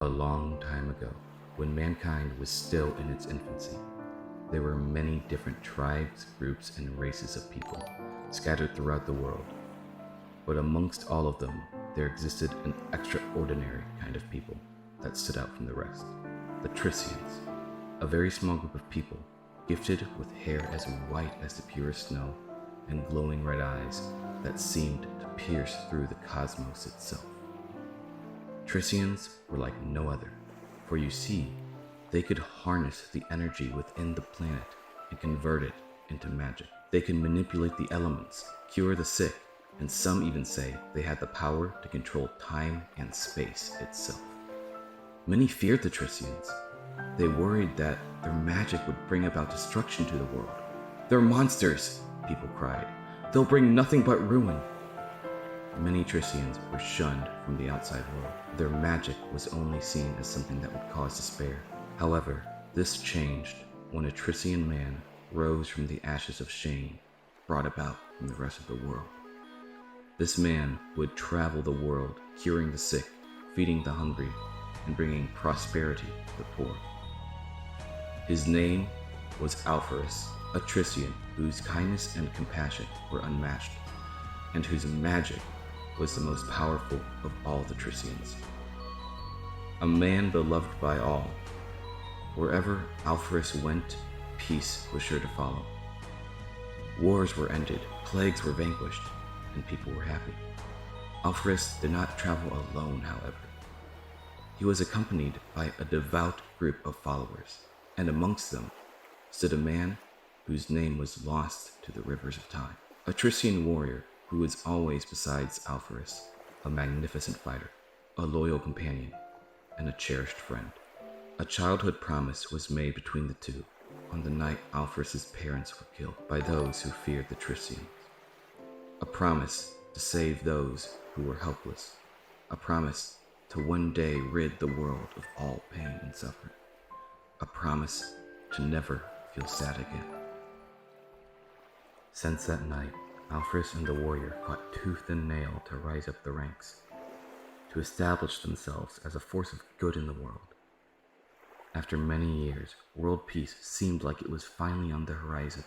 A long time ago, when mankind was still in its infancy, there were many different tribes, groups, and races of people scattered throughout the world. But amongst all of them, there existed an extraordinary kind of people that stood out from the rest: the Trissians, a very small group of people gifted with hair as white as the purest snow and glowing red eyes that seemed to pierce through the cosmos itself. Trissians were like no other, for you see, they could harness the energy within the planet and convert it into magic. They could manipulate the elements, cure the sick, and some even say they had the power to control time and space itself. Many feared the Trissians. They worried that their magic would bring about destruction to the world. "They're monsters," people cried. "They'll bring nothing but ruin." Many Trissians were shunned from the outside world. Their magic was only seen as something that would cause despair. However, this changed when a Trissian man rose from the ashes of shame brought about from the rest of the world. This man would travel the world, curing the sick, feeding the hungry, and bringing prosperity to the poor. His name was Alphorus, a Trissian whose kindness and compassion were unmatched, and whose magic was the most powerful of all the Trissians. A man beloved by all. Wherever Alphorus went, peace was sure to follow. Wars were ended, plagues were vanquished, and people were happy. Alphorus did not travel alone, however. He was accompanied by a devout group of followers, and amongst them stood a man whose name was lost to the rivers of time. A Trissian warrior who was always besides Alphorus, a magnificent fighter, a loyal companion, and a cherished friend. A childhood promise was made between the two on the night Alphorus's parents were killed by those who feared the Trissians. A promise to save those who were helpless. A promise to one day rid the world of all pain and suffering. A promise to never feel sad again. Since that night, Alphorus and the warrior fought tooth and nail to rise up the ranks, to establish themselves as a force of good in the world. After many years, world peace seemed like it was finally on the horizon.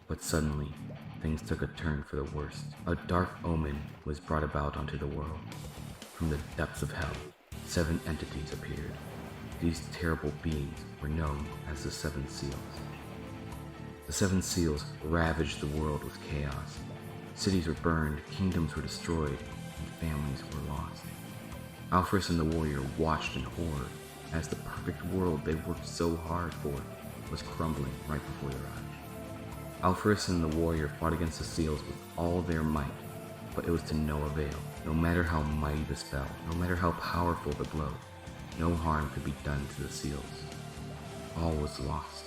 But suddenly, things took a turn for the worst. A dark omen was brought about onto the world. From the depths of hell, 7 entities appeared. These terrible beings were known as the Seven Seals. The 7 Seals ravaged the world with chaos. Cities were burned, kingdoms were destroyed, and families were lost. Alphorus and the warrior watched in horror as the perfect world they worked so hard for was crumbling right before their eyes. Alphorus and the warrior fought against the seals with all their might, but it was to no avail. No matter how mighty the spell, no matter how powerful the blow, no harm could be done to the seals. All was lost.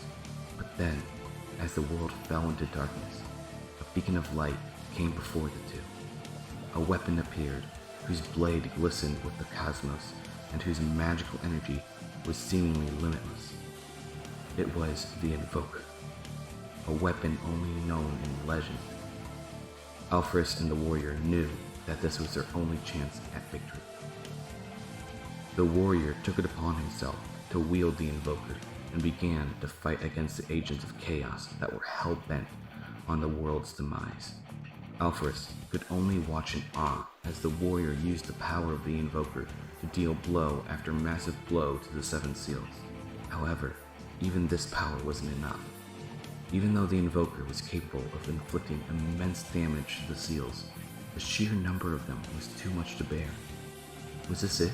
But then, as the world fell into darkness, a beacon of light came before the two. A weapon appeared, whose blade glistened with the cosmos, and whose magical energy was seemingly limitless. It was the Invoker, a weapon only known in legend. Alphorus and the warrior knew that this was their only chance at victory. The warrior took it upon himself to wield the Invoker and began to fight against the agents of chaos that were hell-bent on the world's demise. Alphorus could only watch in awe as the warrior used the power of the Invoker to deal blow after massive blow to the 7 Seals. However, even this power wasn't enough. Even though the Invoker was capable of inflicting immense damage to the Seals, the sheer number of them was too much to bear. Was this it?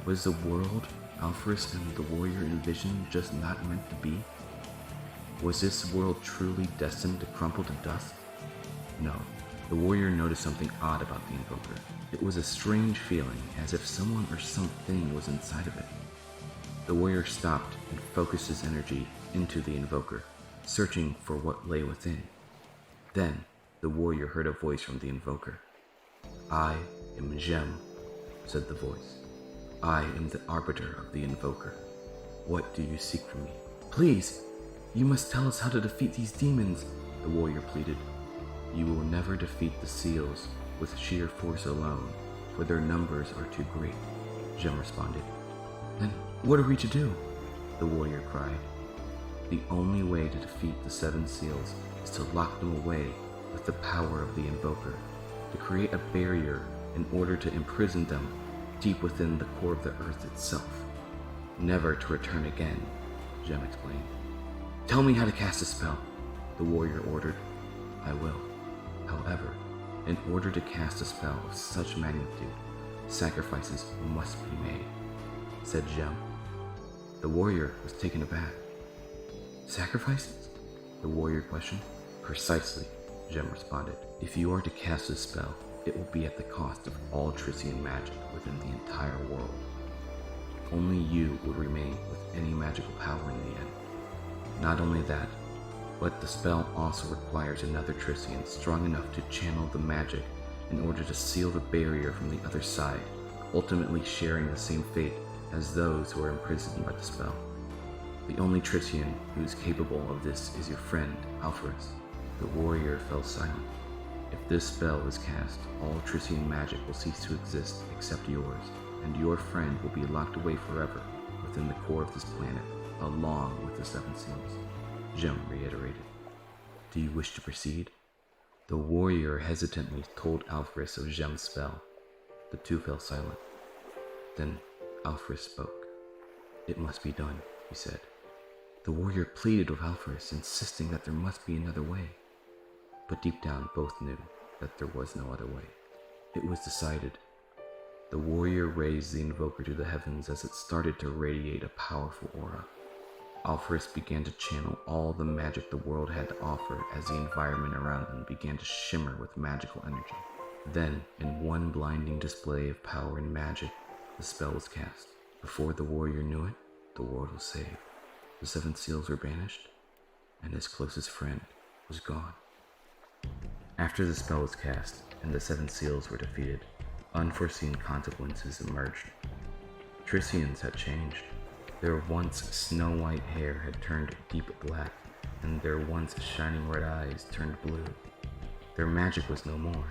Was the world Alphorus and the warrior envisioned just not meant to be? Was this world truly destined to crumble to dust? No, the warrior noticed something odd about the Invoker. It was a strange feeling, as if someone or something was inside of it. The warrior stopped and focused his energy into the Invoker, searching for what lay within. Then, the warrior heard a voice from the Invoker. "I am Jem," said the voice. "I am the arbiter of the Invoker. What do you seek from me?" "Please, you must tell us how to defeat these demons," the warrior pleaded. "You will never defeat the seals with sheer force alone, for their numbers are too great," Jem responded. What are we to do? The warrior cried. The only way to defeat the seven seals is to lock them away with the power of the invoker, to create a barrier in order to imprison them deep within the core of the earth itself, never to return again, Jem explained. Tell me how to cast a spell, the warrior ordered. I will. However, in order to cast a spell of such magnitude, sacrifices must be made, said Jem. The warrior was taken aback. Sacrifices? The warrior questioned. Precisely, Jem responded. If you are to cast this spell, it will be at the cost of all Trissian magic within the entire world. Only you would remain with any magical power in the end. Not only that, but the spell also requires another Trissian strong enough to channel the magic in order to seal the barrier from the other side, ultimately sharing the same fate as those who are imprisoned by the spell. The only Trissian who is capable of this is your friend, Alphorus. The warrior fell silent. If this spell is cast, all Trissian magic will cease to exist except yours, and your friend will be locked away forever within the core of this planet, along with the Seven Seals, Jem reiterated. Do you wish to proceed? The warrior hesitantly told Alphorus of Jem's spell. The two fell silent. Then Alphorus spoke. It must be done, he said. The warrior pleaded with Alphorus, insisting that there must be another way. But deep down both knew that there was no other way. It was decided. The warrior raised the invoker to the heavens as it started to radiate a powerful aura. Alphorus began to channel all the magic the world had to offer as the environment around them began to shimmer with magical energy. Then, in one blinding display of power and magic, the spell was cast. Before the warrior knew it, the world was saved. The seven seals were banished, and his closest friend was gone. After the spell was cast and the seven seals were defeated, unforeseen consequences emerged. Trissians had changed. Their once snow-white hair had turned deep black, and their once shining red eyes turned blue. Their magic was no more,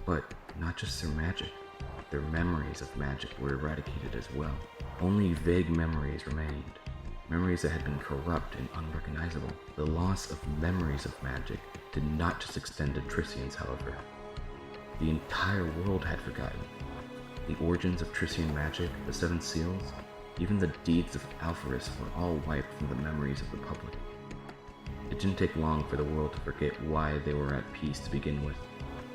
but not just their magic. Their memories of magic were eradicated as well. Only vague memories remained, memories that had been corrupt and unrecognizable. The loss of memories of magic did not just extend to Trissians, however. The entire world had forgotten. The origins of Trissian magic, the Seven Seals, even the deeds of Alphorus were all wiped from the memories of the public. It didn't take long for the world to forget why they were at peace to begin with.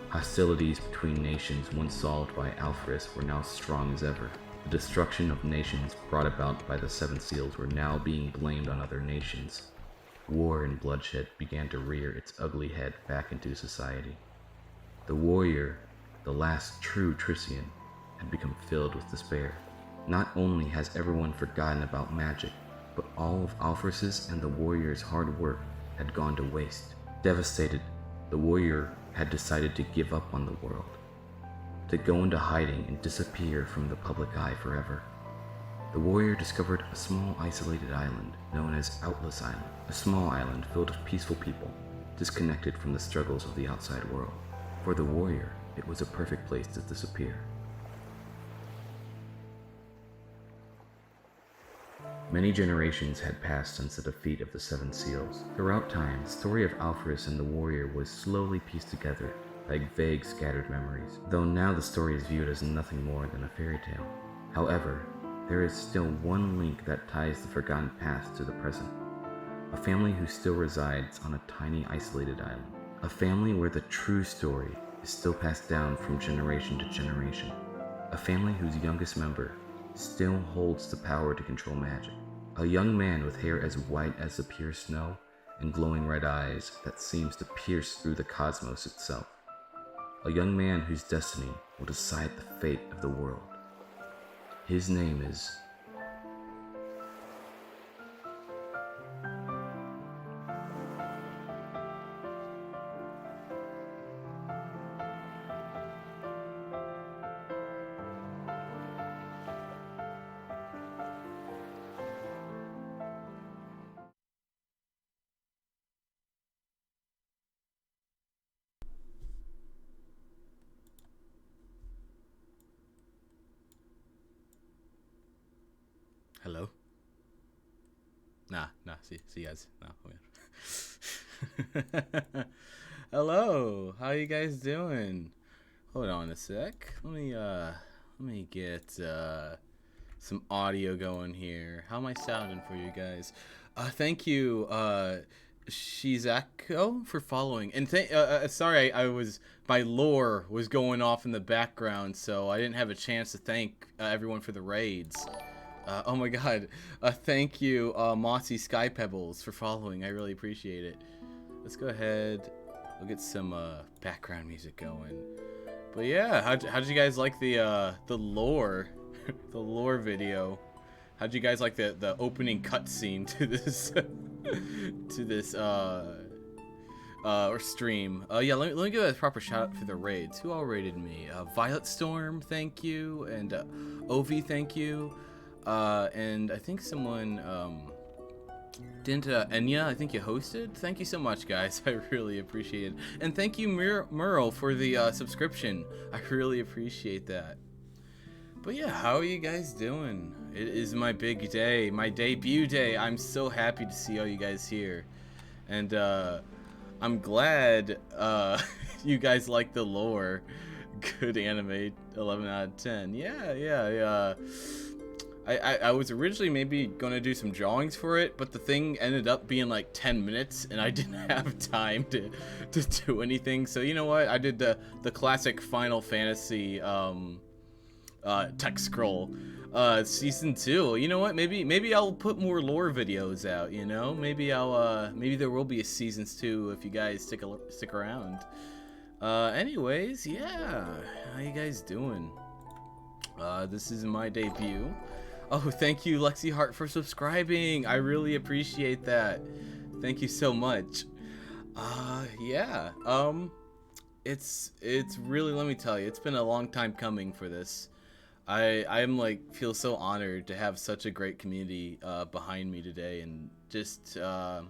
Hostilities between nations once solved by Alphorus were now strong as ever. The destruction of nations brought about by the Seven Seals were now being blamed on other nations. War and bloodshed began to rear its ugly head back into society. The warrior, the last true Trissian, had become filled with despair. Not only has everyone forgotten about magic, but all of Alphorus's and the warrior's hard work had gone to waste. Devastated, the warrior had decided to give up on the world, to go into hiding and disappear from the public eye forever. The warrior discovered a small isolated island known as Outless Island, a small island filled with peaceful people, disconnected from the struggles of the outside world. For the warrior, it was a perfect place to disappear. Many generations had passed since the defeat of the Seven Seals. Throughout time, the story of Alphorus and the warrior was slowly pieced together like vague, scattered memories, though now the story is viewed as nothing more than a fairy tale. However, there is still one link that ties the forgotten past to the present. A family who still resides on a tiny, isolated island. A family where the true story is still passed down from generation to generation. A family whose youngest member still holds the power to control magic. A young man with hair as white as the pure snow and glowing red eyes that seems to pierce through the cosmos itself. A young man whose destiny will decide the fate of the world. His name is Hello? Nah. See you guys. No. Hello. How you guys doing? Hold on a sec. Let me get some audio going here. How am I sounding for you guys? Thank you, Shizako, for following. And sorry, I was my lore was going off in the background, so I didn't have a chance to thank everyone for the raids. Oh my god. Thank you, Mossy Sky Pebbles, for following. I really appreciate it. Let's go ahead. We'll get some background music going. But yeah, how'd you guys like the lore, the lore video? How'd you guys like the opening cutscene to this to this or stream? Yeah, let me give a proper shout out for the raids. Who all raided me? Violet Storm, thank you, and Ovi, thank you, and I think someone didn't Enya, I think you hosted. Thank you so much, guys. I really appreciate it, and thank you, Merle, for the subscription. I really appreciate that. But yeah, how are you guys doing? It is my big day, my debut day. I'm so happy to see all you guys here. And I'm glad you guys like the lore. Good anime, 11 out of 10. Yeah. I was originally maybe gonna do some drawings for it, but the thing ended up being like 10 minutes and I didn't have time to do anything. So you know what? I did the classic Final Fantasy text scroll season 2. You know what, maybe I'll put more lore videos out, you know. Maybe there will be a seasons 2 if you guys stick around. Anyways, yeah, how you guys doing? This is my debut. Oh, thank you, Lexi Hart, for subscribing. I really appreciate that. Thank you so much. Yeah, it's really, let me tell you, it's been a long time coming for this. I'm like feel so honored to have such a great community behind me today, and just I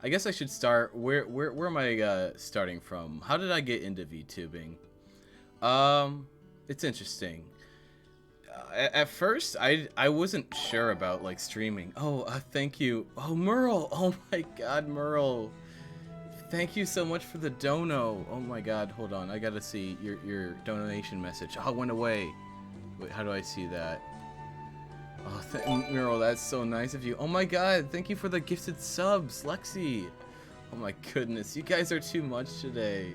guess I should start where am I starting from? How did I get into VTubing? It's interesting. At first I wasn't sure about like streaming. Oh, thank you. Oh, Merle. Oh my god, Merle. Thank you so much for the dono. Oh my god, hold on. I gotta see your donation message. Oh, it went away. Wait, how do I see that? Oh, Merle, that's so nice of you. Oh my god, thank you for the gifted subs, Lexi. Oh my goodness, you guys are too much today.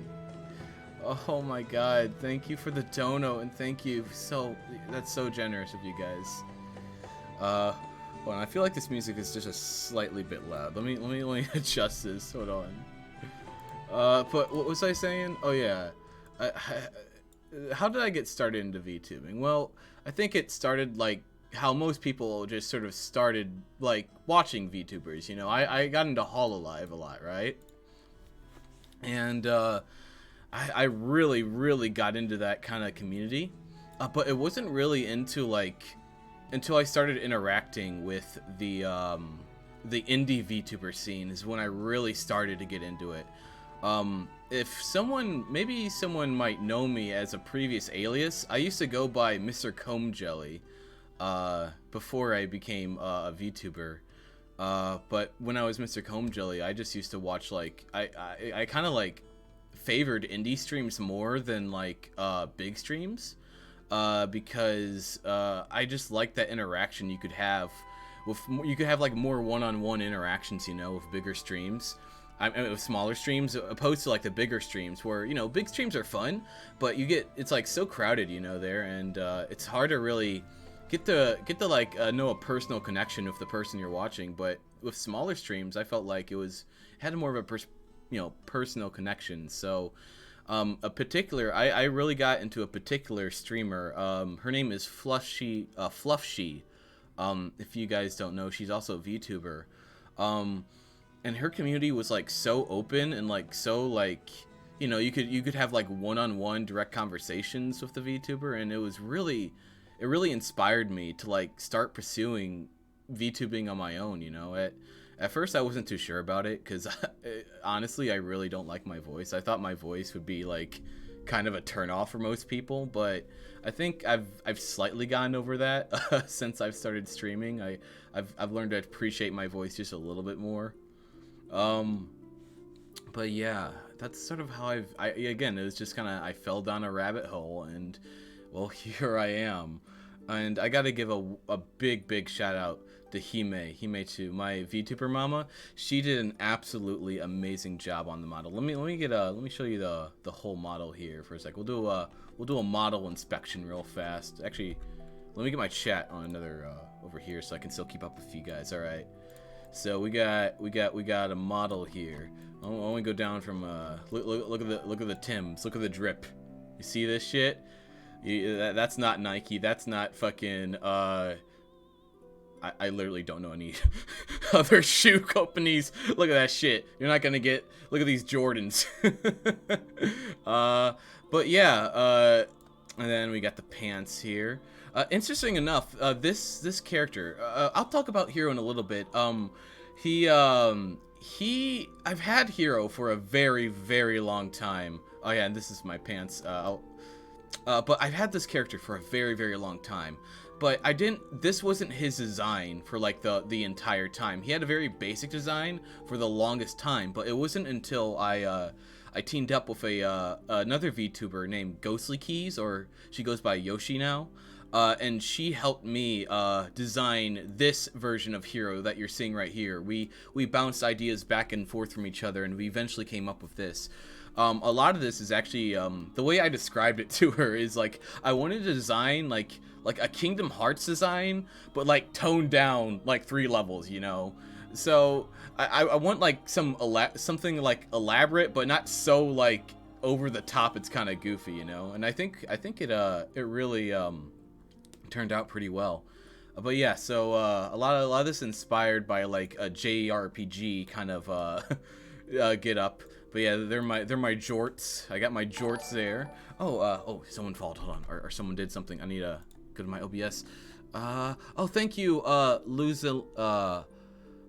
Oh my god, thank you for the dono, and thank you that's so generous of you guys. Hold on, I feel like this music is just a slightly bit loud. Let me adjust this. Hold on. But what was I saying? Oh yeah. How did I get started into VTubing? Well, I think it started like how most people just sort of started like watching VTubers, you know. I got into Hololive a lot, right? And I really got into that kind of community, but it wasn't really until I started interacting with the indie VTuber scene is when I really started to get into it. Maybe someone might know me as a previous alias. I used to go by Mr. Comb Jelly before I became a VTuber. But when I was Mr. Comb Jelly, I just used to watch like I kind of like favored indie streams more than like big streams, because I just like that interaction you could have like more one-on-one interactions, you know, with bigger streams. I mean, with smaller streams opposed to like the bigger streams where, you know, big streams are fun, but it's like so crowded, you know, there, and it's hard to really get the like know a personal connection with the person you're watching. But with smaller streams, I felt like it had more of a personal connection. So I really got into a particular streamer. Her name is Fluffshe. If you guys don't know, she's also a VTuber. And her community was like so open and like so like, you know, you could have like one-on-one direct conversations with the VTuber, and it really inspired me to like start pursuing VTubing on my own, you know. At first I wasn't too sure about it because honestly I really don't like my voice. I thought my voice would be like kind of a turnoff for most people, but I think I've slightly gotten over that since I've started streaming. I've learned to appreciate my voice just a little bit more. But yeah, that's sort of how again, it was just kind of, I fell down a rabbit hole, and well, here I am. And I gotta give a big shout out to Hime too, my VTuber mama. She did an absolutely amazing job on the model. Let me show you the whole model here for a sec. We'll do a model inspection real fast. Actually, let me get my chat on another over here so I can still keep up with you guys. All right. So we got a model here. I want to go down from look at the Tims. Look at the drip. You see this shit? That's not Nike. That's not fucking I literally don't know any other shoe companies. Look at that shit. You're not gonna get. Look at these Jordans. But yeah. And then we got the pants here. Interesting enough, this character. I'll talk about Hero in a little bit. I've had Hero for a very long time. Oh yeah, and this is my pants. But I've had this character for a very long time. But this wasn't his design for like the entire time. He had a very basic design for the longest time, but it wasn't until I teamed up with another VTuber named Ghostly Keys, or she goes by Yoshi now. And she helped me design this version of Hero that you're seeing right here. We bounced ideas back and forth from each other, and we eventually came up with this. A lot of this is actually, the way I described it to her is like, I wanted to design like a Kingdom Hearts design, but like toned down like 3 levels, you know? So I want like something like elaborate, but not so like over the top it's kind of goofy, you know? And I think it really turned out pretty well. But yeah, so a lot of this inspired by like a JRPG kind of get up. But yeah, they're my jorts. I got my jorts there. Oh, someone followed. Hold on, or someone did something. I need to go to my OBS. Oh, thank you,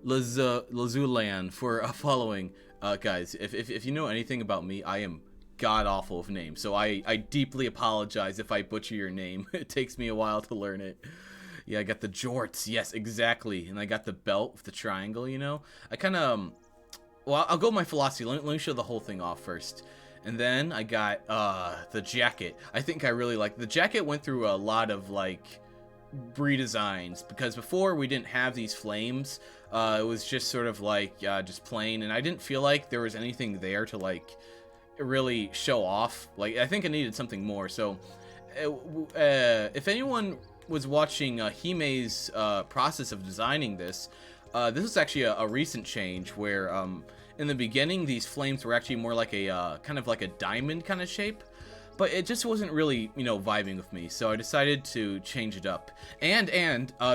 Lazulan for following. Guys, if you know anything about me, I am god awful with names, so I deeply apologize if I butcher your name. It takes me a while to learn it. Yeah, I got the jorts. Yes, exactly. And I got the belt with the triangle, you know? I kind of... Well, I'll go with my philosophy. Let me show the whole thing off first. And then I got the jacket. I think I really like... The jacket went through a lot of, like, redesigns. Because before, we didn't have these flames. It was just sort of, like, just plain. And I didn't feel like there was anything there to, like, really show off. Like, I think I needed something more. So, if anyone was watching Hime's process of designing this was actually a recent change where in the beginning these flames were actually more like a kind of like a diamond kind of shape, but it just wasn't really, you know, vibing with me, so I decided to change it up. And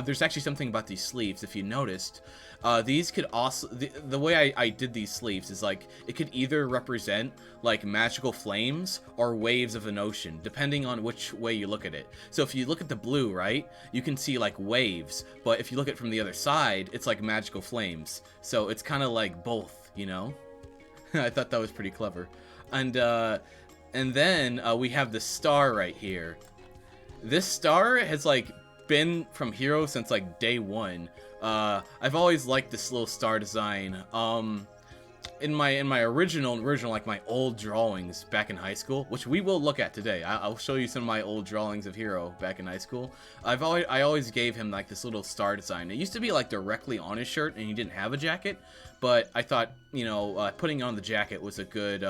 there's actually something about these sleeves, if you noticed. These could also, the way I did these sleeves is like, it could either represent like magical flames or waves of an ocean, depending on which way you look at it. So if you look at the blue, right, you can see like waves, but if you look at it from the other side, it's like magical flames. So it's kind of like both, you know? I thought that was pretty clever. And then we have the star right here. This star has like been from Hero since like day 1. I've always liked this little star design. In my original like my old drawings back in high school, which we will look at today. I'll show you some of my old drawings of Hero back in high school. I always gave him like this little star design. It used to be like directly on his shirt, and he didn't have a jacket. But I thought, you know, putting on the jacket was a good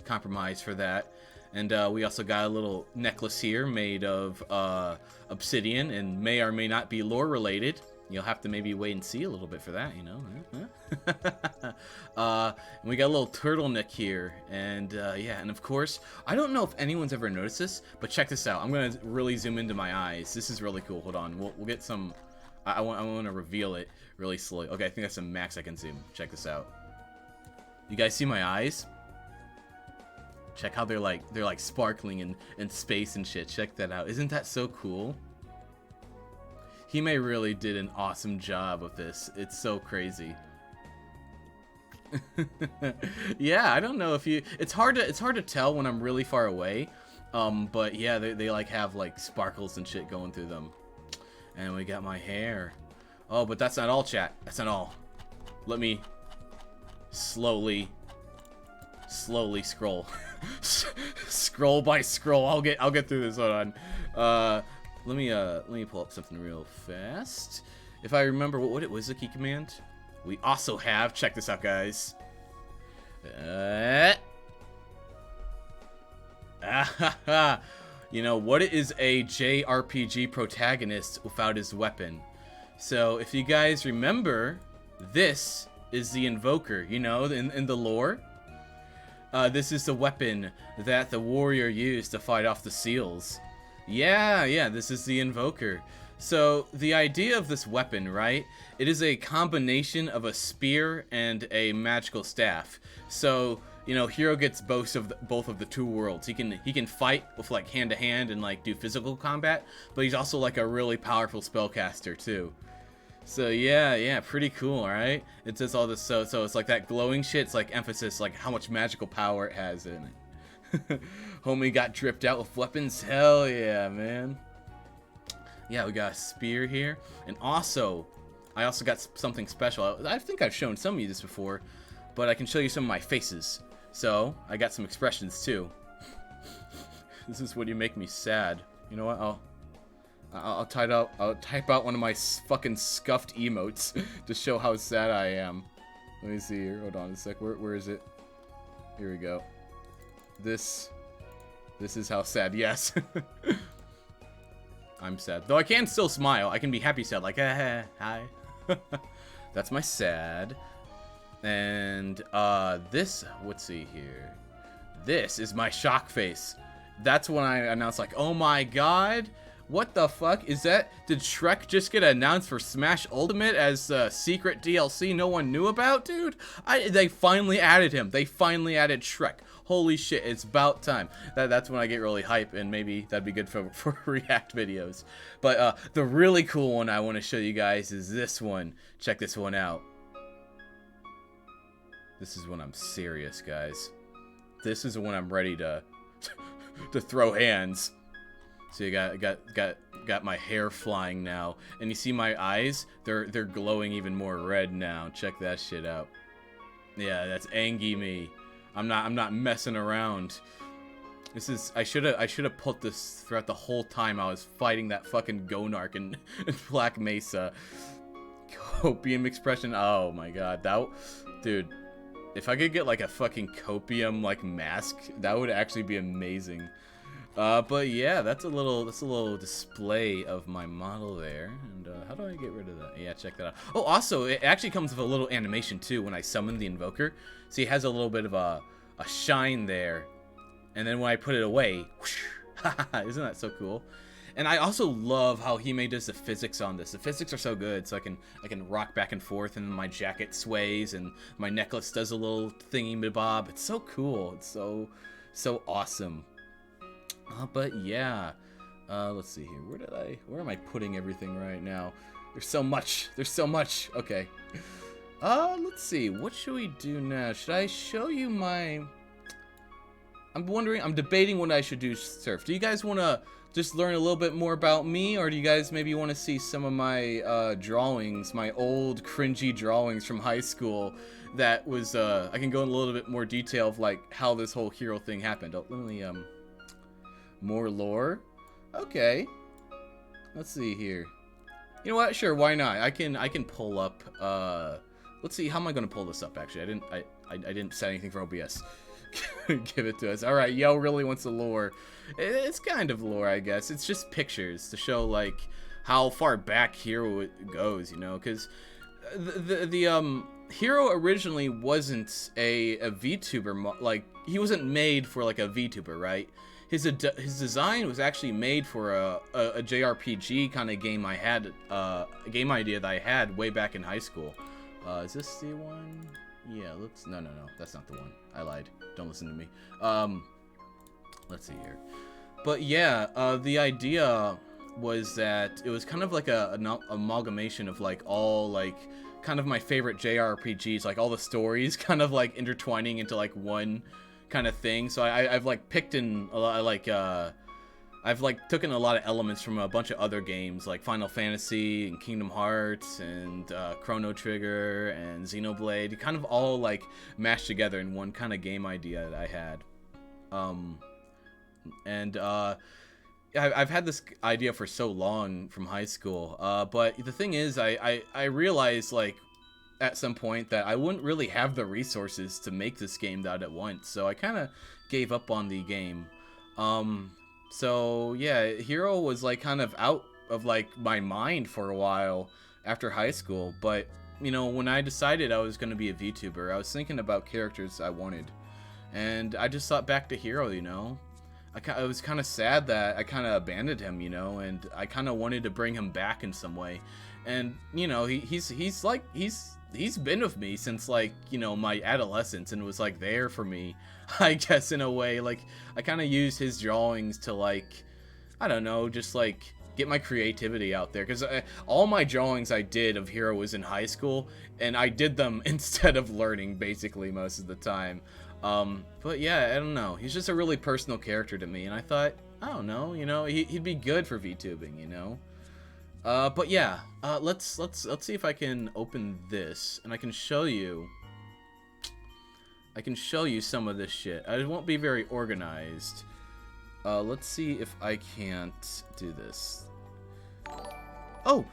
compromise for that. And we also got a little necklace here made of obsidian, and may or may not be lore related. You'll have to maybe wait and see a little bit for that, you know. And we got a little turtleneck here, and yeah, and of course, I don't know if anyone's ever noticed this, but check this out. I'm gonna really zoom into my eyes. This is really cool. Hold on, we'll get some. I want to reveal it really slowly. Okay, I think that's the max I can zoom. Check this out. You guys see my eyes? Check how they're like sparkling in space and shit. Check that out. Isn't that so cool? Hime really did an awesome job with this. It's so crazy. Yeah, I don't know if you. It's hard to tell when I'm really far away. But yeah, they like have like sparkles and shit going through them. And we got my hair. Oh, but that's not all, chat. That's not all. Let me slowly scroll. Scroll by scroll. I'll get through this. Hold on. Let me pull up something real fast. If I remember, what was the key command? We also have, check this out, guys. You know, what is a JRPG protagonist without his weapon? So, if you guys remember, this is the Invoker, you know, in the lore. This is the weapon that the warrior used to fight off the seals. Yeah, this is the Invoker. So, the idea of this weapon, right? It is a combination of a spear and a magical staff. So, you know, Hero gets both of the two worlds. He can fight with like hand to hand and like do physical combat, but he's also like a really powerful spellcaster too. So yeah, pretty cool, right? It says all this, so it's like that glowing shit. It's like emphasis, like how much magical power it has in it. Homie got dripped out with weapons. Hell yeah, man. Yeah, we got a spear here, and also, I also got something special. I think I've shown some of you this before, but I can show you some of my faces. So I got some expressions too. This is when you make me sad. You know what? I'll type out one of my fucking scuffed emotes to show how sad I am. Let me see here. Hold on a sec. Where is it? Here we go. This is how sad. Yes. I'm sad. Though I can still smile. I can be happy sad. Like, hi. That's my sad. And, this, let's see here. This is my shock face. That's when I announced, like, oh my god. What the fuck is that? Did Shrek just get announced for Smash Ultimate as a secret DLC no one knew about, dude? They finally added him. They finally added Shrek. Holy shit, it's about time. That's when I get really hype, and maybe that'd be good for React videos. But the really cool one I want to show you guys is this one. Check this one out. This is when I'm serious, guys. This is when I'm ready to to throw hands. So you got my hair flying now, and you see my eyes? They're glowing even more red now. Check that shit out. Yeah, that's Angie me. I'm not messing around. This is I should have put this throughout the whole time I was fighting that fucking Gonark in Black Mesa. Copium expression. Oh my god, dude. If I could get like a fucking copium like mask, that would actually be amazing. But yeah, that's a little display of my model there. And how do I get rid of that? Yeah, check that out. Oh, also, it actually comes with a little animation too when I summon the Invoker. See, it has a little bit of a shine there. And then when I put it away, whoosh, isn't that so cool? And I also love how Hime does the physics on this. The physics are so good, so I can rock back and forth, and my jacket sways, and my necklace does a little thingy-mabob. It's so cool. It's so awesome. But yeah, let's see here. Where am I putting everything right now? There's so much. Okay. Let's see. What should we do now? Should I show you my... I'm debating what I should do, Surf. Do you guys want to just learn a little bit more about me, or do you guys maybe want to see some of my drawings, my old cringy drawings from high school? That was I can go in a little bit more detail of like how this whole hero thing happened. Oh, let me more lore. Okay. Let's see here. You know what? Sure, why not? I can pull up. Let's see. How am I gonna pull this up? Actually, I didn't set anything for OBS. Give it to us. All right, Yo really wants the lore. It's kind of lore, I guess. It's just pictures to show like how far back Hero goes, you know, because the Hero originally wasn't a VTuber. Like he wasn't made for like a VTuber, right? His design was actually made for a JRPG kind of game I had, a game idea that I had way back in high school. Is this the one? Yeah, looks... No, that's not the one. I lied. Don't listen to me. Let's see here. But yeah, the idea was that it was kind of like an amalgamation of like all like kind of my favorite JRPGs, like all the stories kind of like intertwining into like one kind of thing. So I've like picked in a lot, like I've like taken a lot of elements from a bunch of other games like Final Fantasy and Kingdom Hearts and Chrono Trigger and Xenoblade, kind of all like mashed together in one kind of game idea that I had. I've had this idea for so long from high school, but the thing is, I realized like at some point that I wouldn't really have the resources to make this game out at once, so I kind of gave up on the game. So yeah, Hero was like kind of out of like my mind for a while after high school, but you know, when I decided I was going to be a VTuber, I was thinking about characters I wanted, and I just thought back to Hero, you know. I was kind of sad that I kind of abandoned him, you know, and I kind of wanted to bring him back in some way. And you know, he's been with me since like, you know, my adolescence, and was like there for me, I guess, in a way. Like I kind of used his drawings to like, I don't know, just like get my creativity out there, because all my drawings I did of Hero was in high school, and I did them instead of learning basically most of the time. But yeah, I don't know. He's just a really personal character to me, and I thought, I don't know, you know, he'd be good for VTubing, you know. But yeah, let's see if I can open this and I can show you. I can show you some of this shit. I won't be very organized. Let's see if I can't do this. Oh,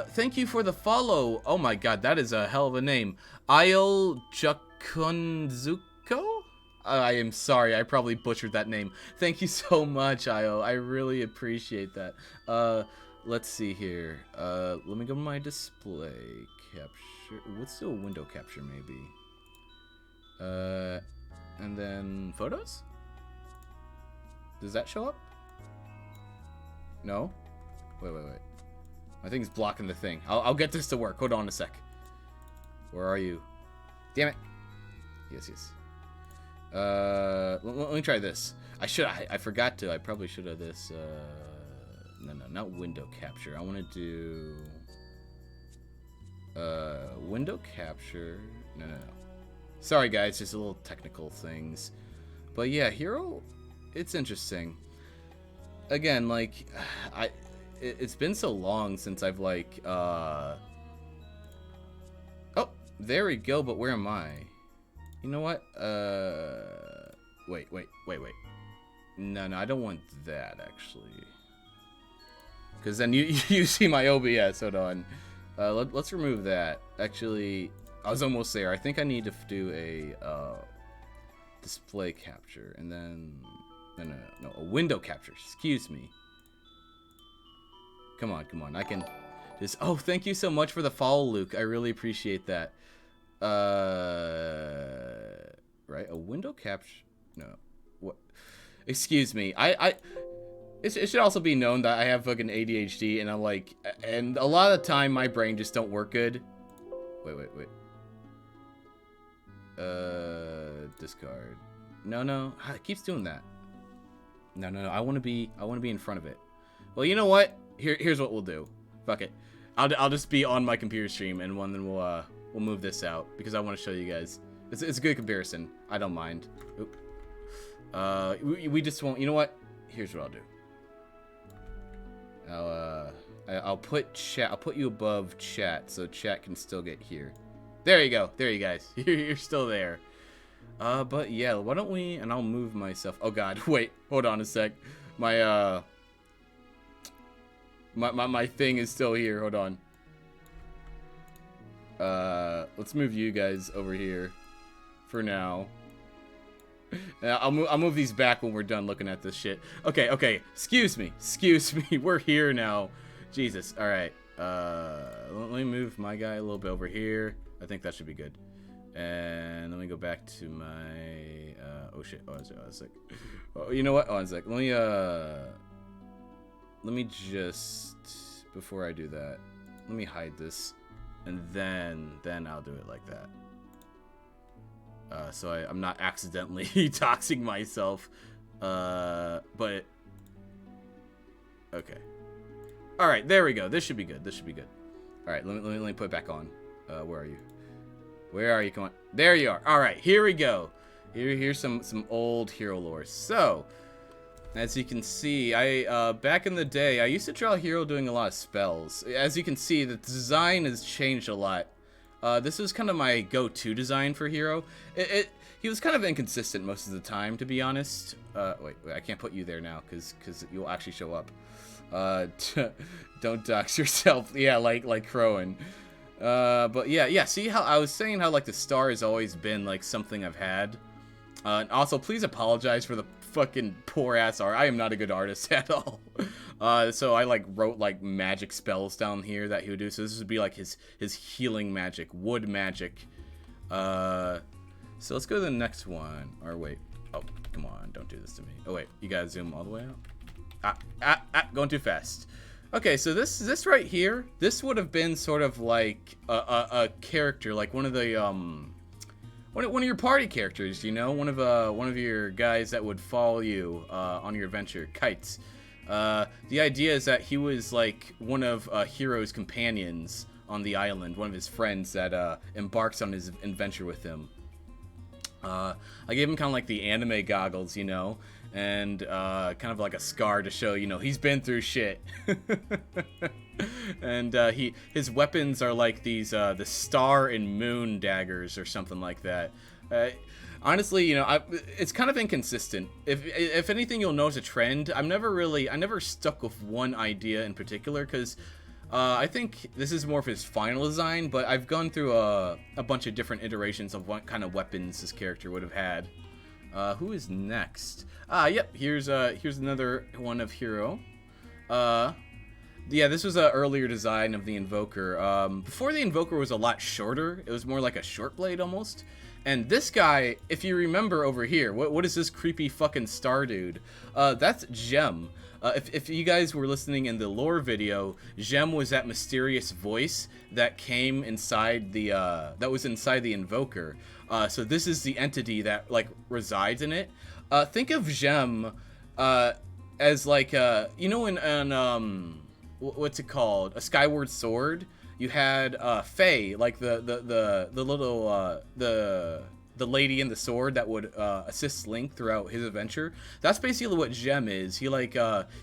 thank you for the follow. Oh my god, that is a hell of a name. Ayo Jakunzuko? I am sorry, I probably butchered that name. Thank you so much, Ayo. I really appreciate that. Let's see here. Let me go to my display capture. Let's do a window capture, maybe. And then photos? Does that show up? No? Wait. My thing's blocking the thing. I'll get this to work. Hold on a sec. Where are you? Damn it. Yes. Let me try this. I forgot to. I probably should have this. No, not window capture. I want to do window capture. No. Sorry guys, just a little technical things. But yeah, Hero, it's interesting. Again, like it's been so long since I've like oh, there we go, but where am I? You know what? Wait. No, I don't want that actually. Because then you see my OBS. Hold on. Let's remove that. Actually, I was almost there. I think I need to do a display capture, and then no, a window capture. Excuse me. Come on. I can just. Oh, thank you so much for the follow, Luke. I really appreciate that. Right, a window capture. No, what? Excuse me. It should also be known that I have fucking ADHD, and I'm like, and a lot of the time my brain just don't work good. Wait. Discard. No. It keeps doing that. No. I want to be in front of it. Well, you know what? Here's what we'll do. Fuck it. I'll just be on my computer stream, and then we'll move this out because I want to show you guys. It's a good comparison. I don't mind. Oop. We just won't. You know what? Here's what I'll do. I'll put chat. I'll put you above chat so chat can still get here. There you go. There you guys. You're still there. But yeah, why don't we? And I'll move myself. Oh God, wait. Hold on a sec. My thing is still here. Hold on. Let's move you guys over here for now. I'll move these back when we're done looking at this shit. Okay. Excuse me. We're here now. Jesus. All right. Let me move my guy a little bit over here. I think that should be good. And let me go back to my. Oh shit. Oh, it's like. Oh, you know what? Oh, it's like. Let me just. Before I do that, let me hide this, and then I'll do it like that. So I'm not accidentally doxing myself. But okay. All right, there we go. This should be good. This should be good. All right, let me put it back on. Where are you? Where are you? Come on. There you are. All right, here we go. Here's some old hero lore. So, as you can see, back in the day, I used to draw Hero doing a lot of spells. As you can see, the design has changed a lot. This was kind of my go-to design for Hero. He was kind of inconsistent most of the time, to be honest. Wait, I can't put you there now, because you'll actually show up. Don't dox yourself. Yeah, like Crowan. But yeah, see how I was saying how, like, the star has always been, like, something I've had. And also, please apologize for the fucking poor-ass art. I am not a good artist at all. So I, like, wrote, like, magic spells down here that he would do. So this would be, like, his healing magic, wood magic. So let's go to the next one. Or wait. Oh, come on. Don't do this to me. Oh, wait. You gotta zoom all the way out. Going too fast. Okay, so this right here, this would have been sort of like a character, like one of the one of your party characters, you know, one of your guys that would follow you on your adventure, Kites. The idea is that he was like one of Hero's companions on the island, one of his friends that embarks on his adventure with him. I gave him kind of like the anime goggles, you know, and kind of like a scar to show, you know, he's been through shit. And his weapons are like these the star and moon daggers or something like that. Honestly, you know, it's kind of inconsistent. If anything, you'll notice a trend. I never stuck with one idea in particular, because I think this is more of his final design, but I've gone through a bunch of different iterations of what kind of weapons this character would have had. Who is next? Yep, here's another one of Hero. Yeah, this was an earlier design of the Invoker. Before the Invoker was a lot shorter. It was more like a short blade almost. And this guy, if you remember over here, what is this creepy fucking star dude? That's Gem. If you guys were listening in the lore video, Gem was that mysterious voice that came inside the that was inside the Invoker. So this is the entity that like resides in it. Think of Gem as like you know, in what's it called? A Skyward Sword. You had Faye, like the little the lady in the sword that would assist Link throughout his adventure. That's basically what Gem is. He like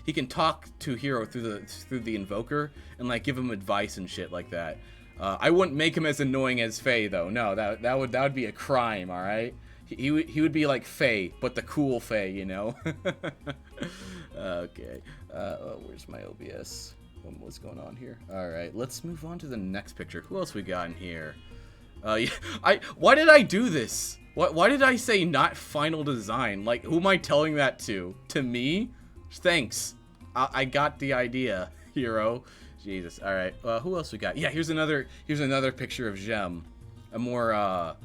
he can talk to Hero through the Invoker and like give him advice and shit like that. I wouldn't make him as annoying as Faye though. No, that would be a crime. All right. He would be like Faye, but the cool Faye, you know. Okay. Where's my OBS? What's going on here? All right, let's move on to the next picture. Who else we got in here? Yeah, why did I do this? Why did I say not final design? Like, who am I telling that to? To me? Thanks. I got the idea, Hero. Jesus. All right. Who else we got? Yeah, here's another picture of Gem. A more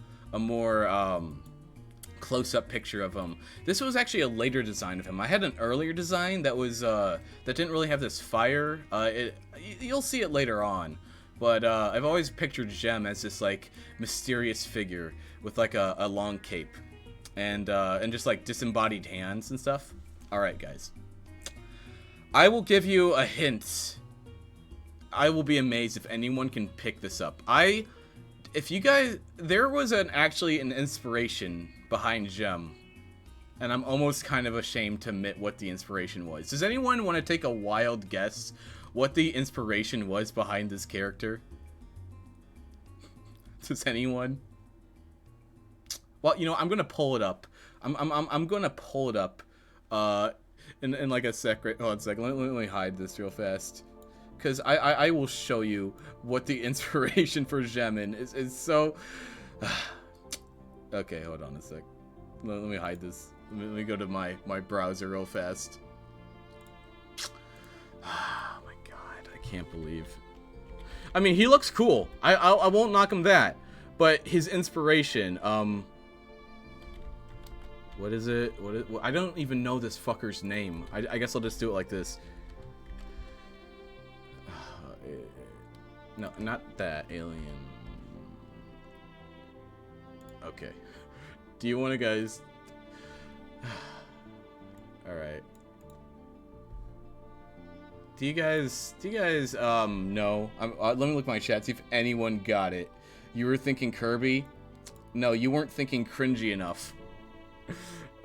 close-up picture of him. This was actually a later design of him. I had an earlier design that was that didn't really have this fire. You'll see it later on, but I've always pictured Gem as this like mysterious figure with like a long cape and just like disembodied hands and stuff. All right, guys. I will give you a hint. I will be amazed if anyone can pick this up. If you guys, there was actually an inspiration behind Gem, and I'm almost kind of ashamed to admit what the inspiration was. Does anyone want to take a wild guess what the inspiration was behind this character? Does anyone? Well, you know, I'm gonna pull it up. I'm gonna pull it up. In like a second. Hold on a second. Let me hide this real fast. Because I will show you what the inspiration for Gem is so... Okay, hold on a sec. Let me hide this. Let me go to my browser real fast. Oh my god, I can't believe... I mean, he looks cool. I won't knock him that. But his inspiration, what is it? I don't even know this fucker's name. I guess I'll just do it like this. No, not that. Alien. Okay. Do you want to guys... Alright. Do you guys know? Let me look at my chat, see if anyone got it. You were thinking Kirby? No, you weren't thinking cringy enough.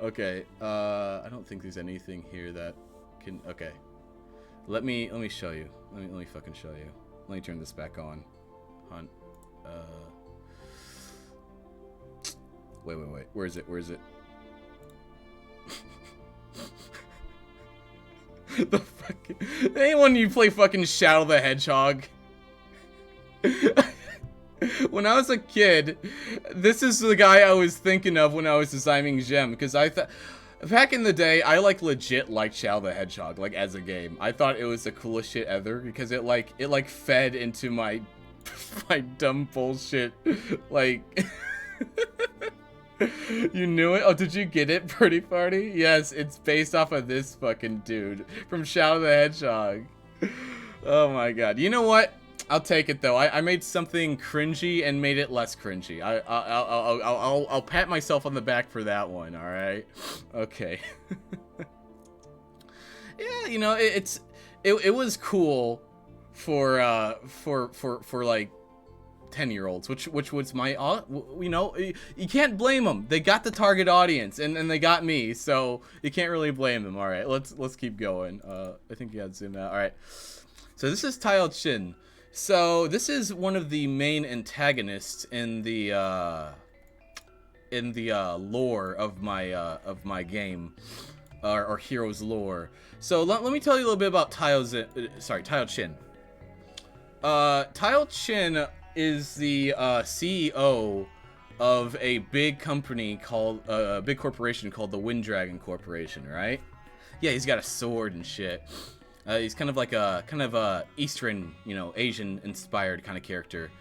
Okay, I don't think there's anything here that can, okay. Let me show you. Let me fucking show you. Let me turn this back on. Hunt. Wait. Where is it? The fucking... Anyone you play fucking Shadow the Hedgehog? When I was a kid, this is the guy I was thinking of when I was designing Gem, because I thought... Back in the day, I legit liked Shadow the Hedgehog, as a game. I thought it was the coolest shit ever, because it fed into my my dumb bullshit, You knew it? Oh, did you get it, Birdie Party? Yes, it's based off of this fucking dude from Shadow the Hedgehog. Oh my god. You know what? I'll take it though. I made something cringy and made it less cringy. I'll pat myself on the back for that one. All right. Okay. Yeah, you know, it was cool for 10-year-olds, which was my, you know, you can't blame them. They got the target audience, and they got me, so you can't really blame them. All right, let's keep going. I think you had to zoom out. All right, so this is Tile Chin. So this is one of the main antagonists in the lore of my game, or hero's lore. So let me tell you a little bit about Tile Chin. Tile Chin is the CEO of a big company called a big corporation called the Wind Dragon Corporation, right? Yeah, he's got a sword and shit. He's kind of like a Eastern, you know, Asian inspired kind of character.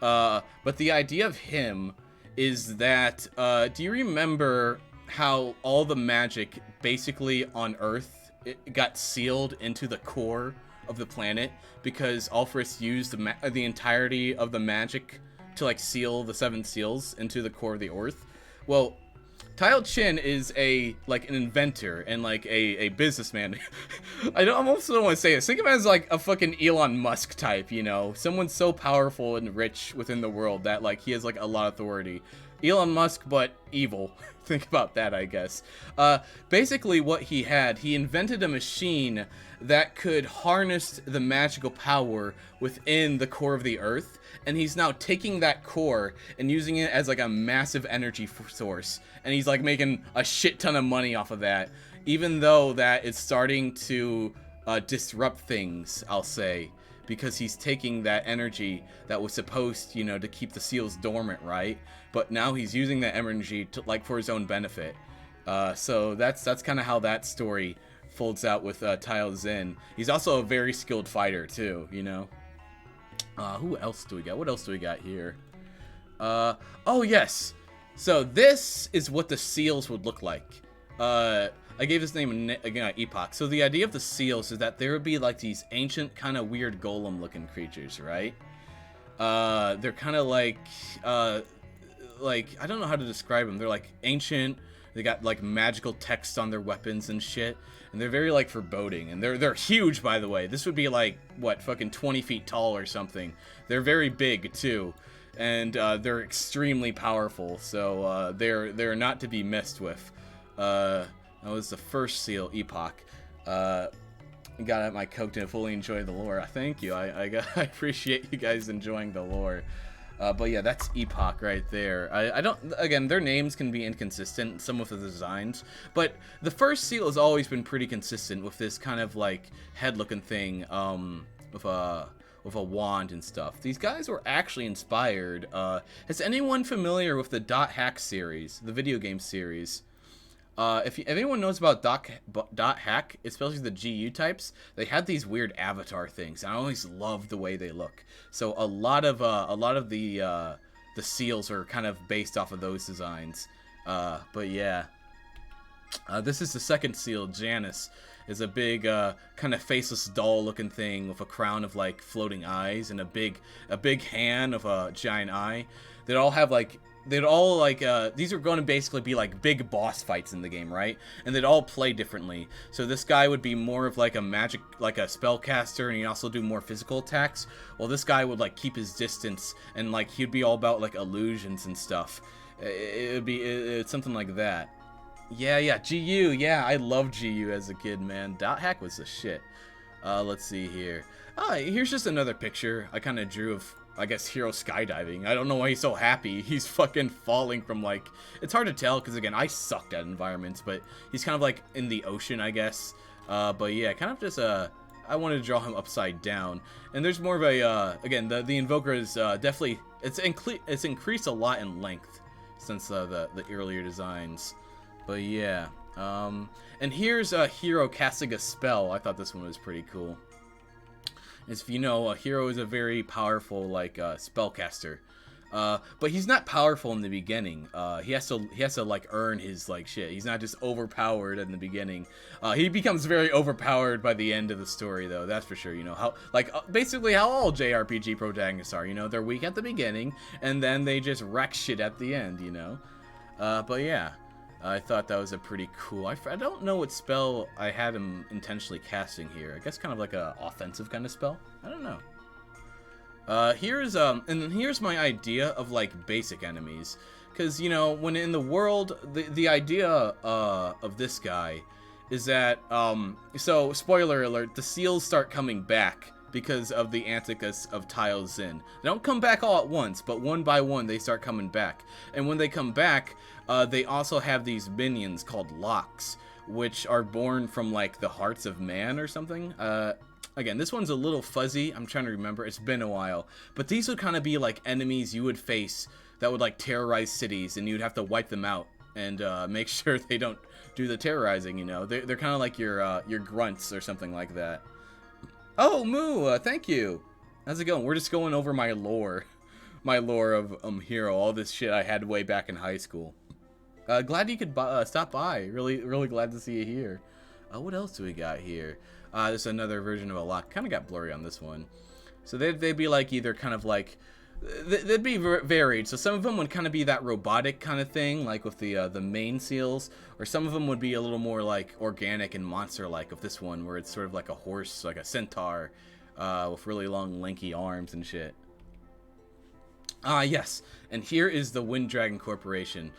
But the idea of him is that do you remember how all the magic basically on Earth it got sealed into the core of the planet because Alphys used the entirety of the magic to seal the 7 seals into the core of the Earth? Well, Tile Chin is an inventor and a businessman. I almost don't want to say this. Think of him as a fucking Elon Musk type, you know, someone so powerful and rich within the world that he has a lot of authority. Elon Musk, but evil. Think about that, I guess. Basically what he invented a machine that could harness the magical power within the core of the Earth, and he's now taking that core and using it as a massive energy source, and he's making a shit ton of money off of that, even though that is starting to disrupt things, I'll say, because he's taking that energy that was supposed, you know, to keep the seals dormant, right? But now he's using that energy to for his own benefit. So that's kind of how that story folds out with Tile Chin. He's also a very skilled fighter too, you know. Who else do we got? What else do we got here? Oh yes. So this is what the seals would look like. I gave this name again, Epoch. So the idea of the seals is that there would be these ancient kind of weird golem looking creatures, right? They're kind of I don't know how to describe them. They're ancient. They got magical text on their weapons and shit, and they're very foreboding. And they're huge, by the way. This would be what, fucking 20 feet tall or something. They're very big too, and they're extremely powerful. So they're not to be messed with. That was the first seal, Epoch. Got at my coke to fully enjoy the lore. Thank you. I appreciate you guys enjoying the lore. But yeah, that's Epoch right there. I don't, again, their names can be inconsistent, some of the designs, but the first seal has always been pretty consistent with this kind of head-looking thing, with a wand and stuff. These guys were actually inspired. Is anyone familiar with the Dot Hack series, the video game series? If anyone knows about Dot Hack, especially the GU types, they had these weird avatar things, and I always loved the way they look. So a lot of the seals are kind of based off of those designs. But yeah. This is the second seal, Janus. Is a big, kind of faceless doll-looking thing with a crown of like floating eyes and a big hand of a giant eye. They'd all have like, these are going to basically be like big boss fights in the game, right? And they'd all play differently. So this guy would be more of like a magic, like a spellcaster, and he'd also do more physical attacks. Well, this guy would like keep his distance, and like he'd be all about like illusions and stuff. It's something like that. Yeah, GU. Yeah, I loved GU as a kid, man. Dot Hack was the shit. Let's see here. Here's just another picture I kind of drew of, I guess, Hero skydiving. I don't know why he's so happy. He's fucking falling from, like... It's hard to tell, because, again, I sucked at environments, but he's kind of, like, in the ocean, I guess. But, yeah, kind of just, I wanted to draw him upside down. And there's more of a, again, the Invoker is definitely... It's increased a lot in length since the earlier designs. But yeah, and here's a Hero casting a spell. I thought this one was pretty cool. As if you know, a Hero is a very powerful, like, spellcaster. But he's not powerful in the beginning. He has to like earn his like shit. He's not just overpowered in the beginning. He becomes very overpowered by the end of the story, though. That's for sure. You know how, like, basically how all JRPG protagonists are. You know, they're weak at the beginning, and then they just wreck shit at the end. You know, but yeah. I thought that was a pretty cool... I don't know what spell I had him intentionally casting here. I guess kind of like a offensive kind of spell? I don't know. Here's my idea of, like, basic enemies. Because, you know, when in the world, the idea of this guy is that, so, spoiler alert, the seals start coming back because of the antics of Taio Xin. They don't come back all at once, but one by one they start coming back. And when they come back, they also have these minions called Locks, which are born from like the hearts of man or something. Again, this one's a little fuzzy. I'm trying to remember. It's been a while. But these would kind of be like enemies you would face that would like terrorize cities, and you'd have to wipe them out and make sure they don't do the terrorizing, you know. They're kind of like your grunts or something like that. Oh, Moo, thank you. How's it going? We're just going over my lore. My lore of Hero, all this shit I had way back in high school. Glad you could stop by. Really glad to see you here. What else do we got here? There's another version of a lock. Kind of got blurry on this one. So they'd be like either kind of like... They'd be varied. So some of them would kind of be that robotic kind of thing, like with the main seals, or some of them would be a little more like organic and monster-like, of this one, where it's sort of like a horse, like a centaur, with really long, lanky arms and shit. Yes, and here is the Wind Dragon Corporation.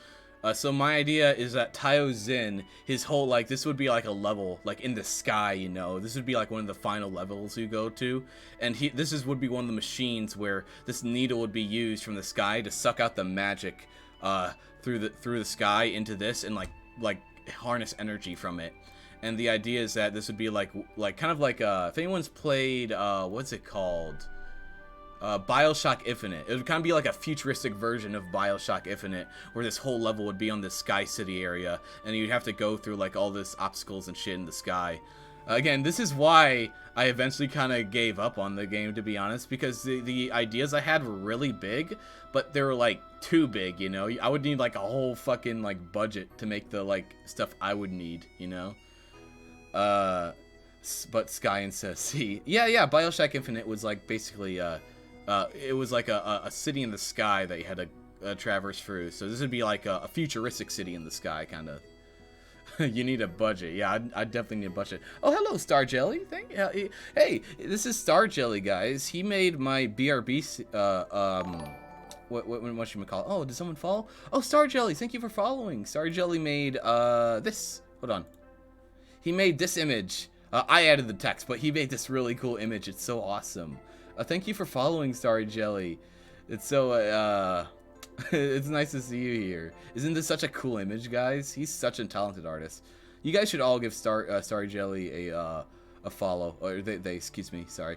So my idea is that Taio Xin, his whole, like, this would be like a level, like, in the sky, you know. This would be like one of the final levels you go to. And would be one of the machines where this needle would be used from the sky to suck out the magic through the sky into this and like harness energy from it. And the idea is that this would be like kind of like if anyone's played what's it called? BioShock Infinite. It would kind of be like a futuristic version of BioShock Infinite, where this whole level would be on this Sky City area, and you'd have to go through like all this obstacles and shit in the sky. Again, this is why I eventually kind of gave up on the game, to be honest, because the ideas I had were really big, but they were like too big, you know? I would need like a whole fucking like budget to make the like stuff I would need, you know? But Sky and says, see, yeah, BioShock Infinite was like basically, it was like a city in the sky that you had to traverse through. So this would be like a futuristic city in the sky, kind of. You need a budget. Yeah, I definitely need a budget. Oh, hello, Star Jelly. Hey, this is Star Jelly, guys. He made my BRB, what should we call it? Oh, did someone follow? Oh, Star Jelly, thank you for following. Star Jelly made, this. Hold on. He made this image. I added the text, but he made this really cool image. It's so awesome. Thank you for following, Starry Jelly. It's so, it's nice to see you here. Isn't this such a cool image, guys? He's such a talented artist. You guys should all give Starry Jelly a follow. Or they excuse me, sorry.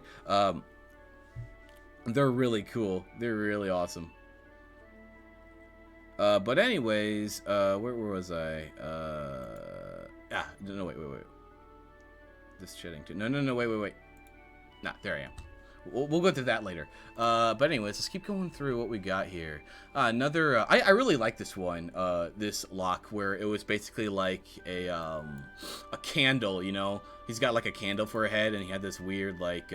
They're really cool. They're really awesome. But anyways, where was I? No, wait. This chatting too. No, wait. Nah, there I am. we'll go through that later. But anyways, let's keep going through what we got here. Another, I really like this one, this lock, where it was basically like a candle, you know? He's got like a candle for a head, and he had this weird, like,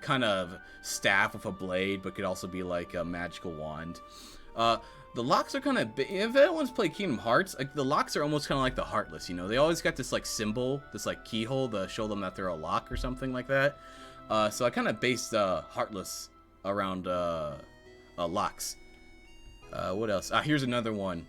kind of staff with a blade, but could also be like a magical wand. The locks are kind of, if anyone's played Kingdom Hearts, like the locks are almost kind of like the Heartless, you know? They always got this like symbol, this like keyhole to show them that they're a lock or something like that. So I kind of based Heartless around locks. What else? Here's another one.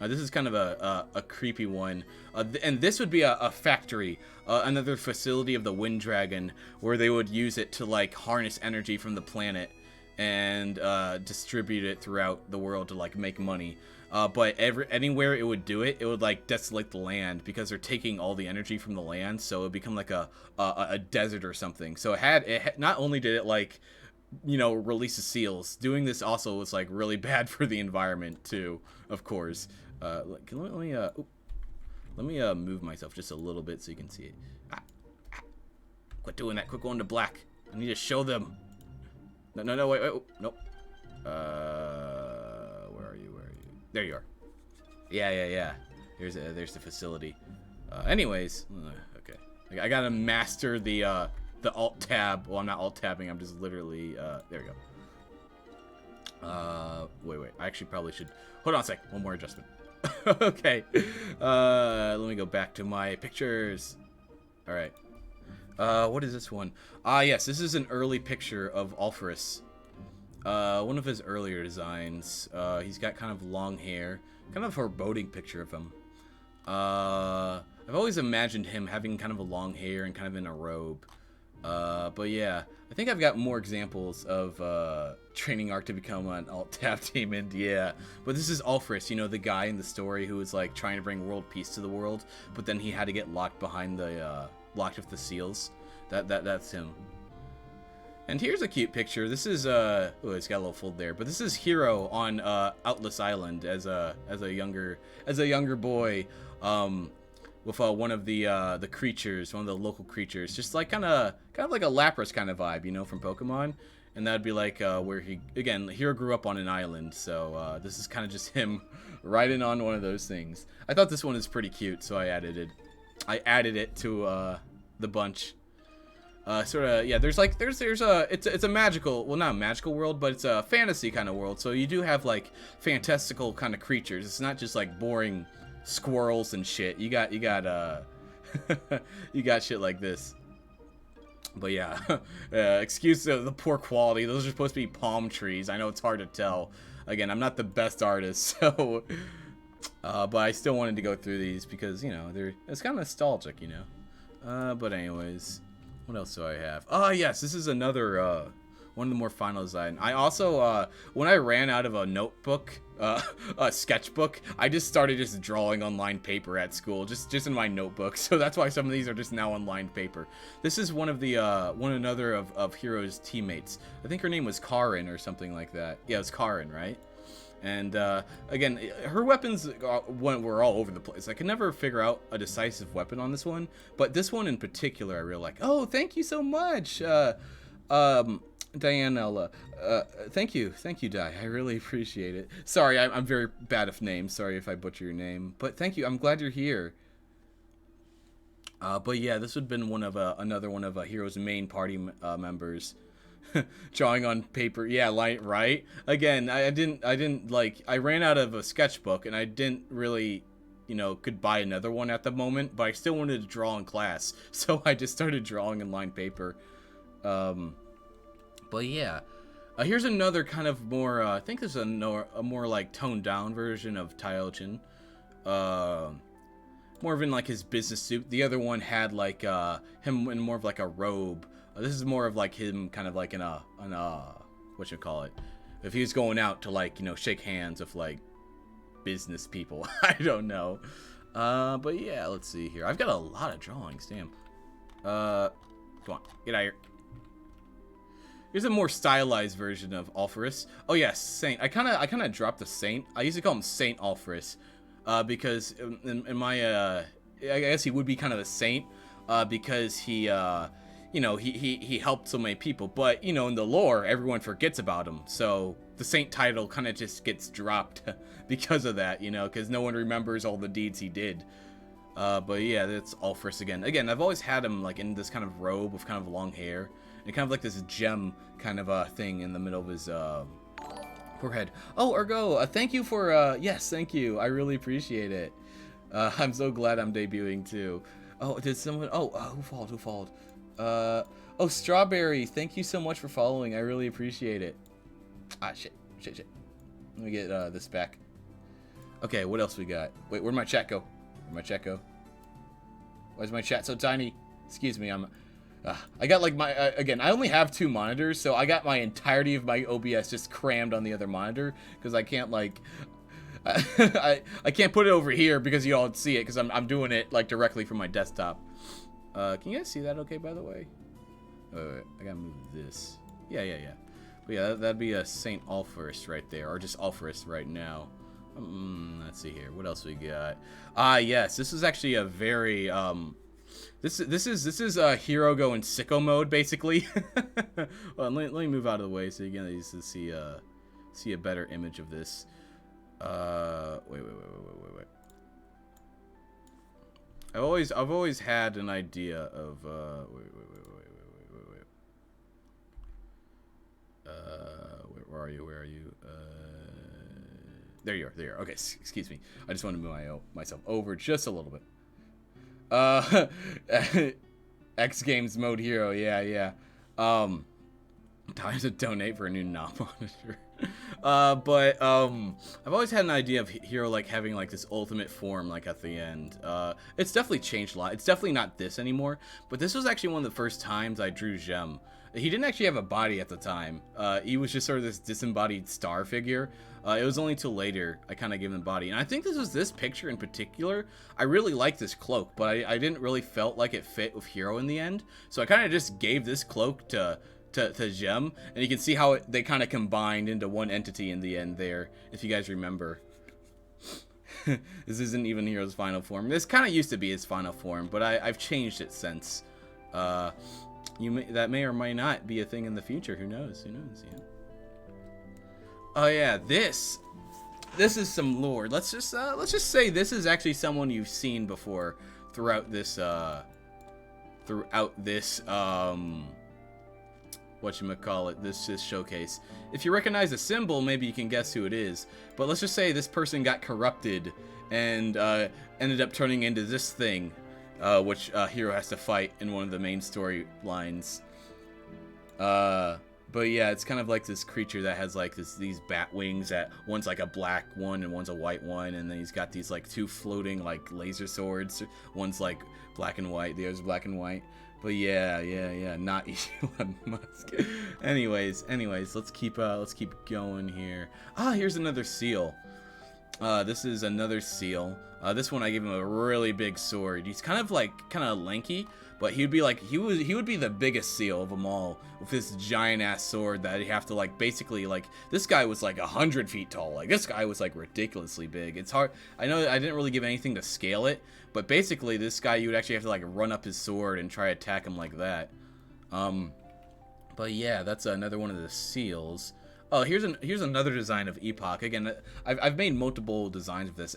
This is kind of a creepy one. And this would be a factory, another facility of the Wind Dragon, where they would use it to like harness energy from the planet and distribute it throughout the world to like make money. But anywhere it would do it, it would like desolate the land because they're taking all the energy from the land, so it would become like a desert or something. So not only did it like, you know, release the seals, doing this also was like really bad for the environment too, of course. Let me move myself just a little bit so you can see it. Quit doing that. Quit going to black. I need to show them. No, wait, oh, nope. Where are you? There you are. Yeah. There's the facility. Anyways, okay. I gotta master the alt tab. Well, I'm not alt tabbing. I'm just literally. There we go. Wait. I actually probably should. Hold on a sec. One more adjustment. Okay. Let me go back to my pictures. All right. What is this one? Yes, this is an early picture of Alphorus. One of his earlier designs. He's got kind of long hair. Kind of a foreboding picture of him. I've always imagined him having kind of a long hair and kind of in a robe. But yeah, I think I've got more examples of training Ark to become an alt-tab demon. Yeah, but this is Alphorus, you know, the guy in the story who was like trying to bring world peace to the world, but then he had to get locked behind the locked with the seals. That's him. And here's a cute picture. This is oh, it's got a little fold there, but this is Hero on Outless Island as a younger boy, with one of the creatures, one of the local creatures, just like kind of like a Lapras kind of vibe, you know, from Pokemon. And that'd be like where Hero grew up on an island, so this is kind of just him riding on one of those things. I thought this one is pretty cute, so I added it to the bunch. Sort of, yeah, there's it's a magical, well, not a magical world, but it's a fantasy kind of world. So you do have like fantastical kind of creatures. It's not just like boring squirrels and shit. You got you got shit like this. But yeah, excuse the poor quality. Those are supposed to be palm trees. I know it's hard to tell. Again, I'm not the best artist, so but I still wanted to go through these because, you know, it's kind of nostalgic, you know. But anyways, what else do I have? Oh yes, this is another one of the more final design. I also when I ran out of a notebook, a sketchbook, I just started just drawing on lined paper at school, just in my notebook. So that's why some of these are just now on lined paper. This is one of the another of Hero's teammates. I think her name was Karin or something like that. Yeah, it was Karin, right? And again, her weapons were all over the place. I could never figure out a decisive weapon on this one, but this one in particular I really like. Oh, thank you so much, Dianella. Thank you, Di. I really appreciate it. Sorry, I'm very bad at names. Sorry if I butcher your name, but thank you. I'm glad you're here. But yeah, this would have been another one of Hero's main party members. Drawing on paper, yeah, right. Again, I didn't like. I ran out of a sketchbook, and I didn't really, you know, could buy another one at the moment. But I still wanted to draw in class, so I just started drawing in lined paper. But yeah, here's another kind of more. I think this is a more like toned down version of Taiyojin. More of in like his business suit. The other one had like him in more of like a robe. This is more of like him kind of like in a what you call it, if he was going out to like, you know, shake hands with like business people. I don't know. But yeah, let's see here. I've got a lot of drawings, damn. Come on, get out of here. Here's a more stylized version of Alphorus. Oh yes, Saint. I kind of dropped the Saint. I used to call him Saint Alphorus, because in my I guess he would be kind of a saint, because he you know, he helped so many people, but you know, in the lore, everyone forgets about him. So the saint title kind of just gets dropped because of that, you know, because no one remembers all the deeds he did. But yeah, that's Ulfrus again. Again, I've always had him like in this kind of robe with kind of long hair and kind of like this gem kind of thing in the middle of his forehead. Oh, Ergo, thank you for yes, thank you. I really appreciate it. I'm so glad I'm debuting too. Oh, did someone? Oh, who followed? Who followed? Oh, Strawberry. Thank you so much for following. I really appreciate it. Ah, shit. Let me get this back. Okay, what else we got? Wait, where'd my chat go? Why is my chat so tiny? Excuse me, I got like my, again, I only have 2 monitors, so I got my entirety of my OBS just crammed on the other monitor, because I can't like, I can't put it over here because you all see it, because I'm doing it like directly from my desktop. Can you guys see that okay, by the way? Wait, I gotta move this. Yeah. But yeah, that'd be a Saint Ulfrus right there, or just Ulfrus right now. Let's see here. What else we got? Yes, this is actually a very this is a hero go in sicko mode basically. Well, let me move out of the way so you can see a better image of this. Wait. I've always had an idea of wait. Where are you? There you are. Okay, excuse me. I just want to move myself over just a little bit. X Games mode hero, yeah. Time to donate for a new knob monitor. But I've always had an idea of hero like having like this ultimate form like at the end. It's definitely changed a lot. It's definitely not this anymore, but this was actually one of the first times I drew Jem. He didn't actually have a body at the time. He was just sort of this disembodied star figure. It was only till later I kind of gave him a body. And I think this picture in particular, I really like this cloak, but I didn't really felt like it fit with Hero in the end. So I kind of just gave this cloak to Jem, and you can see how they kind of combined into one entity in the end there, if you guys remember. This isn't even Hero's final form. This kind of used to be his final form, but I've changed it since. That may or may not be a thing in the future. Who knows? Yeah. Oh yeah, this is some lore. Let's just say this is actually someone you've seen before throughout this whatchamacallit, this showcase. If you recognize the symbol, maybe you can guess who it is. But let's just say this person got corrupted and ended up turning into this thing, which Hero has to fight in one of the main storylines. But yeah, it's kind of like this creature that has like these bat wings that one's like a black one and one's a white one, and then he's got these like 2 floating like laser swords. One's like black and white, the other's black and white. But yeah, not Elon Musk. anyways, let's keep going here. Here's another seal. This is another seal. This one I gave him a really big sword. He's kind of lanky, but he would be the biggest seal of them all with this giant ass sword that he'd have to like basically like, this guy was like 100 feet tall. Like this guy was like ridiculously big. It's hard. I know I didn't really give anything to scale it, but basically this guy, you would actually have to like run up his sword and try to attack him like that. But yeah, that's another one of the seals. Oh, here's another design of Epoch. Again, I've made multiple designs of this.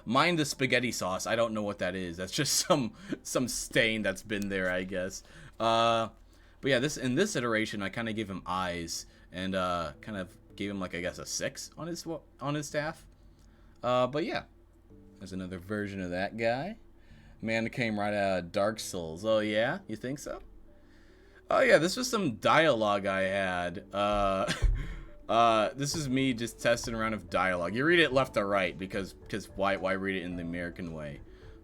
Mind the spaghetti sauce. I don't know what that is. That's just some stain that's been there, I guess. But yeah, in this iteration, I kind of gave him eyes and kind of gave him like, I guess, a 6 on his staff. But yeah, there's another version of that guy. Man came right out of Dark Souls. Oh yeah, you think so? Oh yeah, this was some dialogue I had. This is me just testing around with dialogue. You read it left or right because why read it in the American way?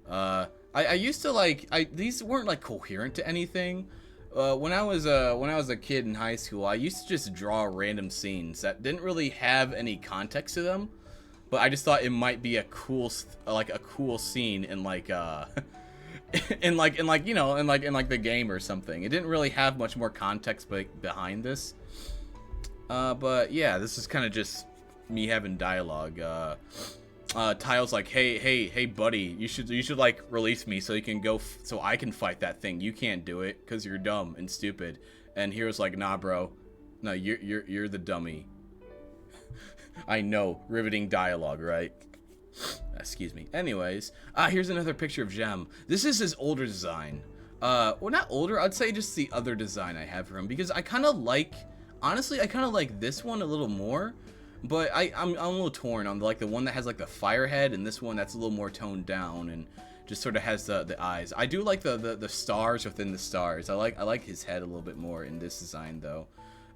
I used to like, these weren't like coherent to anything. When I was a kid in high school, I used to just draw random scenes that didn't really have any context to them, but I just thought it might be a cool scene in like in the game or something. It didn't really have much more context behind this. But yeah, this is kind of just me having dialogue. Tile's like, hey, buddy, you should like release me so you can go, so I can fight that thing. You can't do it because you're dumb and stupid. And Hero's like, nah, bro, no, you're the dummy. I know, riveting dialogue, right? Excuse me. Anyways, here's another picture of Gem. This is his older design. Well, not older. I'd say just the other design I have for him because I kind of like, honestly, I kind of like this one a little more. But I'm a little torn on like the one that has like the fire head and this one that's a little more toned down and just sort of has the eyes. I do like the stars within the stars. I like his head a little bit more in this design though.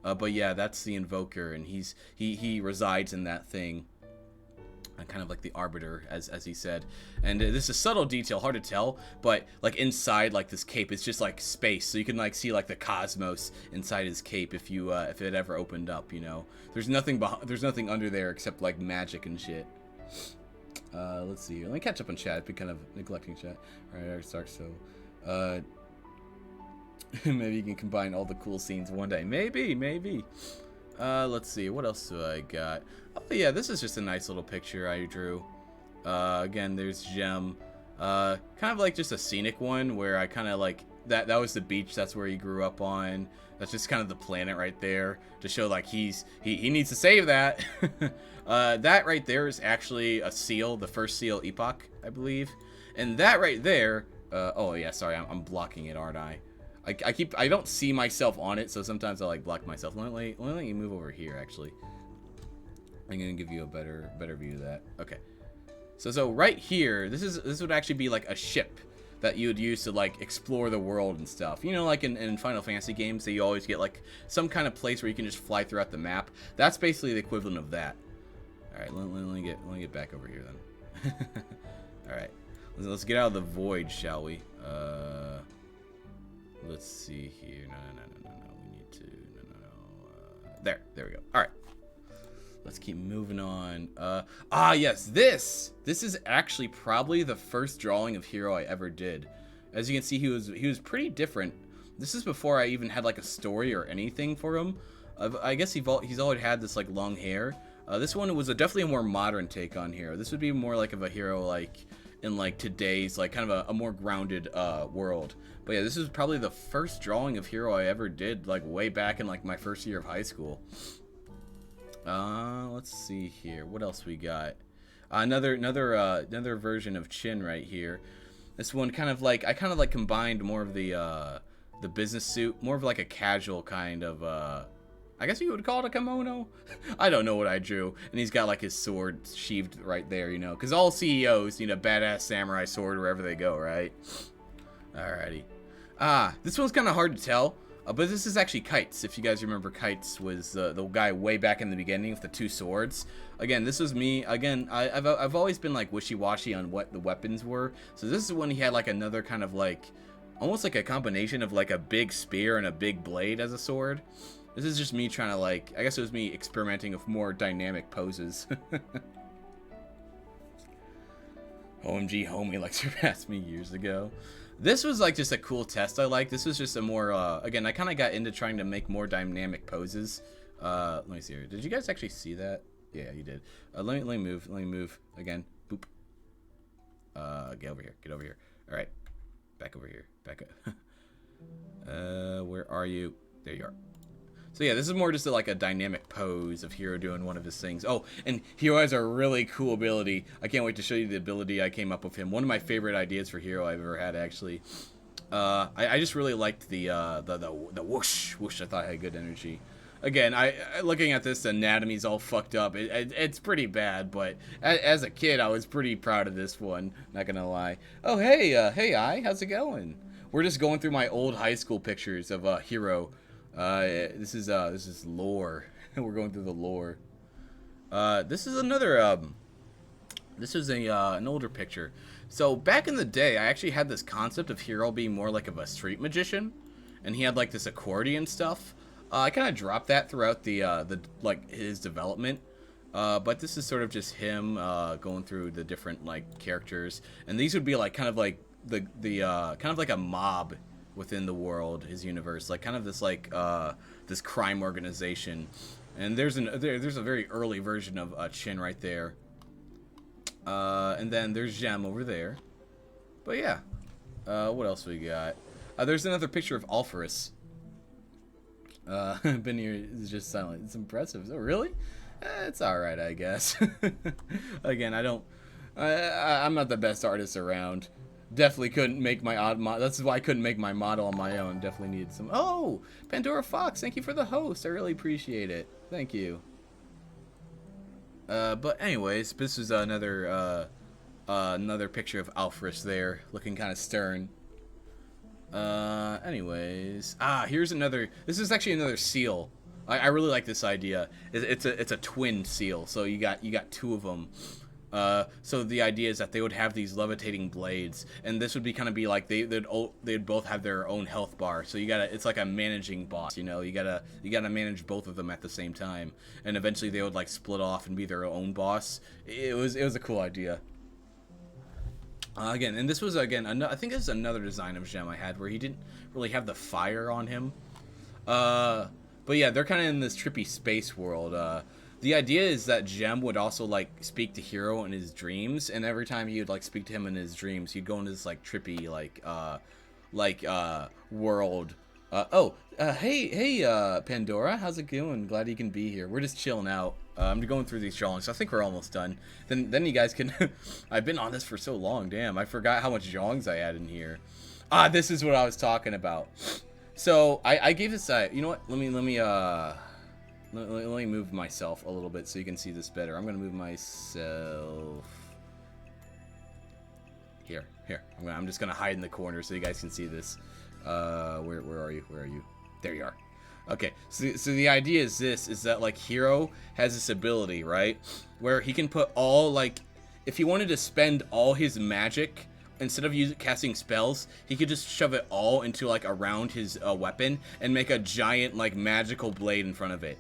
But yeah, that's the Invoker, and he resides in that thing. Kind of like the Arbiter, as he said. And this is a subtle detail, hard to tell, but like inside like this cape, it's just like space, so you can like see like the cosmos inside his cape if you if it ever opened up, you know. There's nothing under there except like magic and shit. Let's see. Let me catch up on chat. I've been kind of neglecting chat. All right, start. So, maybe you can combine all the cool scenes one day. Maybe. Let's see. What else do I got? Oh yeah, this is just a nice little picture I drew. Again, there's Gem. Kind of like just a scenic one where I kind of like that was the beach. That's where he grew up on. That's just kind of the planet right there to show like he needs to save that. That right there is actually a seal, the first seal epoch, I believe. And that right there, oh yeah, sorry, I'm blocking it, aren't I? I don't see myself on it, so sometimes I like block myself. Let me move over here actually. I'm gonna give you a better view of that. Okay. So right here, this would actually be like a ship that you would use to like explore the world and stuff. You know, like in Final Fantasy games, that you always get like some kind of place where you can just fly throughout the map. That's basically the equivalent of that. All right, let me get back over here then. All right, let's get out of the void, shall we? Let's see here. No. We need to. No. There we go. All right. Let's keep moving on. Yes, this is actually probably the first drawing of Hero I ever did. As you can see, he was pretty different. This is before I even had like a story or anything for him. I guess he's always had this like long hair. This one was definitely a more modern take on Hero. This would be more like of a hero like in like today's like kind of a more grounded world. But yeah, this is probably the first drawing of Hero I ever did, like way back in like my first year of high school. Let's see here. What else we got? Another version of Chin right here. This one kind of like I combined more of the business suit, more of like a casual kind of I guess you would call it a kimono. I don't know what I drew. And he's got like his sword sheathed right there, you know, because all CEOs need a badass samurai sword wherever they go, right? Alrighty. This one's kind of hard to tell. But this is actually Kites. If you guys remember, Kites was the guy way back in the beginning with the two swords. Again, this was me. Again, I've always been like wishy-washy on what the weapons were. So this is when he had like another kind of like, almost like a combination of like a big spear and a big blade as a sword. This is just me trying to like, I guess it was me experimenting with more dynamic poses. OMG, homie, like surpassed me years ago. This was like just a cool test I like. This was just a more, again, I kind of got into trying to make more dynamic poses. Let me see here. Did you guys actually see that? Yeah, you did. Let me move again. Boop. Get over here. All right. Back over here. Back up. Where are you? There you are. So yeah, this is more just like a dynamic pose of Hero doing one of his things. Oh, and Hero has a really cool ability. I can't wait to show you the ability I came up with him. One of my favorite ideas for Hero I've ever had, actually. I just really liked the whoosh. I thought it had good energy. Again, looking at this, the anatomy's all fucked up. It's pretty bad, but as a kid, I was pretty proud of this one. Not gonna lie. Oh hey, I, how's it going? We're just going through my old high school pictures of Hero. This is lore. We're going through the lore. This is another, this is an older picture. So back in the day, I actually had this concept of Hero being more like of a street magician, and he had like this accordion stuff. I kind of dropped that throughout the like his development. But this is sort of just him, going through the different like characters, and these would be like kind of like the kind of like a mob within the world, his universe, like kind of this like this crime organization. And there's a very early version of Chin right there. And then there's Gem over there. But yeah. What else we got? There's another picture of Alphorus. Been here is just silent. It's impressive. Oh, really? It's alright, I guess. Again, I'm not the best artist around. Definitely couldn't make my odd model. That's why I couldn't make my model on my own. Definitely needed some. Oh, Pandora Fox, thank you for the host. I really appreciate it. Thank you. But anyways, this is another picture of Alphorus there, looking kind of stern. Anyways, here's another. This is actually another seal. I really like this idea. It's a twin seal, so you got two of them. So the idea is that they would have these levitating blades, and this would be kind of be like they'd both have their own health bar. So it's like a managing boss, you know. You gotta manage both of them at the same time, and eventually they would like split off and be their own boss. It was a cool idea. Again, and this was I think this is another design of Gem I had where he didn't really have the fire on him. But yeah, they're kind of in this trippy space world. The idea is that Gem would also like speak to Hero in his dreams, and every time he would like speak to him in his dreams, he'd go into this like trippy world. Hey, Pandora, how's it going? Glad you can be here. We're just chilling out. I'm going through these drawings. So I think we're almost done. Then you guys can. I've been on this for so long. Damn, I forgot how much drawings I had in here. This is what I was talking about. So I gave this. You know what? Let me move myself a little bit so you can see this better. I'm gonna move myself here. I'm just gonna hide in the corner so you guys can see this. Where are you? There you are. Okay, so the idea is that like Hero has this ability, right, where he can put all like, if he wanted to spend all his magic, instead of casting spells, he could just shove it all into like around his weapon and make a giant like magical blade in front of it.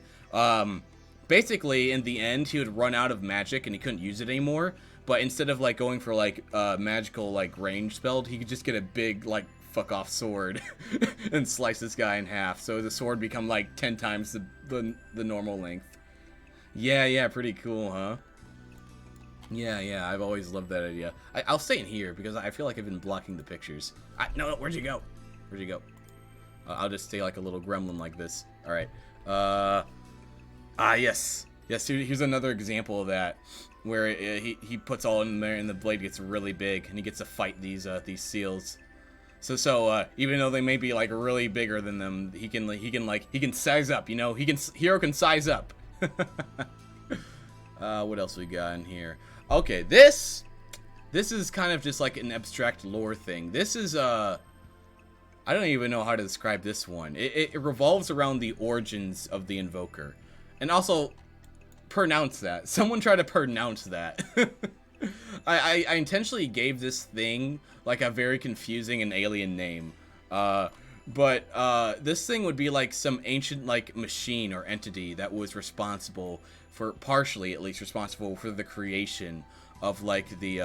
Basically, in the end, he would run out of magic and he couldn't use it anymore. But instead of like going for like magical like range spell, he could just get a big like fuck off sword and slice this guy in half. So the sword become like 10 times the normal length. Yeah, pretty cool, huh? Yeah, I've always loved that idea. I'll stay in here because I feel like I've been blocking the pictures. No, where'd you go? I'll just stay like a little gremlin like this. All right. Yes. Here's another example of that, where he puts all in there and the blade gets really big and he gets to fight these seals. So even though they may be like really bigger than them, he can size up. You know, Hero can size up. What else we got in here? Okay, this is kind of just like an abstract lore thing. This is I don't even know how to describe this one. It revolves around the origins of the Invoker. And also, pronounce that. Someone try to pronounce that. I intentionally gave this thing like a very confusing and alien name. But this thing would be like some ancient like machine or entity that was responsible for, partially at least, responsible for the creation of like the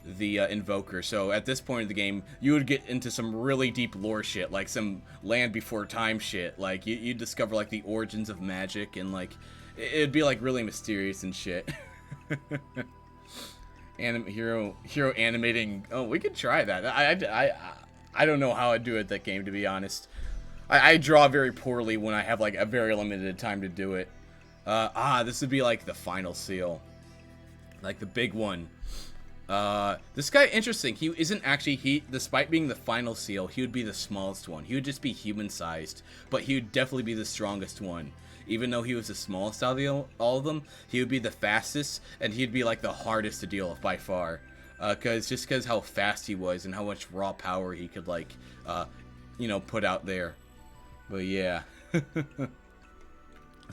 Invoker. So at this point of the game, you would get into some really deep lore shit, like some Land Before Time shit. Like you'd discover like the origins of magic, and like it'd be like really mysterious and shit. Hero animating. Oh, we could try that. I don't know how I'd do it that game, to be honest. I draw very poorly when I have like a very limited time to do it. This would be like the final seal, like the big one. This guy, interesting. He isn't actually, despite being the final seal, he would be the smallest one. He would just be human-sized, but he would definitely be the strongest one. Even though he was the smallest out of all of them, he would be the fastest, and he'd be like the hardest to deal with by far. Because how fast he was and how much raw power he could like, put out there. But yeah. Let's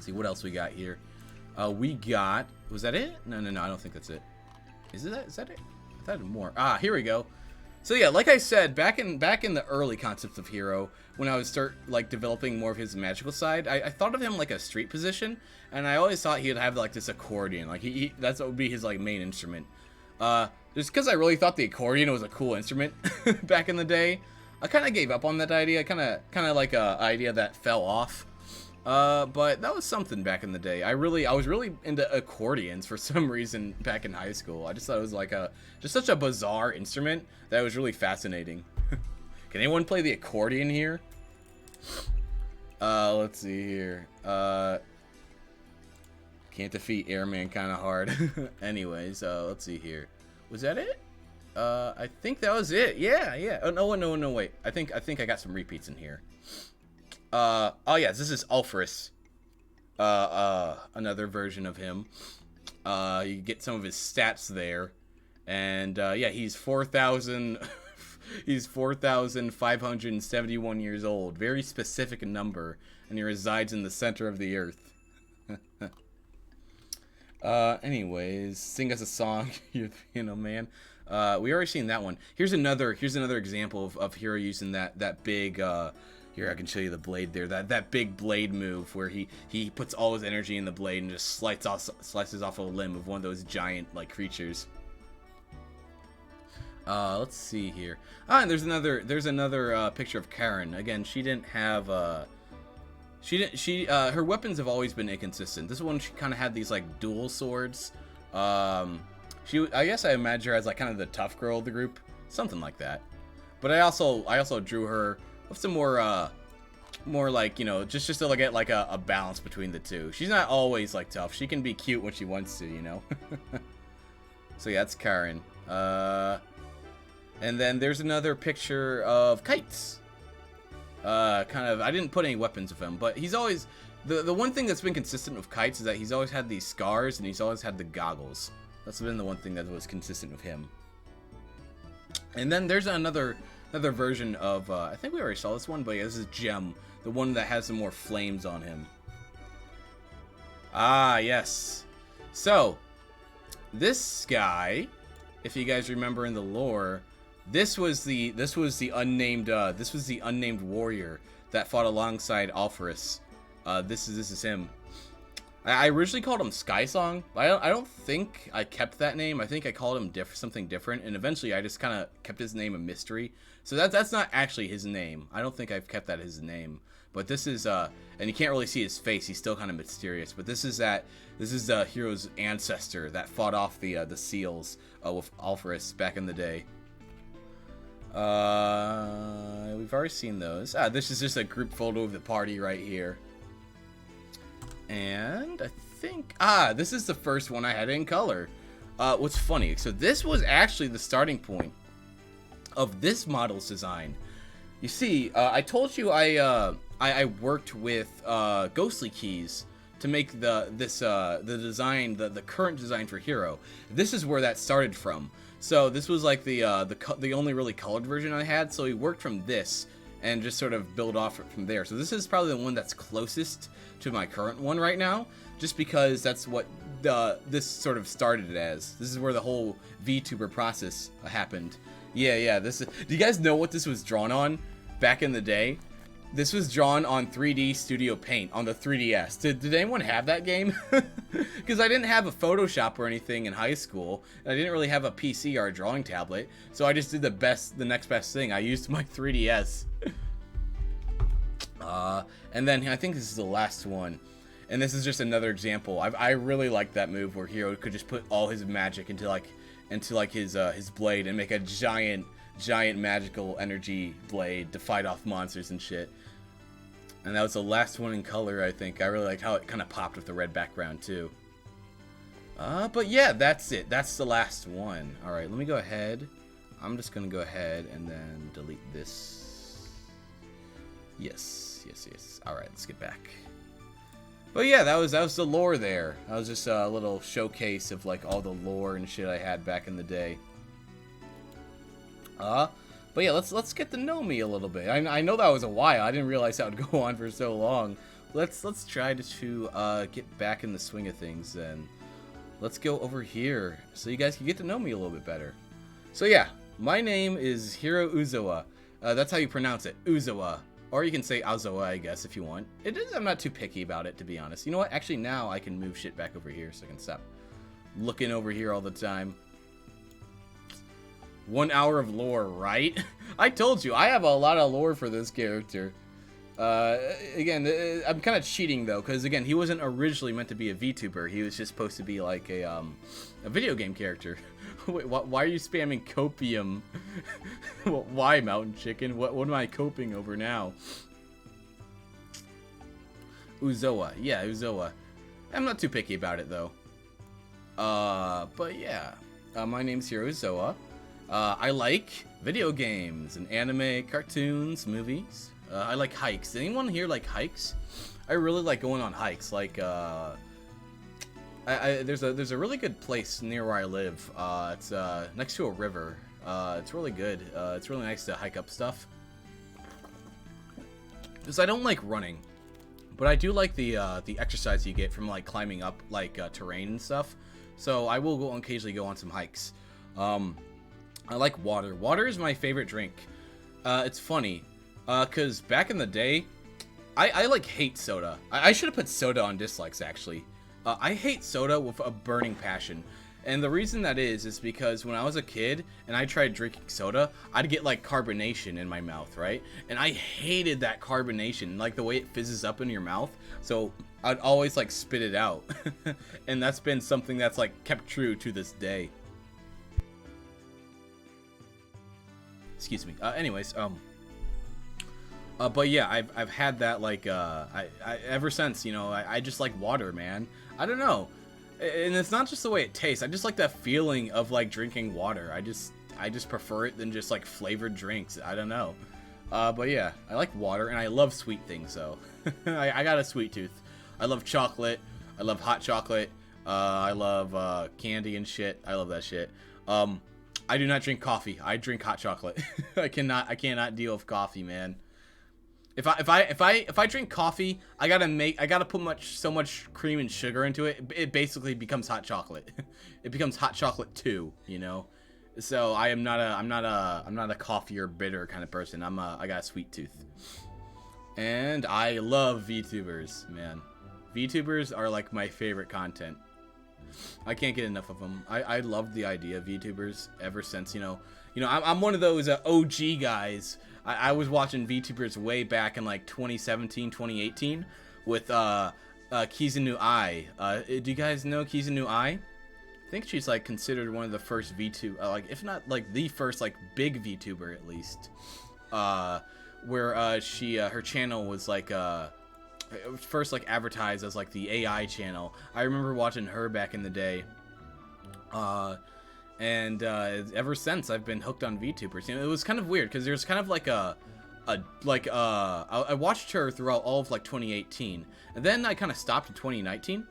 see what else we got here. Was that it? No, I don't think that's it. Is that it? I thought more. Here we go. So yeah, like I said, back in the early concepts of Hero, when I would start like developing more of his magical side, I thought of him like a street position, and I always thought he'd have like this accordion, like that's what would be his like main instrument. Just because I really thought the accordion was a cool instrument back in the day, I kind of gave up on that idea. Kind of like a idea that fell off. But that was something back in the day. I was really into accordions for some reason back in high school. I just thought it was like just such a bizarre instrument that was really fascinating. Can anyone play the accordion here? Let's see here. Can't defeat Airman kind of hard. Anyways, let's see here. Was that it? I think that was it. Yeah. Oh, no, wait. I think I got some repeats in here. Oh yeah, this is Alphorus. Another version of him. You get some of his stats there. And, yeah, he's 4,000... He's 4,571 years old. Very specific number. And he resides in the center of the earth. Anyways, sing us a song, you're the piano man. We already seen that one. Here's another example of Hero using that big, here I can show you the blade there. That big blade move where he puts all his energy in the blade and just slices off a limb of one of those giant like creatures. Let's see here. And there's another picture of Karen. Again, she didn't have her weapons have always been inconsistent. This one she kind of had these like dual swords. I guess I imagine her as like kind of the tough girl of the group, something like that. But I also drew her with some more like, you know, just to get like a balance between the two. She's not always like tough. She can be cute when she wants to, you know. So yeah, that's Karen. And then there's another picture of Kites. I didn't put any weapons of him, but he's always the one thing that's been consistent with Kites is that he's always had these scars and he's always had the goggles. That's been the one thing that was consistent with him. And then there's another version of I think we already saw this one, but yeah, this is Gem, the one that has some more flames on him. Ah, yes. So this guy, if you guys remember in the lore, this was the unnamed warrior that fought alongside Alphorus. This is him. I originally called him Skysong, but I don't think I kept that name. I think I called him something different, and eventually I just kind of kept his name a mystery. So that's not actually his name. I don't think I've kept that his name. But this is and you can't really see his face. He's still kind of mysterious. But this is the hero's ancestor that fought off the seals with Alphorus back in the day. We've already seen those. This is just a group photo of the party right here. And I think this is the first one I had in color. What's funny, so this was actually the starting point of this model's design. You see, I told you I worked with Ghostly Keys to make the design, the current design for Hero. This is where that started from. So this was like the only really colored version I had. So we worked from this and just sort of build off from there. So this is probably the one that's closest to my current one right now, just because that's what this sort of started as. This is where the whole VTuber process happened. Yeah. Do you guys know what this was drawn on back in the day? This was drawn on 3D Studio Paint on the 3DS. Did anyone have that game? Because I didn't have a Photoshop or anything in high school. And I didn't really have a PC or a drawing tablet. So I just did the next best thing. I used my 3DS. And then I think this is the last one. And this is just another example. I really like that move where Hero could just put all his magic into his blade and make a giant magical energy blade to fight off monsters and shit. And that was the last one in color, I think. I really liked how it kind of popped with the red background too. But yeah, that's it. That's the last one. Alright, let me go ahead. I'm just gonna go ahead and then delete this. Yes. Alright, let's get back. But yeah, that was the lore there. That was just a little showcase of like all the lore and shit I had back in the day. But yeah, let's get to know me a little bit. I know that was a while. I didn't realize that would go on for so long. Let's try to get back in the swing of things then. Let's go over here so you guys can get to know me a little bit better. So yeah, my name is Hiro Uzawa. That's how you pronounce it, Uzawa. Or you can say Azawa, I guess, if you want. I'm not too picky about it, to be honest. You know what? Actually, now I can move shit back over here so I can stop looking over here all the time. 1 hour of lore, right? I told you, I have a lot of lore for this character. Again, I'm kind of cheating though, because again, he wasn't originally meant to be a VTuber. He was just supposed to be like a video game character. Wait, why are you spamming copium? Why, Mountain Chicken? What am I coping over now? Uzoa, yeah, Uzoa. I'm not too picky about it though. But yeah, my name's Hiro Uzoa. I like video games and anime, cartoons, movies. I like hikes. Anyone here like hikes? I really like going on hikes. Like, there's a really good place near where I live. It's next to a river. It's really good. It's really nice to hike up stuff. Because I don't like running, but I do like the exercise you get from like climbing up like terrain and stuff. So I will occasionally go on some hikes. I like water. Water is my favorite drink. It's funny, cause back in the day, I like hate soda. I should have put soda on dislikes actually. I hate soda with a burning passion. And the reason that is because when I was a kid and I tried drinking soda, I'd get like carbonation in my mouth, right? And I hated that carbonation, like the way it fizzes up in your mouth. So I'd always like spit it out. And that's been something that's like kept true to this day. Excuse me. Anyways, but yeah, I've had that like I ever since, you know, I just like water, man. I don't know, and it's not just the way it tastes. I just like that feeling of like drinking water. I just prefer it than just like flavored drinks. I don't know, but yeah, I like water and I love sweet things. So I got a sweet tooth. I love chocolate. I love hot chocolate. I love candy and shit. I love that shit. I do not drink coffee. I drink hot chocolate. I cannot deal with coffee, man. If I drink coffee, I gotta put so much cream and sugar into it. It basically becomes hot chocolate. It becomes hot chocolate too, you know. So I'm not a coffee or bitter kind of person. I got a sweet tooth. And I love VTubers, man. VTubers are like my favorite content. I can't get enough of them. I love the idea of VTubers ever since, you know, I'm one of those OG guys. I was watching VTubers way back in like 2017, 2018 with Kizunu Ai. Do you guys know Kizunu Ai? I think she's like considered one of the first VTuber, like if not like the first like big VTuber at least. Where her channel was like it was first like advertised as like the AI channel. I remember watching her back in the day. And ever since I've been hooked on VTubers. You know, it was kind of weird because there's kind of like I watched her throughout all of like 2018, and then I kind of stopped in 2019.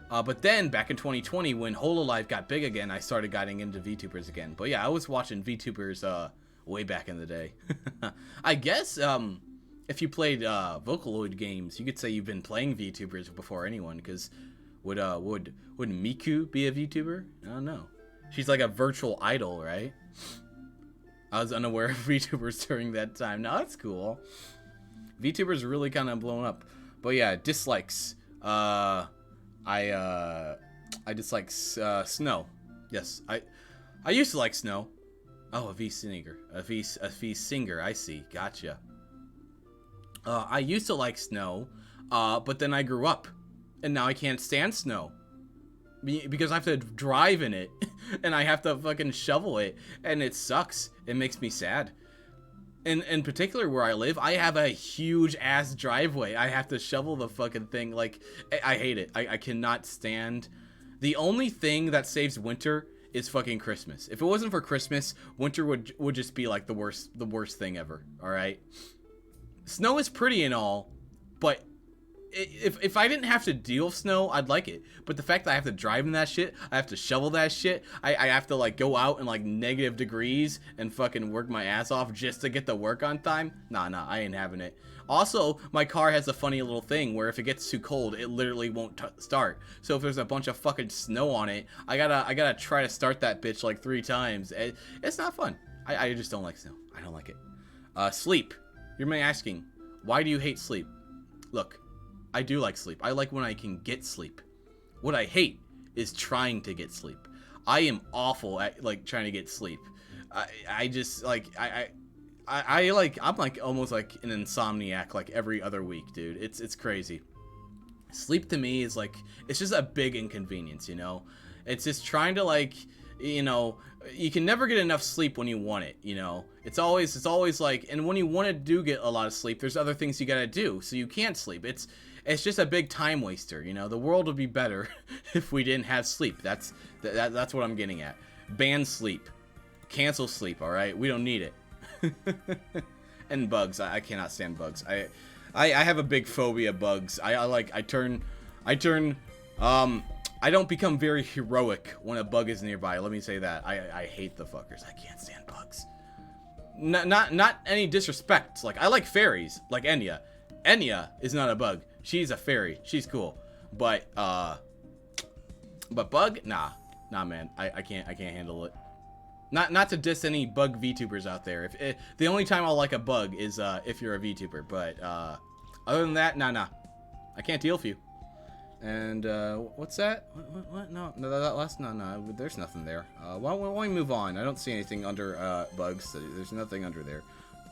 But then back in 2020 when Hololive got big again, I started getting into VTubers again. But yeah, I was watching VTubers way back in the day. I guess if you played Vocaloid games, you could say you've been playing VTubers before anyone. Because would Miku be a VTuber? I don't know. She's like a virtual idol, right? I was unaware of VTubers during that time. Now that's cool. VTubers really kind of blown up. But yeah, dislikes. I dislike Snow. Yes, I used to like Snow. Oh, a V singer. A V singer. I see. Gotcha. I used to like Snow, but then I grew up, and now I can't stand Snow. Because I have to drive in it, and I have to fucking shovel it, and it sucks. It makes me sad. In particular, where I live, I have a huge ass driveway. I have to shovel the fucking thing. Like, I hate it. I cannot stand. The only thing that saves winter is fucking Christmas. If it wasn't for Christmas, winter would just be like the worst thing ever. All right. Snow is pretty and all, but if I didn't have to deal with snow, I'd like it. But the fact that I have to drive in that shit, I have to shovel that shit, I have to like go out in like negative degrees and fucking work my ass off just to get to work on time. Nah, I ain't having it. Also, my car has a funny little thing where if it gets too cold, it literally won't start. So if there's a bunch of fucking snow on it, I gotta try to start that bitch like 3 times. It's not fun. I just don't like snow. I don't like it. Sleep. You're asking, why do you hate sleep? Look, I do like sleep. I like when I can get sleep. What I hate is trying to get sleep. I am awful at like trying to get sleep. I just like I'm like almost like an insomniac like every other week, dude. It's crazy. Sleep to me is like, it's just a big inconvenience, you know? It's just trying to like, you know, you can never get enough sleep when you want it, you know? It's always like, and when you want to do get a lot of sleep, there's other things you gotta do, so you can't sleep. It's just a big time waster, you know? The world would be better if we didn't have sleep. That's what I'm getting at. Ban sleep. Cancel sleep, alright? We don't need it. And bugs. I cannot stand bugs. I have a big phobia of bugs. I don't become very heroic when a bug is nearby. Let me say that. I hate the fuckers. I can't stand bugs. Not any disrespect. Like, I like fairies, like Enya. Enya is not a bug. She's a fairy. She's cool. But bug? Nah, man. I can't handle it. Not to diss any bug VTubers out there. If the only time I'll like a bug is if you're a VTuber, but other than that, nah. I can't deal with you. And what's that? What? No, that last no. There's nothing there. Why don't we move on? I don't see anything under bugs. There's nothing under there.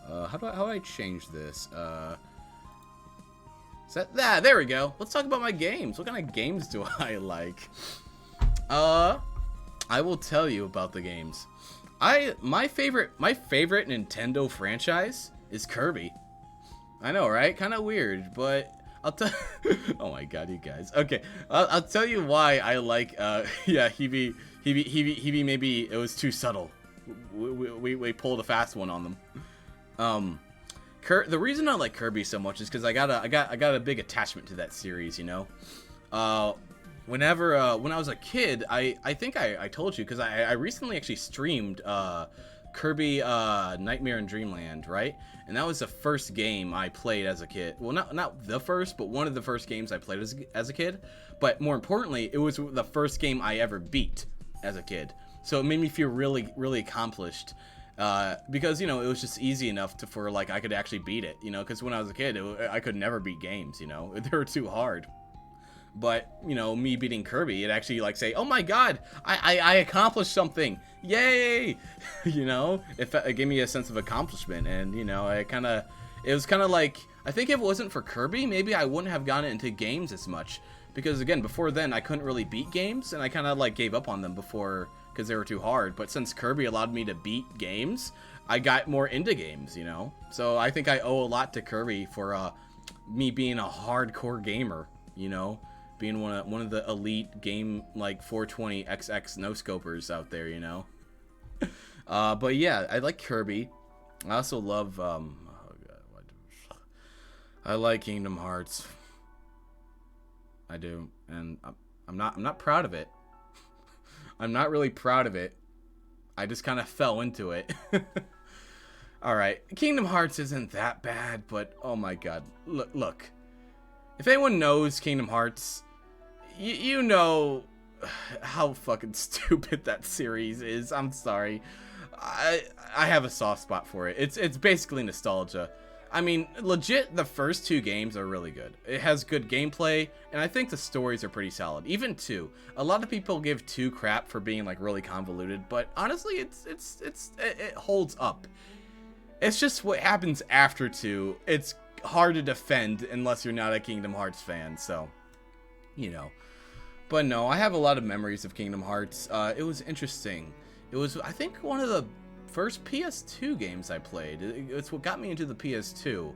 How do I change this? Is that there we go. Let's talk about my games. What kind of games do I like? I will tell you about the games. My favorite Nintendo franchise is Kirby. I know, right? Kind of weird, but I'll tell. Oh my god, you guys. Okay, I'll tell you why I like. Yeah, Hebe. Maybe it was too subtle. We pulled a fast one on them. The reason I like Kirby so much is because I got a big attachment to that series. You know. When I was a kid, I think I told you, because I recently actually streamed Kirby Nightmare in Dreamland, right? And that was the first game I played as a kid. Well, not the first, but one of the first games I played as a kid. But more importantly, it was the first game I ever beat as a kid. So it made me feel really, really accomplished. Because, you know, it was just easy enough for like I could actually beat it, you know, because when I was a kid, I could never beat games, you know, they were too hard. But, you know, me beating Kirby, it actually, like, say, oh my god, I accomplished something. Yay! You know? It gave me a sense of accomplishment. And, you know, it was kind of like, I think if it wasn't for Kirby, maybe I wouldn't have gotten into games as much. Because, again, before then, I couldn't really beat games. And I kind of, like, gave up on them before because they were too hard. But since Kirby allowed me to beat games, I got more into games, you know? So I think I owe a lot to Kirby for me being a hardcore gamer, you know? Being one of the elite game, like 420 XX no scopers out there, you know. But yeah, I like Kirby. I also love oh god, I like Kingdom Hearts. I do, and I'm not proud of it. I'm not really proud of it. I just kind of fell into it. All right, Kingdom Hearts isn't that bad, but oh my god, look. If anyone knows Kingdom Hearts, you know how fucking stupid that series is. I'm sorry. I have a soft spot for it. It's basically nostalgia. I mean, legit, the first two games are really good. It has good gameplay, and I think the stories are pretty solid. Even 2. A lot of people give 2 crap for being like really convoluted, but honestly, it holds up. It's just what happens after 2. It's hard to defend unless you're not a Kingdom Hearts fan, so, you know. But no, I have a lot of memories of Kingdom Hearts. It was interesting. It was, I think, one of the first PS2 games I played. It's what got me into the PS2.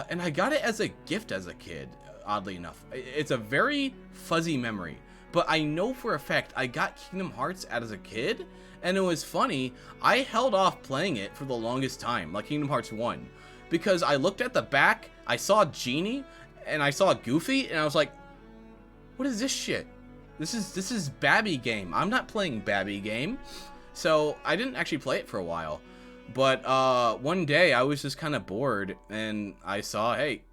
And I got it as a gift as a kid, oddly enough. It's a very fuzzy memory. But I know for a fact I got Kingdom Hearts as a kid, and it was funny. I held off playing it for the longest time, like Kingdom Hearts 1. Because I looked at the back, I saw Genie, and I saw Goofy, and I was like, what is this shit? This is Babby game. I'm not playing Babby game. So I didn't actually play it for a while. But one day I was just kind of bored, and I saw, hey,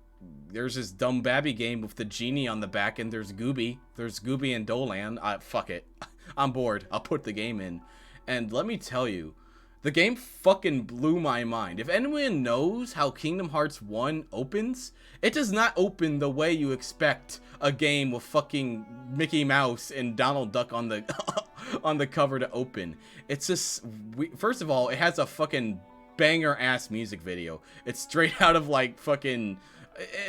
there's this dumb Babby game with the Genie on the back, and there's Gooby. There's Gooby and Dolan. Fuck it. I'm bored. I'll put the game in. And let me tell you, the game fucking blew my mind. If anyone knows how Kingdom Hearts 1 opens, it does not open the way you expect a game with fucking Mickey Mouse and Donald Duck on the on the cover to open. It's just, first of all, it has a fucking banger ass music video. It's straight out of like fucking,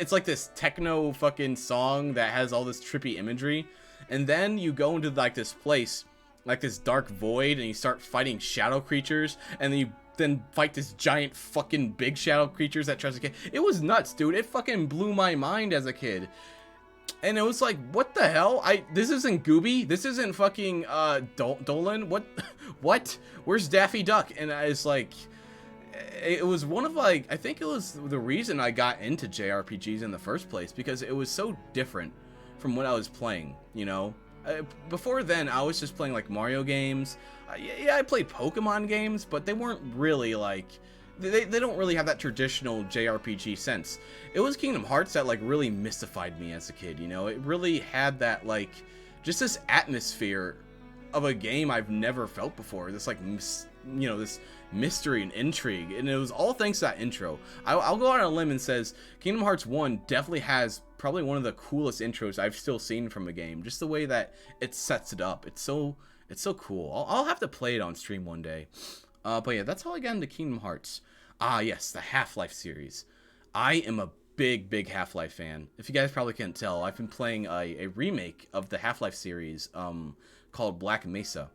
it's like this techno fucking song that has all this trippy imagery, and then you go into like this place, like this dark void, and you start fighting shadow creatures, and then you fight this giant fucking big shadow creatures that tries to get. It was nuts, dude. It fucking blew my mind as a kid. And it was like, what the hell? This isn't Gooby. This isn't fucking Dolan. What? What? Where's Daffy Duck? And I was like, it was one of like, I think it was the reason I got into JRPGs in the first place, because it was so different from what I was playing, you know? Before then, I was just playing like Mario games. Yeah, I played Pokemon games, but they weren't really like, they don't really have that traditional JRPG sense. It was Kingdom Hearts that like really mystified me as a kid, you know? It really had that like, just this atmosphere of a game I've never felt before. This like, you know, this mystery and intrigue, and it was all thanks to that intro. I'll go out on a limb and says Kingdom Hearts 1 definitely has probably one of the coolest intros I've still seen from a game. Just the way that it sets it up. It's so cool. I'll have to play it on stream one day. But yeah, that's how I got into Kingdom Hearts. Ah, yes, the Half-Life series. I am a big Half-Life fan. If you guys probably can't tell, I've been playing a remake of the Half-Life series called Black Mesa.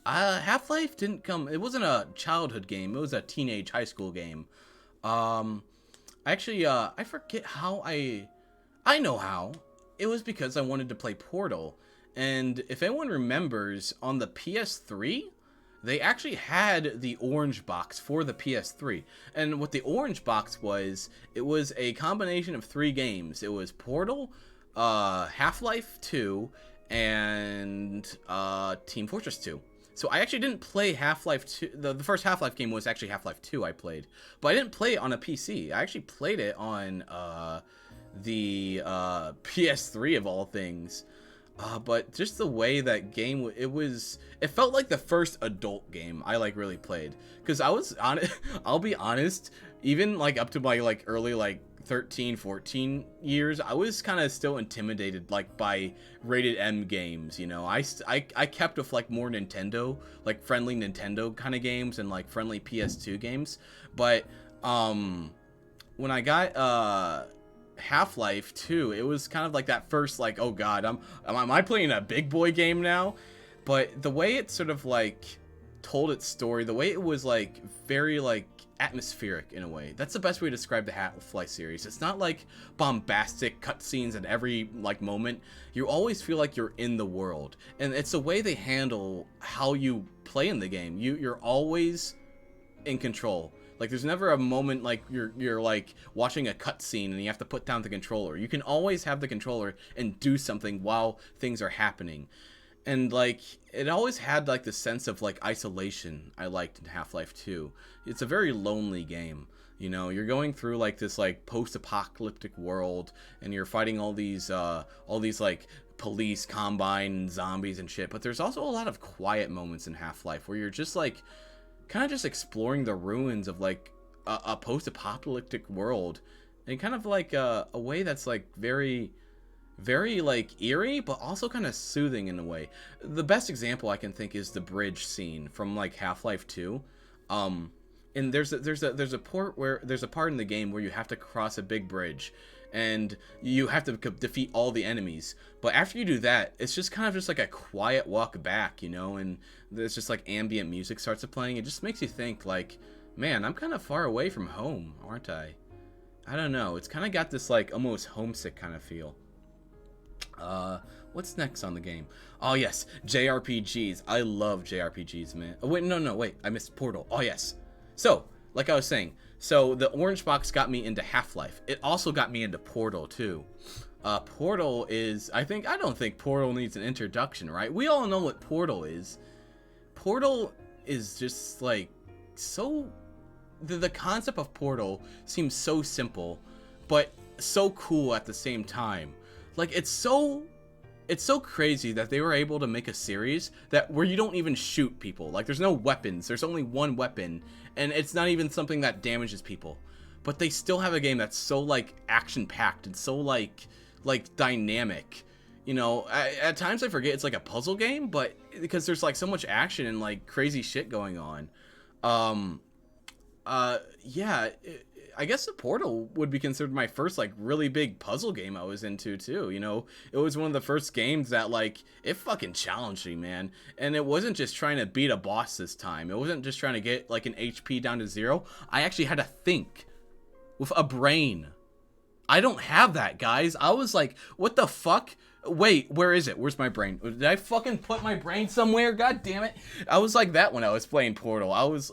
Half-Life didn't come, it wasn't a childhood game, it was a teenage high school game. Actually, I forget how I know how. It was because I wanted to play Portal. And if anyone remembers, on the PS3, they actually had the orange box for the PS3. And what the orange box was, it was a combination of 3 games. It was Portal, Half-Life 2, and Team Fortress 2. So I actually didn't play Half-Life 2. The first Half-Life game was actually Half-Life 2 I played. But I didn't play it on a PC. I actually played it on the PS3 of all things. But just the way that game, it felt like the first adult game I like really played. Because I was honest, I'll be honest, even like up to my like early like 13, 14 years, I was kind of still intimidated like by rated M games, you know. I kept with like more Nintendo, like friendly Nintendo kind of games and like friendly PS2 games. But when I got Half-Life 2, it was kind of like that first like, oh god, am I playing a big boy game now? But the way it sort of like told its story, the way it was like very like atmospheric in a way, that's the best way to describe the Half-Life series. It's not like bombastic cutscenes at every like moment. You always feel like you're in the world, and it's the way they handle how you play in the game. You're always in control. Like there's never a moment like you're like watching a cutscene and you have to put down the controller. You can always have the controller and do something while things are happening. And like it always had like the sense of like isolation I liked in Half-Life 2. It's a very lonely game. You know, you're going through like this like post-apocalyptic world, and you're fighting all these like police, combine, zombies and shit. But there's also a lot of quiet moments in Half-Life where you're just like kind of just exploring the ruins of like a post-apocalyptic world, and kind of like a way that's like very like eerie, but also kind of soothing in a way. The best example I can think is the bridge scene from like Half-Life 2. And there's a part in the game where you have to cross a big bridge, and you have to defeat all the enemies. But after you do that, it's just kind of just like a quiet walk back, you know, and there's just like ambient music starts playing. It just makes you think like, man, I'm kind of far away from home, aren't I? I don't know. It's kind of got this like almost homesick kind of feel. What's next on the game? Oh yes, JRPGs. I love JRPGs, man. Oh, wait, I missed Portal. Oh yes. So, like I was saying, so the orange box got me into Half-Life. It also got me into Portal too. Portal is, I don't think Portal needs an introduction, right? We all know what Portal is. Portal is just like so, the concept of Portal seems so simple, but so cool at the same time. Like it's so crazy that they were able to make a series that where you don't even shoot people. Like there's no weapons. There's only one weapon, and it's not even something that damages people. But they still have a game that's so like action packed and so like dynamic. You know, at times I forget it's like a puzzle game, but because there's like so much action and like crazy shit going on. Yeah, I guess the Portal would be considered my first like really big puzzle game I was into too. You know, it was one of the first games that like it fucking challenged me, man. And it wasn't just trying to beat a boss this time. It wasn't just trying to get like an HP down to 0. I actually had to think with a brain. I don't have that, guys. I was like, what the fuck? Wait, where is it? Where's my brain? Did I fucking put my brain somewhere? God damn it. I was like that when I was playing Portal. I was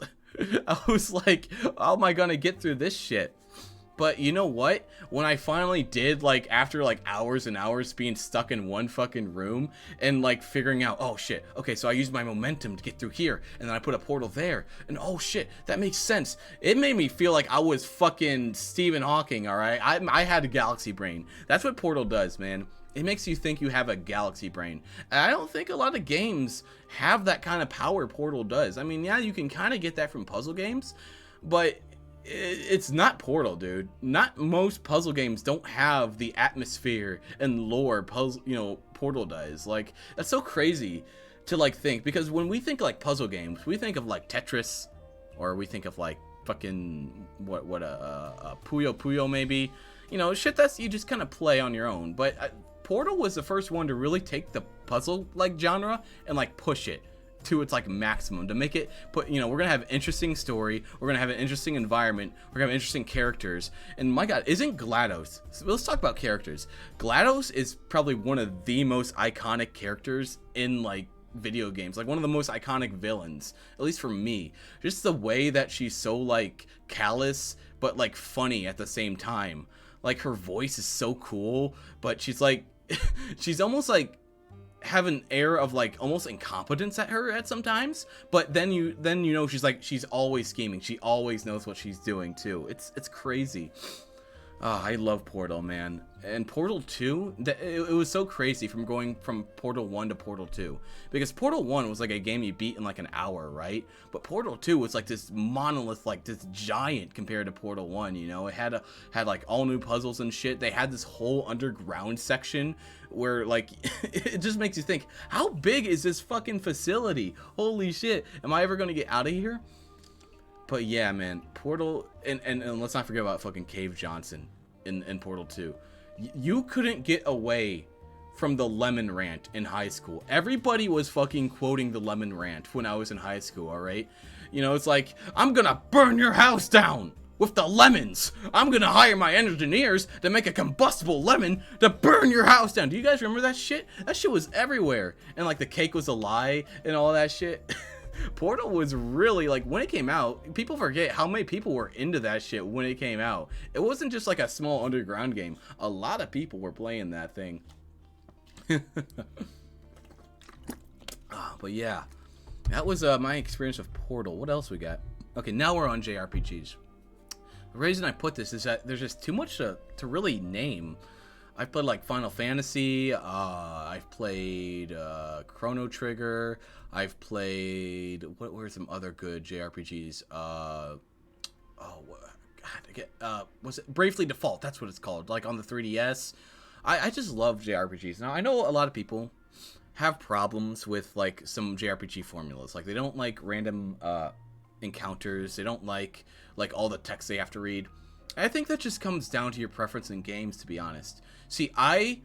like, how am I gonna get through this shit? But you know what? When I finally did, like, after, like, hours and hours being stuck in one fucking room and, like, figuring out, oh, shit, okay, so I used my momentum to get through here, and then I put a portal there, and oh, shit, that makes sense. It made me feel like I was fucking Stephen Hawking, alright? I had a galaxy brain. That's what Portal does, man. It makes you think you have a galaxy brain. And I don't think a lot of games have that kind of power Portal does. I mean, yeah, you can kind of get that from puzzle games, but it's not Portal, dude. Not most puzzle games don't have the atmosphere and lore puzzle, you know, Portal does. Like, that's so crazy to like think, because when we think like puzzle games, we think of like Tetris, or we think of like fucking what Puyo Puyo maybe, you know, shit that's you just kind of play on your own. But Portal was the first one to really take the puzzle like genre and like push it to its like maximum, to make it you know, we're gonna have interesting story, we're gonna have an interesting environment, we're gonna have interesting characters. And my god, isn't GLaDOS, so let's talk about characters. GLaDOS is probably one of the most iconic characters in like video games, like one of the most iconic villains, at least for me. Just the way that she's so like callous but like funny at the same time. Like her voice is so cool, but she's like she's almost like have an air of like almost incompetence at her at sometimes, but then you know she's always scheming, she always knows what she's doing too. It's crazy. I love Portal, man. And Portal 2, it was so crazy from going from Portal 1 to Portal 2. Because Portal 1 was like a game you beat in like an hour, right? But Portal 2 was like this monolith, like this giant compared to Portal 1, you know? It had like all new puzzles and shit. They had this whole underground section where like, it just makes you think, how big is this fucking facility? Holy shit. Am I ever gonna get out of here? But yeah, man, Portal, and let's not forget about fucking Cave Johnson in Portal 2. You couldn't get away from the lemon rant in high school. Everybody was fucking quoting the lemon rant when I was in high school, alright? You know, it's like, I'm gonna burn your house down with the lemons. I'm gonna hire my engineers to make a combustible lemon to burn your house down. Do you guys remember that shit? That shit was everywhere. And like the cake was a lie and all that shit. Portal was really, like, when it came out, people forget how many people were into that shit when it came out. It wasn't just like a small underground game. A lot of people were playing that thing. But yeah, that was my experience with Portal. What else we got? Okay, now we're on JRPGs. The reason I put this is that there's just too much to really name. I've played like Final Fantasy, I've played Chrono Trigger, I've played, what were some other good JRPGs? Was it Bravely Default? That's what it's called, like on the 3DS. I just love JRPGs. Now, I know a lot of people have problems with like some JRPG formulas. Like they don't like random encounters, they don't like all the text they have to read. I think that just comes down to your preference in games, to be honest. See, I'll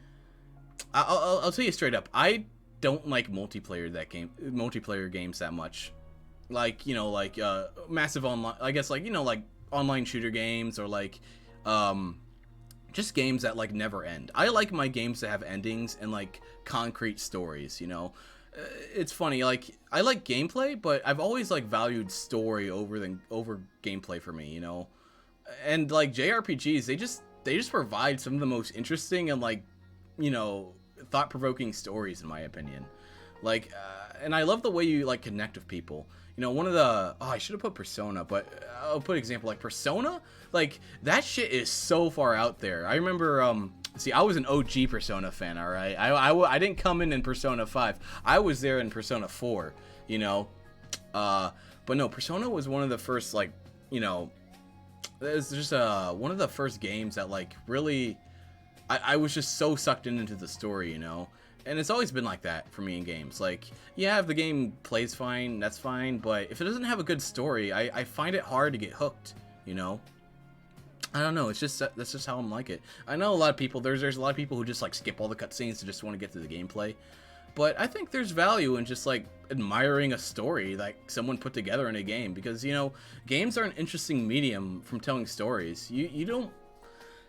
tell you straight up, I don't like multiplayer games that much. Like, you know, like massive online, I guess, like, you know, like online shooter games, or like just games that like never end. I like my games to have endings and like concrete stories, you know. It's funny, like I like gameplay, but I've always like valued story over gameplay for me, you know. And like JRPGs, they just provide some of the most interesting and like, you know, thought-provoking stories, in my opinion. Like and I love the way you like connect with people. You know, one of the I should have put Persona, but I'll put example like Persona. Like that shit is so far out there. I remember see, I was an OG Persona fan, all right. I didn't come in Persona 5. I was there in Persona 4, you know. But no, Persona was one of the first, like, you know, it's just one of the first games that like really I was just so sucked into the story, you know. And it's always been like that for me in games. Like, yeah, if the game plays fine, that's fine, but if it doesn't have a good story, I find it hard to get hooked, you know? I don't know, it's just, that's just how I'm like it. I know a lot of people, there's a lot of people who just like skip all the cutscenes to just want to get to the gameplay. But I think there's value in just like admiring a story like someone put together in a game, because, you know, games are an interesting medium from telling stories. You don't,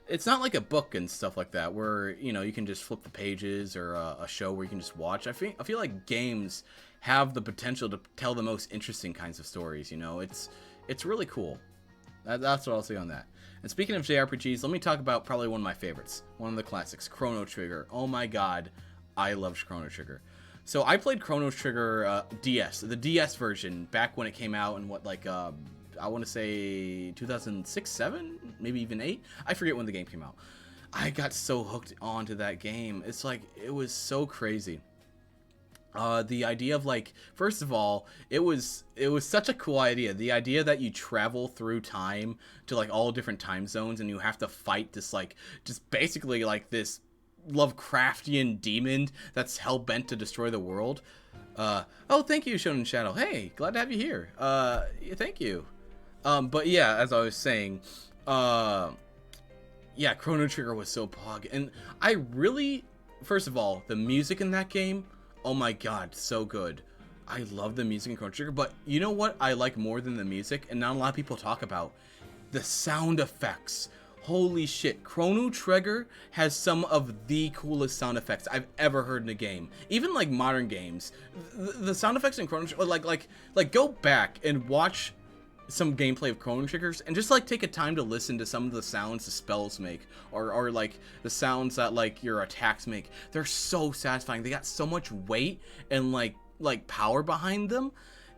it's not like a book and stuff like that where, you know, you can just flip the pages, or a show where you can just watch. I feel like games have the potential to tell the most interesting kinds of stories, you know. It's really cool. That's what I'll say on that. And speaking of JRPGs, let me talk about probably one of my favorites, one of the classics, Chrono Trigger. Oh my god, I love Chrono Trigger. So I played Chrono Trigger DS, the DS version, back when it came out in what, like, I want to say 2006, 7, maybe even 8. I forget when the game came out. I got so hooked onto that game. It's like, it was so crazy. The idea of, like, first of all, it was such a cool idea. The idea that you travel through time to like all different time zones, and you have to fight this, like, just basically like this Lovecraftian demon that's hell-bent to destroy the world. Oh, thank you, Shonen Shadow. Hey, glad to have you here. Thank you. But yeah, as I was saying, yeah, Chrono Trigger was so pog. And I really, first of all, the music in that game, oh my god, so good. I love the music in Chrono Trigger, but you know what I like more than the music, and not a lot of people talk about? The sound effects. Holy shit, Chrono Trigger has some of the coolest sound effects I've ever heard in a game. Even like modern games, the sound effects in Chrono Trigger, like go back and watch some gameplay of Chrono Triggers and just like take a time to listen to some of the sounds the spells make, or like the sounds that like your attacks make. They're so satisfying. They got so much weight and like power behind them.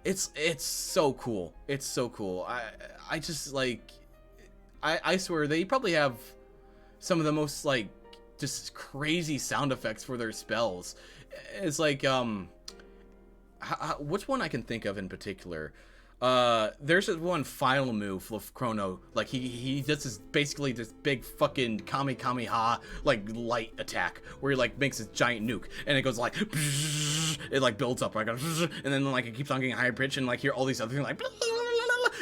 It's so cool. It's so cool. I just like, I swear they probably have some of the most like just crazy sound effects for their spells. It's like which one I can think of in particular? There's this one final move of Chrono, like he does this, basically this big fucking Kamehameha like light attack where he like makes this giant nuke, and it goes like it like builds up like and then like it keeps on getting higher pitch, and like hear all these other things like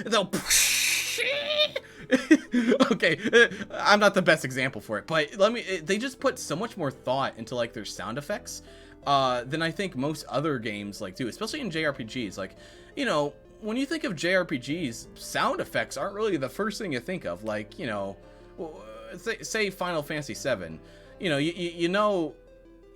and they'll okay, I'm not the best example for it, but they just put so much more thought into like their sound effects than I think most other games like do, especially in JRPGs. Like, you know, when you think of JRPGs, sound effects aren't really the first thing you think of. Like, you know, say Final Fantasy VII, you know, you know,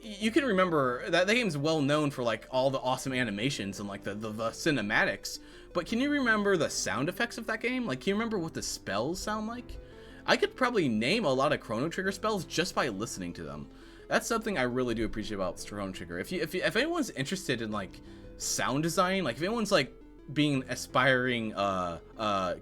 you can remember that the game's well known for like all the awesome animations and like the cinematics, but can you remember the sound effects of that game? Like, can you remember what the spells sound like? I could probably name a lot of Chrono Trigger spells just by listening to them. That's something I really do appreciate about Chrono Trigger. If anyone's interested in like sound design, like if anyone's like being an aspiring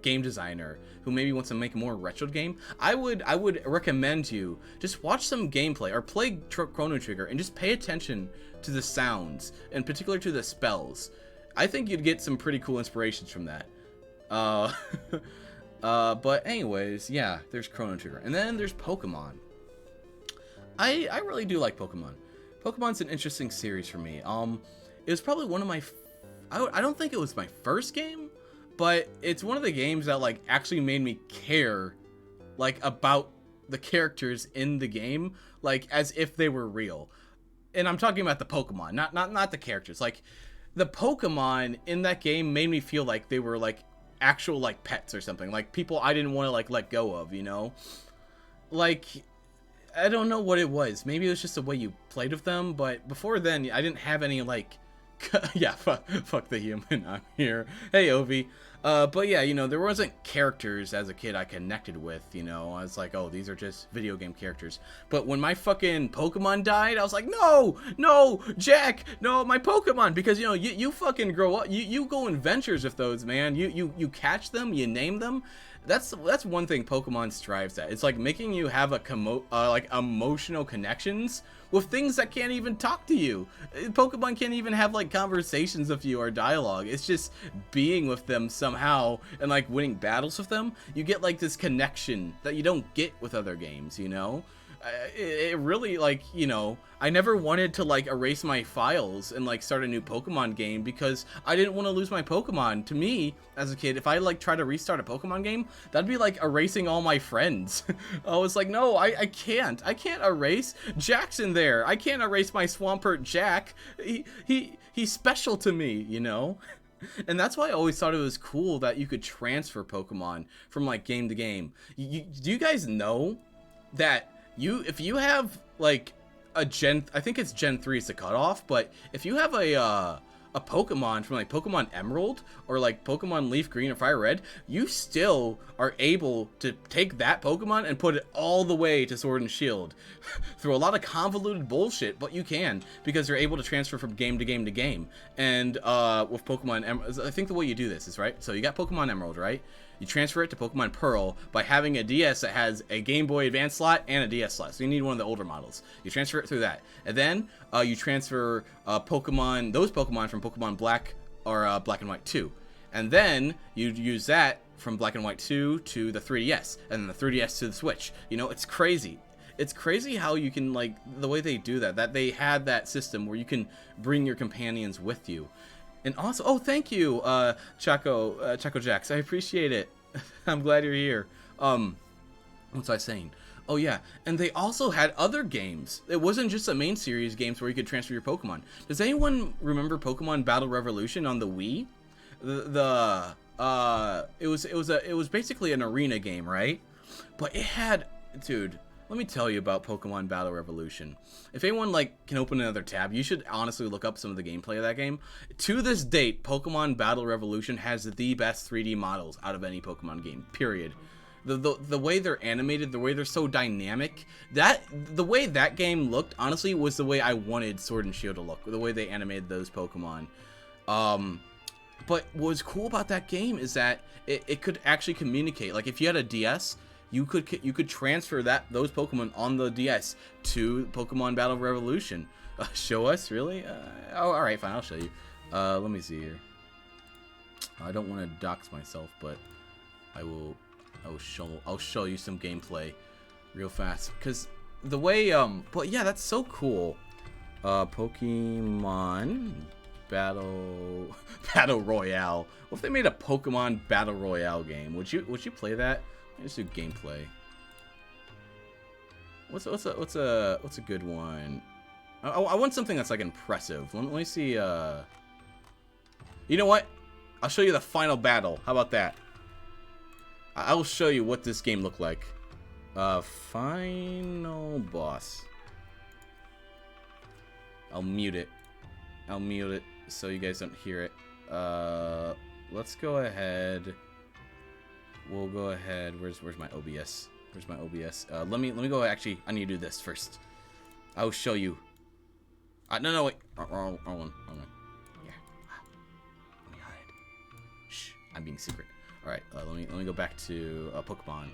game designer who maybe wants to make a more retro game, I would recommend you just watch some gameplay or play Chrono Trigger and just pay attention to the sounds, in particular to the spells. I think you'd get some pretty cool inspirations from that. But anyways, yeah, there's Chrono Trigger, and then there's Pokemon. I really do like Pokemon. Pokemon's an interesting series for me. It was probably one of my I don't think it was my first game, but it's one of the games that like actually made me care like about the characters in the game, like as if they were real. And I'm talking about the Pokemon, not the characters. Like the Pokemon in that game made me feel like they were like actual like pets or something, like people I didn't want to like let go of, you know? Like, I don't know what it was. Maybe it was just the way you played with them, but before then I didn't have any like yeah, fuck the human, I'm here. Hey, Ovi. But yeah, you know, there wasn't characters as a kid I connected with, you know. I was like, oh, these are just video game characters. But when my fucking Pokemon died, I was like, no, Jack, no, my Pokemon. Because, you know, you fucking grow up, you go in ventures with those, man. You catch them, you name them. That's one thing Pokemon strives at. It's like making you have like emotional connections with things that can't even talk to you. Pokemon can't even have like conversations with you or dialogue. It's just being with them somehow and like winning battles with them. You get like this connection that you don't get with other games, you know? it really, like, you know, I never wanted to like erase my files and like start a new Pokemon game because I didn't want to lose my Pokemon. To me, as a kid, if I like try to restart a Pokemon game, that'd be like erasing all my friends. I was like, no, I can't erase Jackson there. I can't erase my Swampert Jack. He's special to me, you know? And that's why I always thought it was cool that you could transfer Pokemon from like game to game. Do you guys know that if you have like a I think it's Gen 3 is the cutoff, but if you have a Pokemon from like Pokemon Emerald or like Pokemon Leaf Green or Fire Red, you still are able to take that Pokemon and put it all the way to Sword and Shield through a lot of convoluted bullshit, but you can because you're able to transfer from game to game to game. And with Pokemon Emerald, I think the way you do this is, right, so you got Pokemon Emerald, right? You transfer it to Pokemon Pearl by having a DS that has a Game Boy Advance slot and a DS slot. So you need one of the older models. You transfer it through that. And then you transfer those Pokemon from Pokemon Black or Black and White 2. And then you use that from Black and White 2 to the 3DS. And then the 3DS to the Switch. You know, it's crazy. It's crazy how you can, like, the way they do that they had that system where you can bring your companions with you. And also, oh, thank you, Chaco Jax. I appreciate it. I'm glad you're here. What was I saying? Oh, yeah. And they also had other games. It wasn't just the main series games where you could transfer your Pokemon. Does anyone remember Pokemon Battle Revolution on the Wii? It was basically an arena game, right? But it had, dude, let me tell you about Pokemon Battle Revolution. If anyone like can open another tab, you should honestly look up some of the gameplay of that game. To this date, Pokemon Battle Revolution has the best 3D models out of any Pokemon game, period. The way they're animated, the way they're so dynamic, the way that game looked, honestly, was the way I wanted Sword and Shield to look, the way they animated those Pokemon. But what was cool about that game is that it could actually communicate. Like if you had a DS, you could transfer those Pokemon on the DS to Pokemon Battle Revolution. Show us, really? Oh, all right, fine, I'll show you. Let me see here. I don't want to dox myself, but I'll show you some gameplay real fast because the way but yeah, that's so cool. Pokemon Battle Royale. What if they made a Pokemon Battle Royale game? Would you play that? Let's do gameplay. What's a good one? I want something that's like impressive. Let me see. You know what? I'll show you the final battle. How about that? I will show you what this game looked like. Final boss. I'll mute it so you guys don't hear it. Let's go ahead. We'll go ahead. Where's my OBS? Where's my OBS? Let me go. Actually, I need to do this first. I'll show you. No, wait. Wrong one. Yeah. Let me hide. Shh. I'm being secret. All right. Let me go back to Pokemon.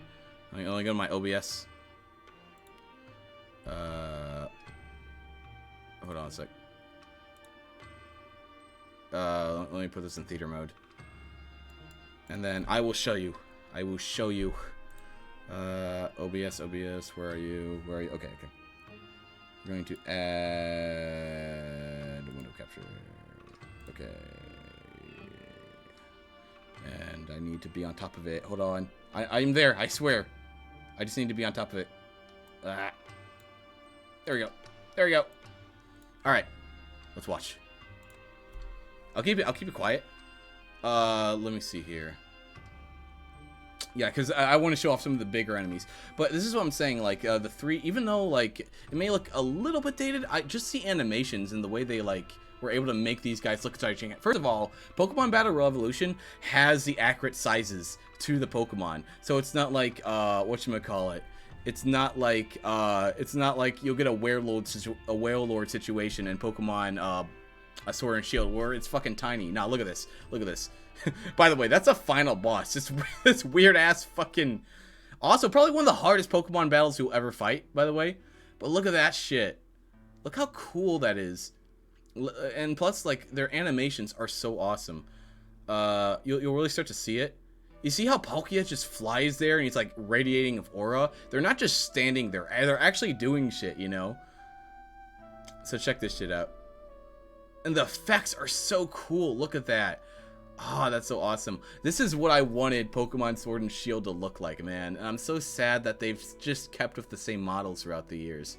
Let me go to my OBS. Hold on a sec. Let me put this in theater mode. And then I will show you. OBS, where are you? Okay. I'm going to add window capture. Okay. And I need to be on top of it. Hold on. I'm there, I swear. I just need to be on top of it. There we go. Alright. Let's watch. I'll keep it quiet. Let me see here. Yeah, because I want to show off some of the bigger enemies. But this is what I'm saying, like, the three, even though, like, it may look a little bit dated, I just see animations and the way they, like, were able to make these guys look exciting. First of all, Pokemon Battle Revolution has the accurate sizes to the Pokemon. So it's not like, whatchamacallit. It's not like you'll get a Wailord situation in Pokemon, a Sword and Shield where it's fucking tiny. Now look at this. By the way, that's a final boss. This weird ass fucking. Also, probably one of the hardest Pokemon battles you'll ever fight. By the way, but look at that shit. Look how cool that is. And plus, like, their animations are so awesome. You'll really start to see it. You see how Palkia just flies there and he's like radiating of aura? They're not just standing there. They're actually doing shit, you know? So check this shit out. And the effects are so cool. Look at that. Oh, that's so awesome. This is what I wanted Pokemon Sword and Shield to look like, man. And I'm so sad that they've just kept with the same models throughout the years.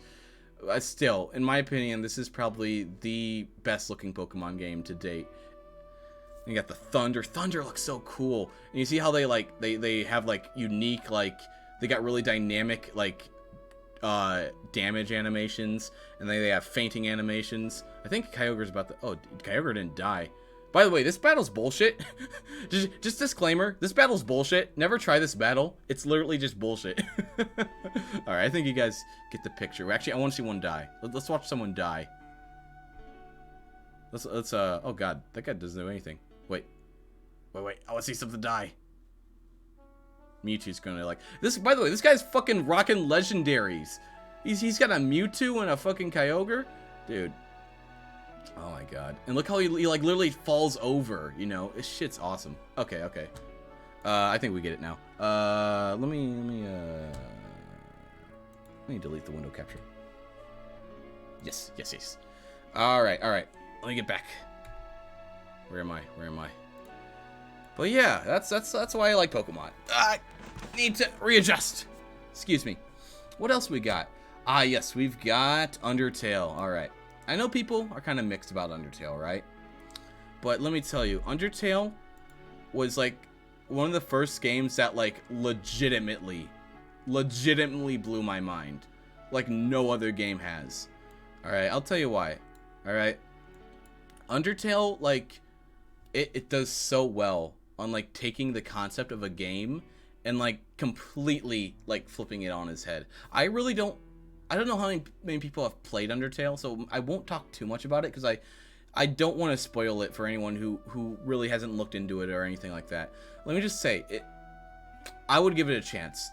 Still, in my opinion, this is probably the best looking Pokemon game to date. You got the Thunder. Thunder looks so cool. And you see how they like they have like unique, like they got really dynamic like damage animations, and then they have fainting animations. I think Kyogre's about to... Oh, Kyogre didn't die. By the way, this battle's bullshit. just disclaimer, this battle's bullshit. Never try this battle. It's literally just bullshit. Alright, I think you guys get the picture. Actually, I want to see one die. Let's watch someone die. Let's oh god, that guy doesn't do anything. Wait, I want to see something die. Mewtwo's gonna like this. By the way, this guy's fucking rocking legendaries. He's got a Mewtwo and a fucking Kyogre, dude. Oh my god! And look how he like literally falls over. You know, this shit's awesome. Okay. I think we get it now. Let me delete the window capture. Yes. All right. Let me get back. Where am I? But yeah, that's why I like Pokemon. I need to readjust. Excuse me. What else we got? Ah, yes, we've got Undertale. All right. I know people are kind of mixed about Undertale, right? But let me tell you, Undertale was like one of the first games that like legitimately blew my mind. Like no other game has. All right, I'll tell you why. All right. Undertale, like, it does so well on like taking the concept of a game and like completely like flipping it on its head. I don't know how many people have played Undertale, so I won't talk too much about it because I don't want to spoil it for anyone who really hasn't looked into it or anything like that. Let me just say, I would give it a chance.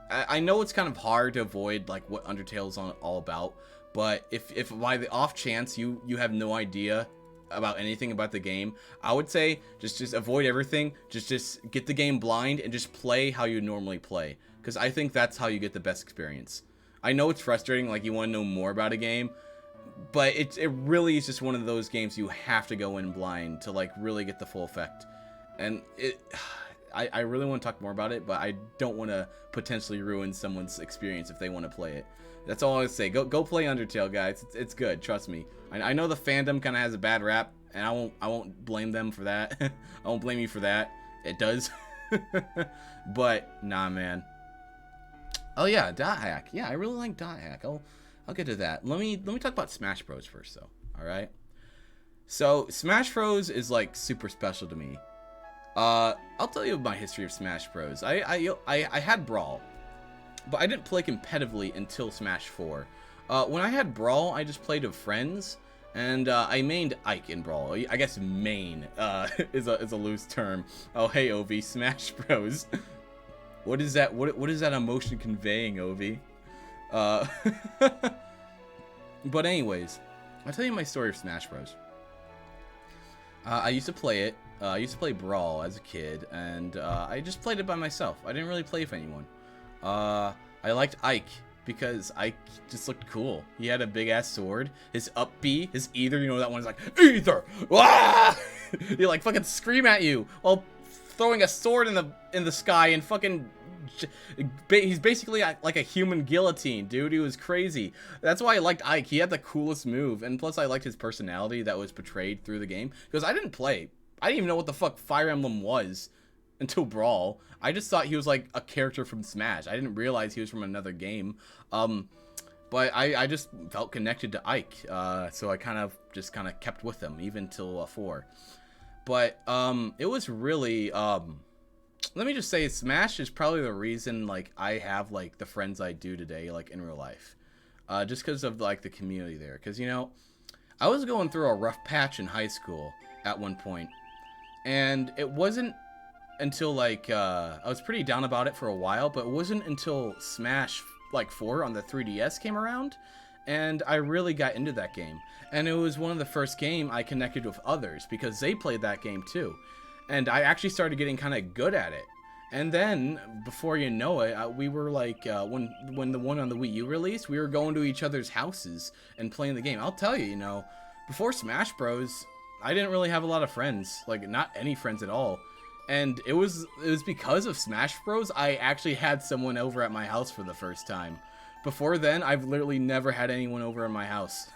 I know it's kind of hard to avoid like what Undertale is all about, but if by the off chance you have no idea about anything about the game, I would say just avoid everything. Just get the game blind and just play how you normally play, because I think that's how you get the best experience. I know it's frustrating, like you want to know more about a game, but it really is just one of those games you have to go in blind to like really get the full effect. And I really want to talk more about it, but I don't want to potentially ruin someone's experience if they want to play it. That's all I would say. Go play Undertale, guys. It's good. Trust me. I know the fandom kind of has a bad rap, and I won't blame them for that. I won't blame you for that. It does. But nah, man. Oh yeah, Dot Hack. Yeah, I really like Dot Hack. I'll get to that. Let me talk about Smash Bros first, though. All right. So Smash Bros is like super special to me. I'll tell you my history of Smash Bros. I had Brawl, but I didn't play competitively until Smash 4. When I had Brawl, I just played with friends, and I mained Ike in Brawl. I guess main is a loose term. Oh hey Ovi, Smash Bros. What is that? What is that emotion conveying, Ovi? But anyways, I'll tell you my story of Smash Bros. I used to play it. I used to play Brawl as a kid, and I just played it by myself. I didn't really play with anyone. I liked Ike because Ike just looked cool. He had a big ass sword. His up B, his either, you know that one's like either. Ah! He like fucking scream at you while throwing a sword in the sky and fucking. He's basically like a human guillotine, dude. He was crazy. That's why I liked Ike. He had the coolest move, and plus I liked his personality that was portrayed through the game. Because I didn't even know what the fuck Fire Emblem was until Brawl. I just thought he was like a character from Smash. I didn't realize he was from another game. But I just felt connected to Ike, so I kind of kept with him even till 4. But it was really let me just say, Smash is probably the reason like I have like the friends I do today, like in real life, just because of like the community there. Because you know, I was going through a rough patch in high school at one point, and it wasn't until like I was pretty down about it for a while, but it wasn't until Smash like 4 on the 3DS came around, and I really got into that game. And it was one of the first game I connected with others because they played that game too. and I actually started getting kind of good at it. And then, before you know it, we were like, when the one on the Wii U released, we were going to each other's houses and playing the game. I'll tell you, you know, before Smash Bros, I didn't really have a lot of friends, like not any friends at all. And it was because of Smash Bros I actually had someone over at my house for the first time. Before then, I've literally never had anyone over at my house.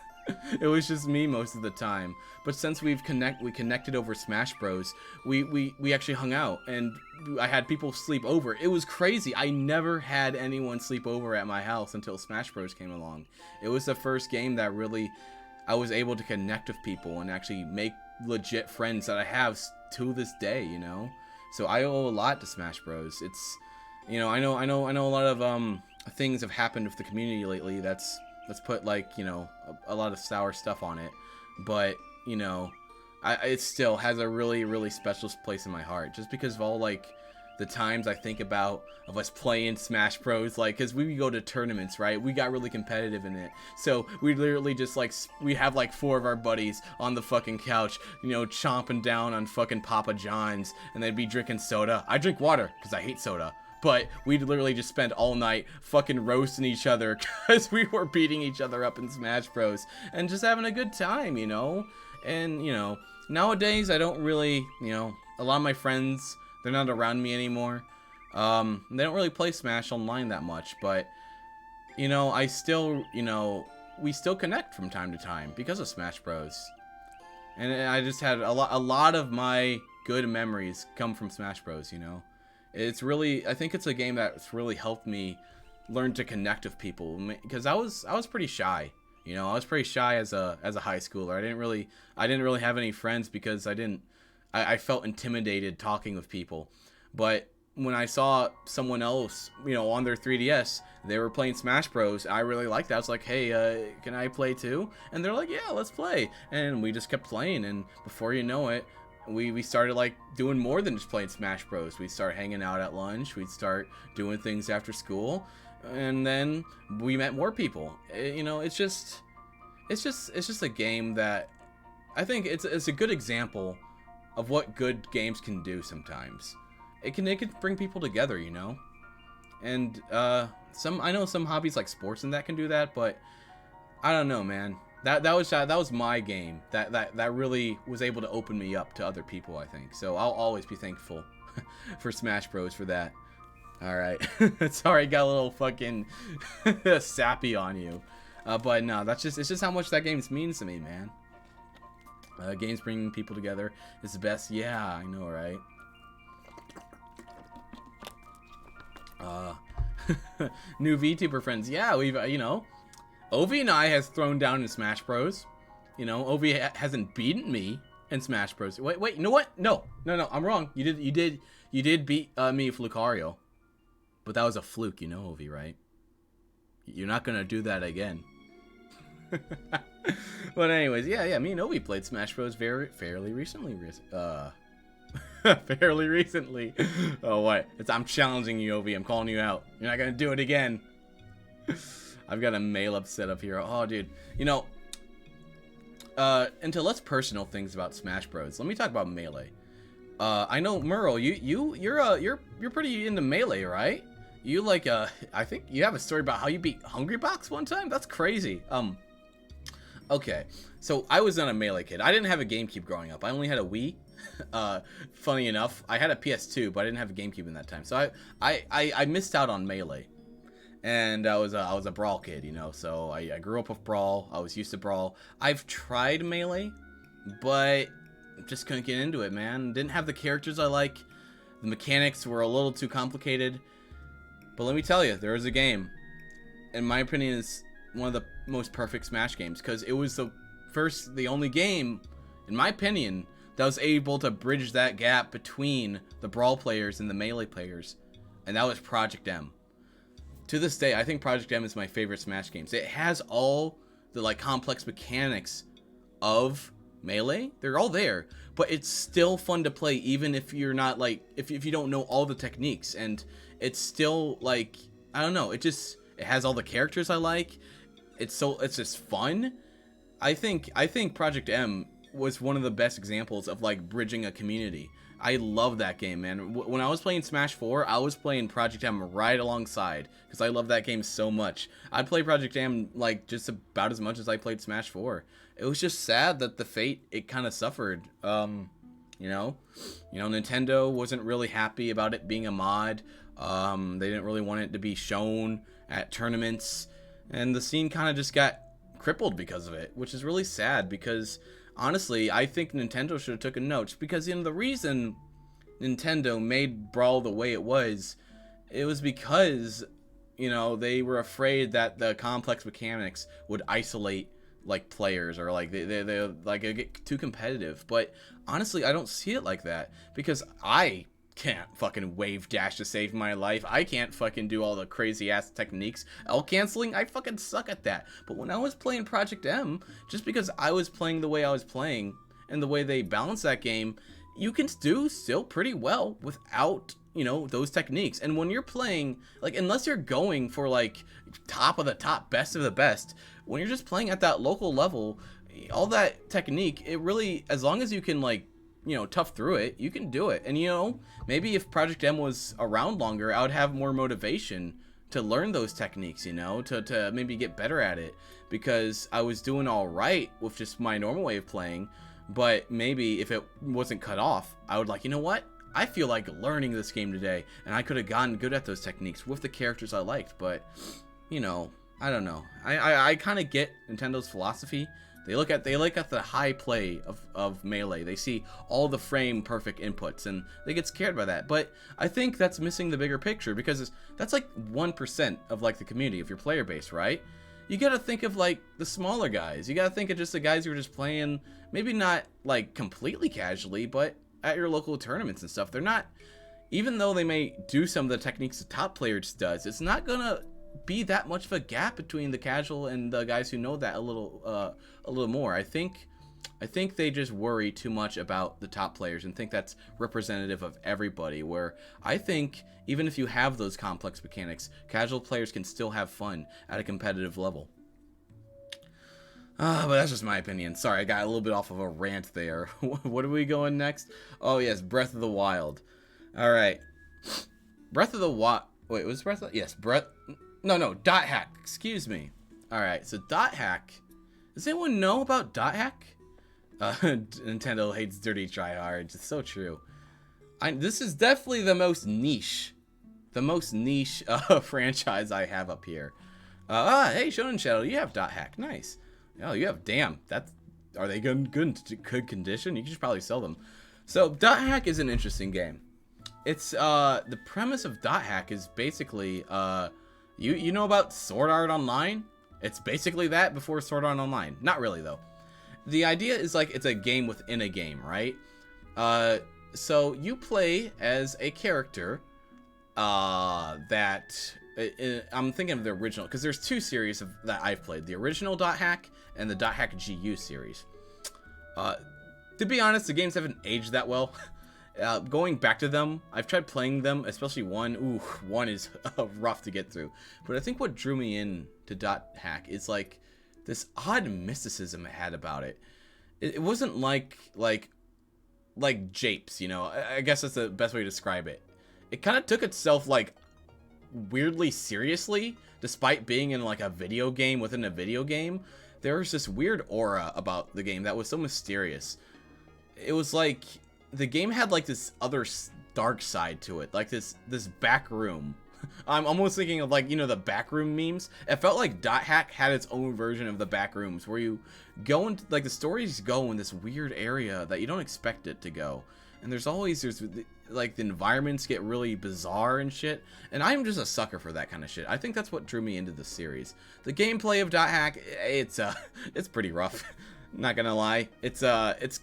It was just me most of the time. But since we connected over Smash Bros, we actually hung out, and I had people sleep over. It was crazy. I never had anyone sleep over at my house until Smash Bros came along. It was the first game that really I was able to connect with people and actually make legit friends that I have to this day, you know? So I owe a lot to Smash Bros. It's, you know, I know a lot of things have happened with the community lately. Let's put, like, you know, a lot of sour stuff on it, but, you know, it still has a really, really special place in my heart, just because of all, like, the times I think about of us playing Smash Bros, like, because we would go to tournaments, right? We got really competitive in it, so we literally just, like, we have, like, 4 of our buddies on the fucking couch, you know, chomping down on fucking Papa John's, and they'd be drinking soda. I drink water, because I hate soda. But we'd literally just spend all night fucking roasting each other because we were beating each other up in Smash Bros. And just having a good time, you know? And, you know, nowadays I don't really, you know, a lot of my friends, they're not around me anymore. They don't really play Smash online that much, but, you know, I still, you know, we still connect from time to time because of Smash Bros. And I just had a lot of my good memories come from Smash Bros, you know? It's really, I think it's a game that's really helped me learn to connect with people, because I was pretty shy, you know. I was pretty shy as a high schooler. I didn't really have any friends because I felt intimidated talking with people. But when I saw someone else, you know, on their 3DS, they were playing Smash Bros, I really liked that. I was like, hey, can I play too? And they're like, yeah, let's play. And we just kept playing, and before you know it, we started, like, doing more than just playing Smash Bros. We'd start hanging out at lunch. We'd start doing things after school, and then we met more people. You know, it's just a game that I think it's a good example of what good games can do. Sometimes it can bring people together, you know. And I know some hobbies like sports and that can do that, but I don't know, man. That was my game that really was able to open me up to other people, I think. So I'll always be thankful for Smash Bros for that. All right. Sorry, got a little fucking sappy on you. But no, it's just how much that game means to me, man. Games bringing people together is the best. Yeah, I know, right? New VTuber friends. Yeah, we've, you know, Ovi and I has thrown down in Smash Bros. You know, Ovi hasn't beaten me in Smash Bros. Wait, you know what? No, I'm wrong. You did beat me with Lucario, but that was a fluke, you know, Ovi, right? You're not gonna do that again. But anyways, yeah, me and Ovi played Smash Bros. Fairly recently. Fairly recently. Oh, what? I'm challenging you, Ovi. I'm calling you out. You're not gonna do it again. I've got a mail up set up here. Oh, dude. You know, into less personal things about Smash Bros. Let me talk about Melee. I know, Merle, you're pretty into Melee, right? You like, I think you have a story about how you beat Hungrybox one time? That's crazy. Okay. So I was not a Melee kid. I didn't have a GameCube growing up. I only had a Wii. Funny enough, I had a PS2, but I didn't have a GameCube in that time. So I missed out on Melee. And I was a Brawl kid, you know, so I grew up with Brawl. I was used to Brawl. I've tried Melee, but just couldn't get into it, man. Didn't have the characters I like. The mechanics were a little too complicated. But let me tell you, there is a game, in my opinion, is one of the most perfect Smash games, because it was the only game, in my opinion, that was able to bridge that gap between the Brawl players and the Melee players, and that was Project M. To this day, I think Project M is my favorite Smash games. It has all the, like, complex mechanics of Melee. They're all there, but it's still fun to play, even if you're not, like, if you don't know all the techniques. And it's still, like, I don't know, it has all the characters I like. It's just fun. I think Project M was one of the best examples of like bridging a community. I love that game, man. When I was playing Smash 4, I was playing Project M right alongside because I love that game so much. I'd play Project M like just about as much as I played Smash 4. It was just sad that the fate it kind of suffered. You know, Nintendo wasn't really happy about it being a mod. They didn't really want it to be shown at tournaments, and the scene kind of just got crippled because of it, which is really sad because honestly, I think Nintendo should have took a note because the reason Nintendo made Brawl the way it was because, they were afraid that the complex mechanics would isolate like players or like they like get too competitive. But honestly, I don't see it like that because I can't fucking wave dash to save my life. I can't fucking do all the crazy ass techniques. L canceling, I fucking suck at that. But when I was playing Project M, just because I was playing the way I was playing and the way they balance that game, you can do still pretty well without, those techniques. And when you're playing, like, unless you're going for like top of the top, best of the best, when you're just playing at that local level, all that technique, it really, as long as you can like, tough through it, you can do it. And maybe if Project M was around longer, I would have more motivation to learn those techniques, to maybe get better at it, because I was doing all right with just my normal way of playing. But maybe if it wasn't cut off, I would like, you know what? I feel like learning this game today, and I could have gotten good at those techniques with the characters I liked. But, I don't know. I kind of get Nintendo's philosophy. They look at the high play of Melee. They see all the frame perfect inputs and they get scared by that. But I think that's missing the bigger picture, because that's like 1% of like the community of your player base, right? You gotta think of like the smaller guys. You gotta think of just the guys who are just playing, maybe not like completely casually, but at your local tournaments and stuff. They're not, even though they may do some of the techniques the top player just does, it's not gonna be that much of a gap between the casual and the guys who know that a little more. I think they just worry too much about the top players and think that's representative of everybody, where I think even if you have those complex mechanics, casual players can still have fun at a competitive level. But that's just my opinion. Sorry, I got a little bit off of a rant there. What are we going next? Oh yes, Breath of the Wild. All right, Breath of the Wild. Wait, was Breath of... Yes, No, Dot Hack. Excuse me. All right, so Dot Hack. Does anyone know about Dot Hack? Nintendo hates dirty tryhards. It's so true. This is definitely the most niche franchise I have up here. Hey, Shonen Shadow, you have Dot Hack. Nice. Oh, you have. Damn. Are they good condition? You should probably sell them. So Dot Hack is an interesting game. It's the premise of Dot Hack is basically you know about Sword Art Online? It's basically that before Sword Art Online. Not really though. The idea is like it's a game within a game, right? So you play as a character that I'm thinking of the original, because there's two series that I've played: the original Dot Hack and the Dot Hack GU series. To be honest, the games haven't aged that well. Going back to them, I've tried playing them, especially one. Ooh, one is rough to get through. But I think what drew me in to Dot Hack is like this odd mysticism it had about it. It wasn't like Japes, I guess that's the best way to describe it. It kind of took itself like weirdly seriously, despite being in like a video game within a video game. There was this weird aura about the game that was so mysterious. It was like the game had like this other dark side to it, like this back room. I'm almost thinking of like, the back room memes. It felt like Dot Hack had its own version of the back rooms, where you go into like the stories go in this weird area that you don't expect it to go. And there's like the environments get really bizarre and shit. And I'm just a sucker for that kind of shit. I think that's what drew me into the series. The gameplay of Dot Hack, it's pretty rough. Not gonna lie. It's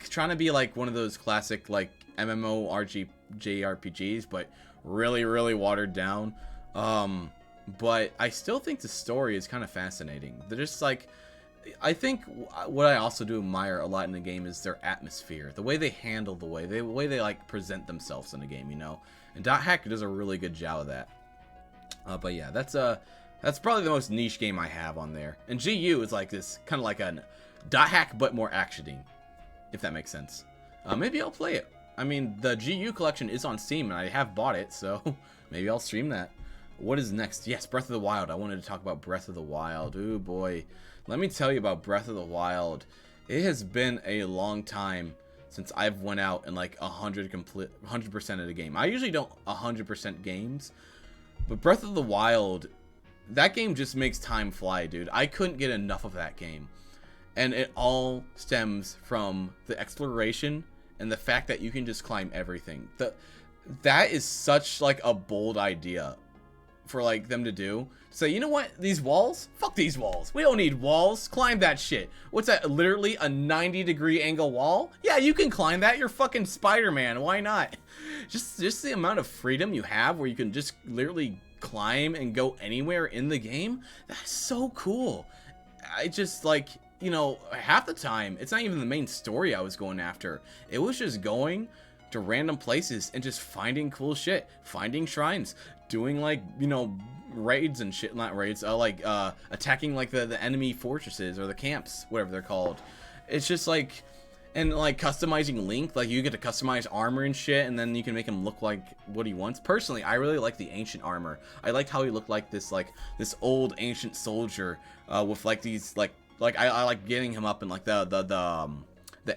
trying to be like one of those classic like JRPGs, but really, really watered down. But I still think the story is kind of fascinating. They're just like, I think what I also do admire a lot in the game is their atmosphere, the way they handle the way they like present themselves in the game, And Dot Hack does a really good job of that. But yeah, that's probably the most niche game I have on there. And GU is like this kind of like a Dot Hack but more actiony. if that makes sense. Maybe I'll play it. I mean, the GU collection is on Steam, and I have bought it, so maybe I'll stream that. What is next? Yes, Breath of the Wild. I wanted to talk about Breath of the Wild. Ooh, boy. Let me tell you about Breath of the Wild. It has been a long time since I've went out and like 100% of the game. I usually don't 100% games, but Breath of the Wild, that game just makes time fly, dude. I couldn't get enough of that game. And it all stems from the exploration and the fact that you can just climb everything. That is such like a bold idea for like them to do. Say, you know what? These walls? Fuck these walls. We don't need walls. Climb that shit. What's that? Literally a 90-degree angle wall? Yeah, you can climb that. You're fucking Spider-Man. Why not? Just the amount of freedom you have where you can just literally climb and go anywhere in the game. That's so cool. I just like, you know, half the time it's not even the main story I was going after. It was just going to random places and just finding cool shit, finding shrines, doing like, you know, raids and shit. Not raids, attacking like the enemy fortresses or the camps, whatever they're called. It's just like, and like customizing Link, like you get to customize armor and shit, and then you can make him look like what he wants. Personally, I really like the ancient armor. I liked how he looked like this old ancient soldier with like these like I like getting him up in like the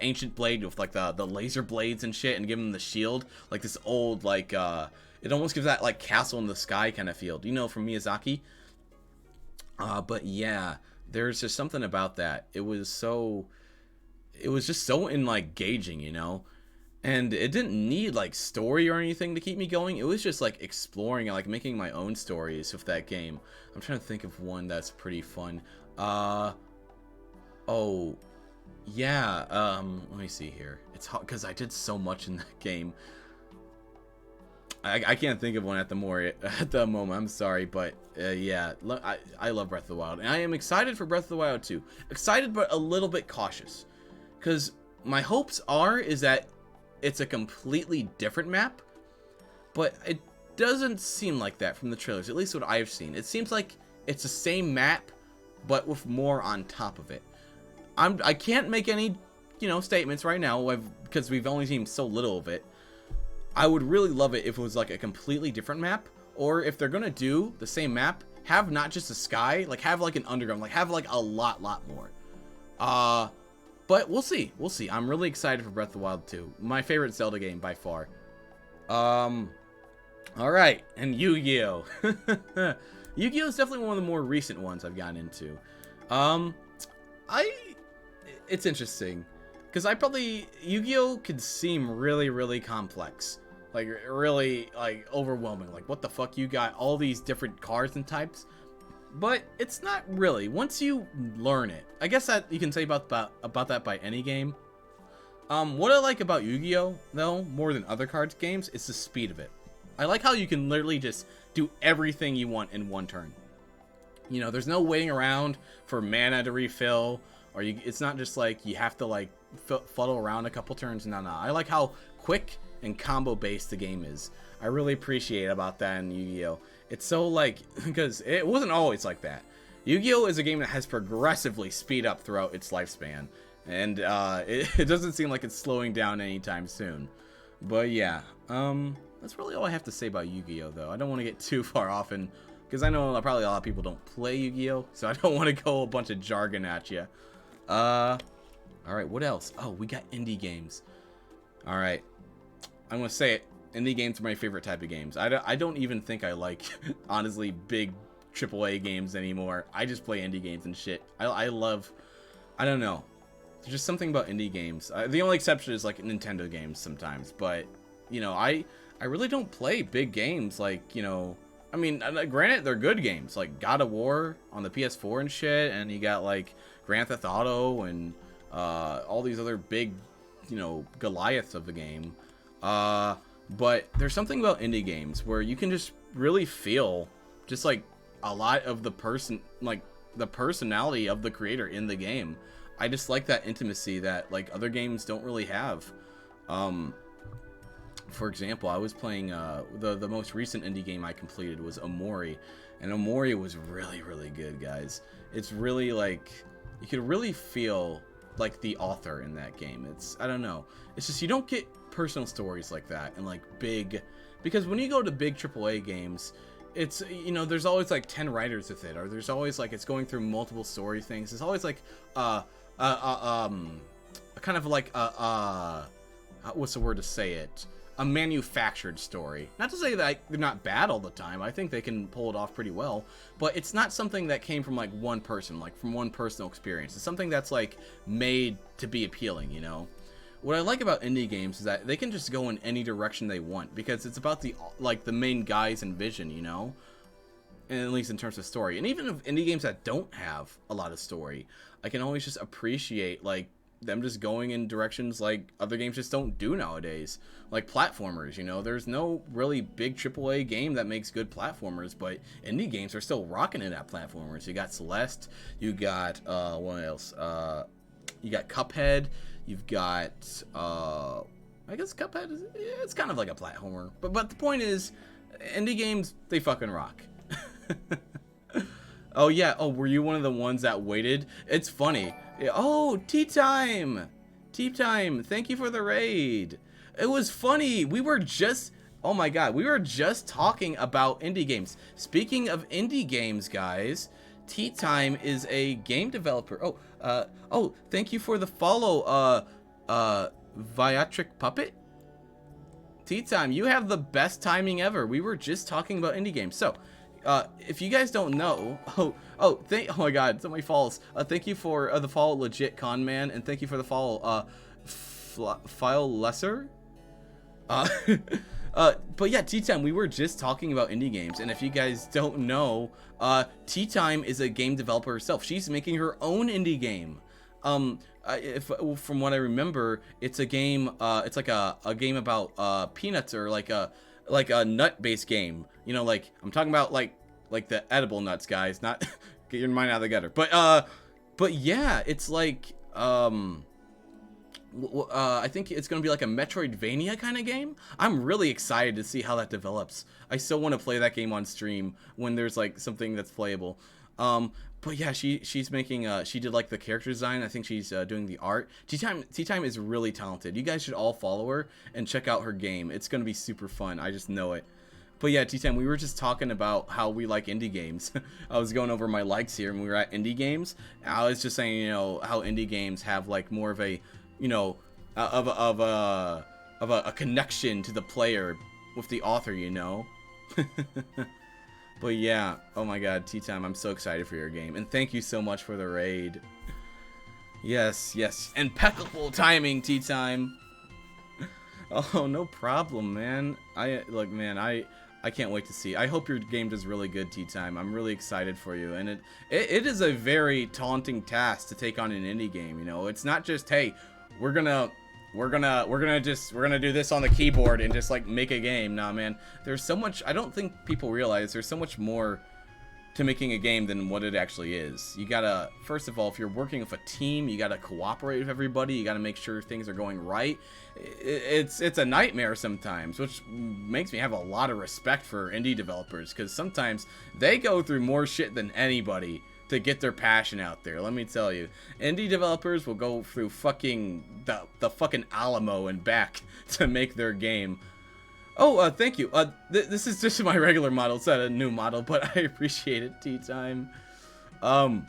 ancient blade with like the laser blades and shit, and give him the shield like this old like it almost gives that like castle in the sky kind of feel, you know, from Miyazaki. But yeah, there's just something about that. It was just so engaging, you know, and it didn't need like story or anything to keep me going. It was just like exploring and like making my own stories with that game. I'm trying to think of one that's pretty fun. Oh yeah, let me see here. It's hard because I did so much in that game. I can't think of one at the moment. I'm sorry, but yeah, I love Breath of the Wild, and I am excited for Breath of the Wild too. Excited, but a little bit cautious, because my hopes is that it's a completely different map, but it doesn't seem like that from the trailers. At least what I've seen, it seems like it's the same map, but with more on top of it. I can't make any, you know, statements right now because we've only seen so little of it. I would really love it if it was like a completely different map, or if they're gonna do the same map, have not just a sky, like have like an underground, like have like a lot more. But we'll see. I'm really excited for Breath of the Wild 2. My favorite Zelda game by far. All right, and Yu-Gi-Oh. Yu-Gi-Oh is definitely one of the more recent ones I've gotten into. It's interesting because Yu-Gi-Oh could seem really complex, like really like overwhelming. Like, what the fuck, you got all these different cards and types, but it's not really. Once you learn it, I guess that you can say about that by any game. What I like about Yu-Gi-Oh though, more than other cards games, is the speed of it. I like how you can literally just do everything you want in one turn. You know, there's no waiting around for mana to refill, or it's not just like you have to like fuddle around a couple turns. No. I like how quick and combo based the game is. I really appreciate about that in Yu-Gi-Oh. It's so like, because it wasn't always like that. Yu-Gi-Oh is a game that has progressively speed up throughout its lifespan, and it doesn't seem like it's slowing down anytime soon. But yeah, that's really all I have to say about Yu-Gi-Oh though. I don't want to get too far off, and because I know probably a lot of people don't play Yu-Gi-Oh, so I don't want to go a bunch of jargon at you. Alright, what else? Oh, we got indie games. Alright, I'm gonna say it. Indie games are my favorite type of games. I don't even think I like, honestly, big AAA games anymore. I just play indie games and shit. I love, I don't know. There's just something about indie games. The only exception is like Nintendo games sometimes, but, you know, I really don't play big games like, you know, I mean, granted, they're good games, like God of War on the PS4 and shit, and you got like Grand Theft Auto and all these other big, you know, Goliaths of the game. But there's something about indie games where you can just really feel just like a lot of the personality of the creator in the game. I just like that intimacy that like other games don't really have. For example, I was playing the most recent indie game I completed was Omori, and Omori was really good, guys. It's really like you could really feel like the author in that game. It's, I don't know. It's just you don't get personal stories like that and like big, because when you go to big AAA games, it's, you know, there's always like 10 writers with it, or there's always like, it's going through multiple story things. It's always like kind of like what's the word to say it? A manufactured story. Not to say that they're not bad all the time. I think they can pull it off pretty well, but it's not something that came from like one person, like from one personal experience. It's something that's like made to be appealing, you know? What I like about indie games is that they can just go in any direction they want, because it's about the main guys and vision, you know? And at least in terms of story. And even if indie games that don't have a lot of story, I can always just appreciate like them just going in directions like other games just don't do nowadays. Like platformers, you know, there's no really big AAA game that makes good platformers, but indie games are still rocking it at platformers. You got Celeste, you got what else? You got Cuphead, you've got I guess Cuphead is, it's kind of like a platformer. But the point is, indie games, they fucking rock. Oh yeah, oh, were you one of the ones that waited? It's funny. Oh, Tea Time! Tea Time, thank you for the raid. It was funny. We were just, oh my god, we were just talking about indie games. Speaking of indie games, guys, Tea Time is a game developer. Oh, thank you for the follow, Viatric Puppet. Tea Time, you have the best timing ever. We were just talking about indie games. So, if you guys don't know, oh my god, so many follows. Thank you for the follow, Legit Con Man, and thank you for the follow, File Lesser. But yeah, Tea Time, we were just talking about indie games, and if you guys don't know, Tea Time is a game developer herself. She's making her own indie game. If from what I remember, it's a game. It's like a game about peanuts, or like a nut-based game. You know, like I'm talking about like the edible nuts, guys. Not get your mind out of the gutter. But yeah, it's like I think it's gonna be like a Metroidvania kind of game. I'm really excited to see how that develops. I still want to play that game on stream when there's like something that's playable. But yeah, she's making she did like the character design. I think she's doing the art. Tea Time is really talented. You guys should all follow her and check out her game. It's gonna be super fun. I just know it. But yeah, Tea Time, we were just talking about how we like indie games. I was going over my likes here, and we were at indie games. I was just saying, you know, how indie games have like more of a, you know, of a connection to the player with the author, you know. But yeah, oh my god, Tea Time, I'm so excited for your game, and thank you so much for the raid. Yes, impeccable timing, Tea Time. Oh, no problem, man. I can't wait to see. I hope your game does really good, Tea Time. I'm really excited for you, and it is a very taunting task to take on an indie game. You know, it's not just, hey, we're gonna do this on the keyboard and just like make a game. Nah, man. There's so much. I don't think people realize there's so much more to making a game than what it actually is. You gotta, first of all, if you're working with a team, you gotta cooperate with everybody. You gotta make sure things are going right. It's a nightmare sometimes, which makes me have a lot of respect for indie developers, because sometimes they go through more shit than anybody to get their passion out there. Let me tell you, indie developers will go through fucking the fucking Alamo and back to make their game. Oh, thank you. This is just my regular model. It's not a new model, but I appreciate it. Tea Time. What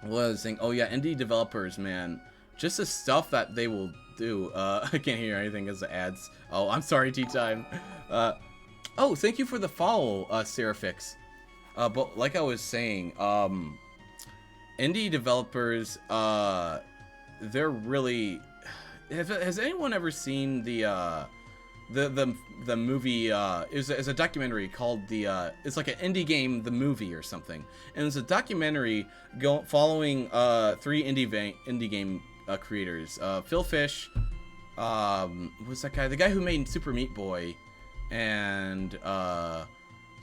was I saying? Oh yeah, indie developers, man. Just the stuff that they will do. I can't hear anything because the ads. Oh, I'm sorry, Tea Time. Oh, thank you for the follow, Seraphix. But like I was saying, indie developers, they're really. Has anyone ever seen the movie? It's a documentary called it's like an indie game, the movie or something, and it's a documentary following 3 indie game creators. Phil Fish, what's that guy? The guy who made Super Meat Boy, and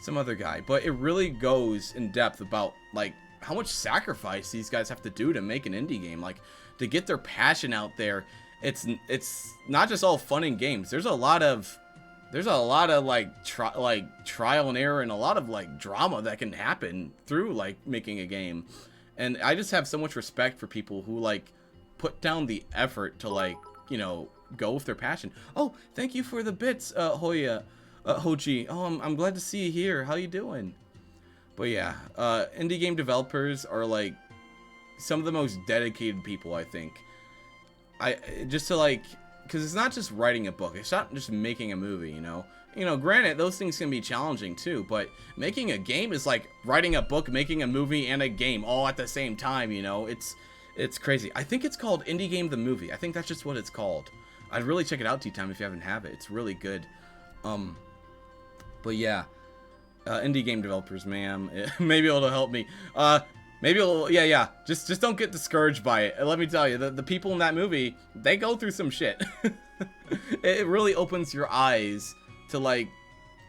some other guy. But it really goes in depth about like how much sacrifice these guys have to do to make an indie game, like to get their passion out there. It's not just all fun and games. There's a lot of like trial and error, and a lot of like drama that can happen through like making a game. And I just have so much respect for people who like put down the effort to, like, you know, go with their passion. Oh, thank you for the bits, Hoji. Oh, I'm glad to see you here. How you doing? But yeah, indie game developers are, like, some of the most dedicated people, I think. Just to, like, because it's not just writing a book, it's not just making a movie, you know. Granted, those things can be challenging too, but making a game is like writing a book, making a movie, and a game all at the same time, you know. It's crazy. I think it's called Indie Game the Movie. I think that's just what it's called. I'd really check it out, T-Time, if you haven't have it. It's really good. But yeah, indie game developers, man. Maybe it'll help me. Maybe it'll, yeah. Just don't get discouraged by it. Let me tell you, the people in that movie, they go through some shit. It really opens your eyes to, like,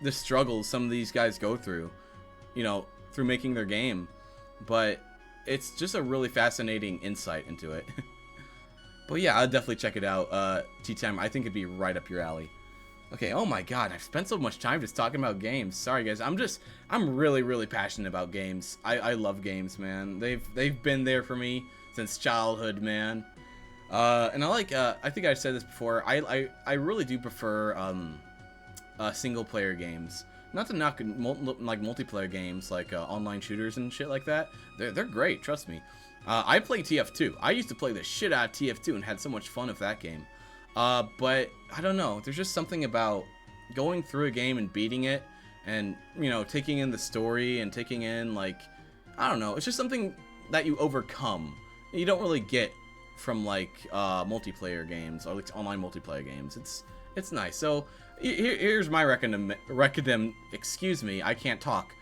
the struggles some of these guys go through, you know, through making their game. But it's just a really fascinating insight into it. But yeah, I'll definitely check it out. T-Time, I think it'd be right up your alley. Okay, oh my god, I've spent so much time just talking about games. Sorry guys, I'm really passionate about games. I love games, man. They've been there for me since childhood, man. And I like, I think I've said this before, I really do prefer, single player games. Not to knock like multiplayer games, like online shooters and shit like that. They're great, trust me. I play TF2. I used to play the shit out of TF2 and had so much fun with that game. But I don't know. There's just something about going through a game and beating it, and, you know, taking in the story and taking in, like, I don't know. It's just something that you overcome. You don't really get from, like, multiplayer games or, like, online multiplayer games. It's nice. So here's my excuse me, I can't talk.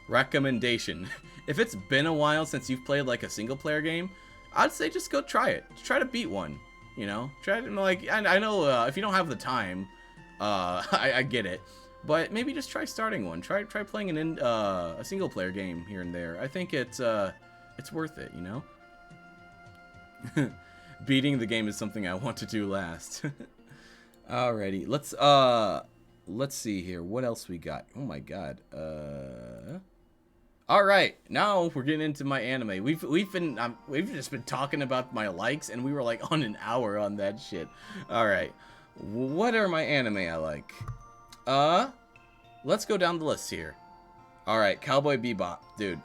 Recommendation. If it's been a while since you've played, like, a single player game, I'd say just go try it. Just try to beat one. You know, try to, like, I know if you don't have the time, I get it, but maybe just try starting one. Try playing a single player game here and there. I think it's worth it, you know. Beating the game is something I want to do last. Alrighty, let's see here. What else we got? Oh my god. All right, now we're getting into my anime. We've just been talking about my likes, and we were like on an hour on that shit. All right, what are my anime I like? Let's go down the list here. All right, Cowboy Bebop, dude.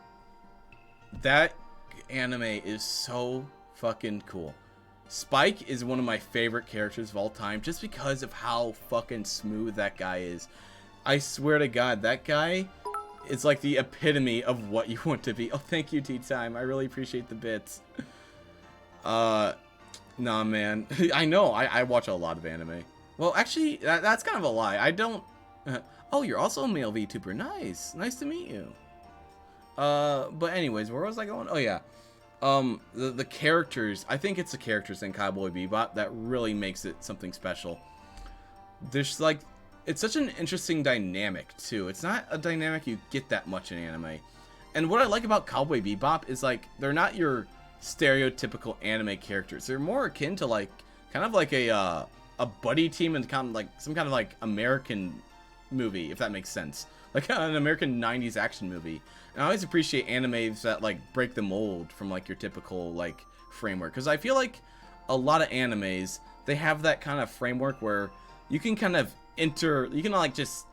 That anime is so fucking cool. Spike is one of my favorite characters of all time, just because of how fucking smooth that guy is. I swear to God, that guy. It's like the epitome of what you want to be. Oh, thank you, T-Time. I really appreciate the bits. Nah, man. I know. I watch a lot of anime. Well, actually, that's kind of a lie. I don't... oh, you're also a male VTuber. Nice. Nice to meet you. But anyways, where was I going? Oh, yeah. The characters. I think it's the characters in Cowboy Bebop that really makes it something special. There's, like... It's such an interesting dynamic, too. It's not a dynamic you get that much in anime. And what I like about Cowboy Bebop is, like, they're not your stereotypical anime characters. They're more akin to, like, kind of like a buddy team and kind of like some kind of, like, American movie, if that makes sense. Like an American 90s action movie. And I always appreciate animes that, like, break the mold from, like, your typical, like, framework. Because I feel like a lot of animes, they have that kind of framework where you can kind of you can, like, just,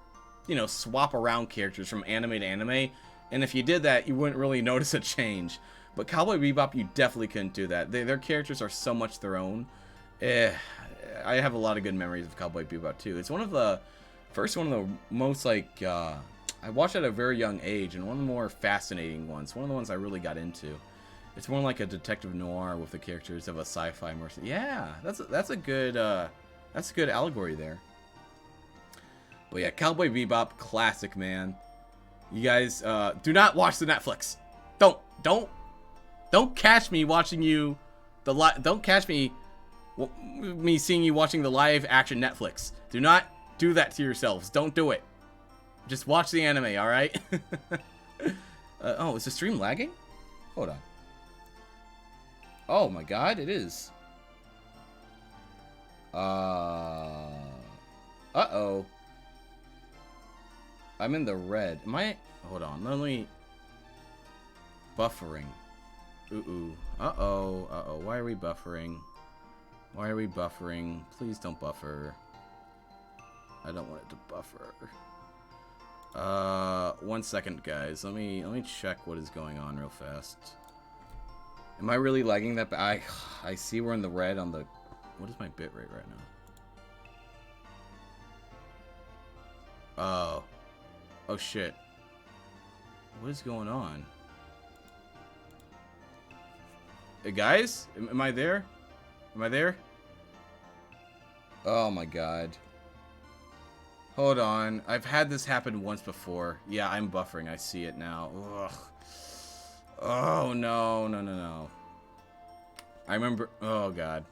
you know, swap around characters from anime to anime, and if you did that, you wouldn't really notice a change. But Cowboy Bebop, you definitely couldn't do that. Their characters are so much their own. I have a lot of good memories of Cowboy Bebop too. It's one of the most, like, I watched at a very young age, and one of the more fascinating ones. One of the ones I really got into. It's more like a detective noir with the characters of a sci-fi mercenary. Yeah, that's a good allegory there. But yeah, Cowboy Bebop, classic, man. You guys, do not watch the Netflix. Don't catch me watching you, don't catch me seeing you watching the live action Netflix. Do not do that to yourselves. Don't do it. Just watch the anime, all right? Oh, is the stream lagging? Hold on. Oh my God, it is. Uh-oh. I'm in the red. Am I? Hold on. Let me... Buffering. Uh-oh. Why are we buffering? Why are we buffering? Please don't buffer. I don't want it to buffer. 1 second, guys. Let me check what is going on real fast. Am I really lagging that? I see we're in the red on the. What is my bit rate right now? Oh shit. What is going on? Hey guys, am I there? Am I there? Oh my god. Hold on. I've had this happen once before. Yeah, I'm buffering. I see it now. Ugh. Oh, no. No, no, no. I remember... Oh, God.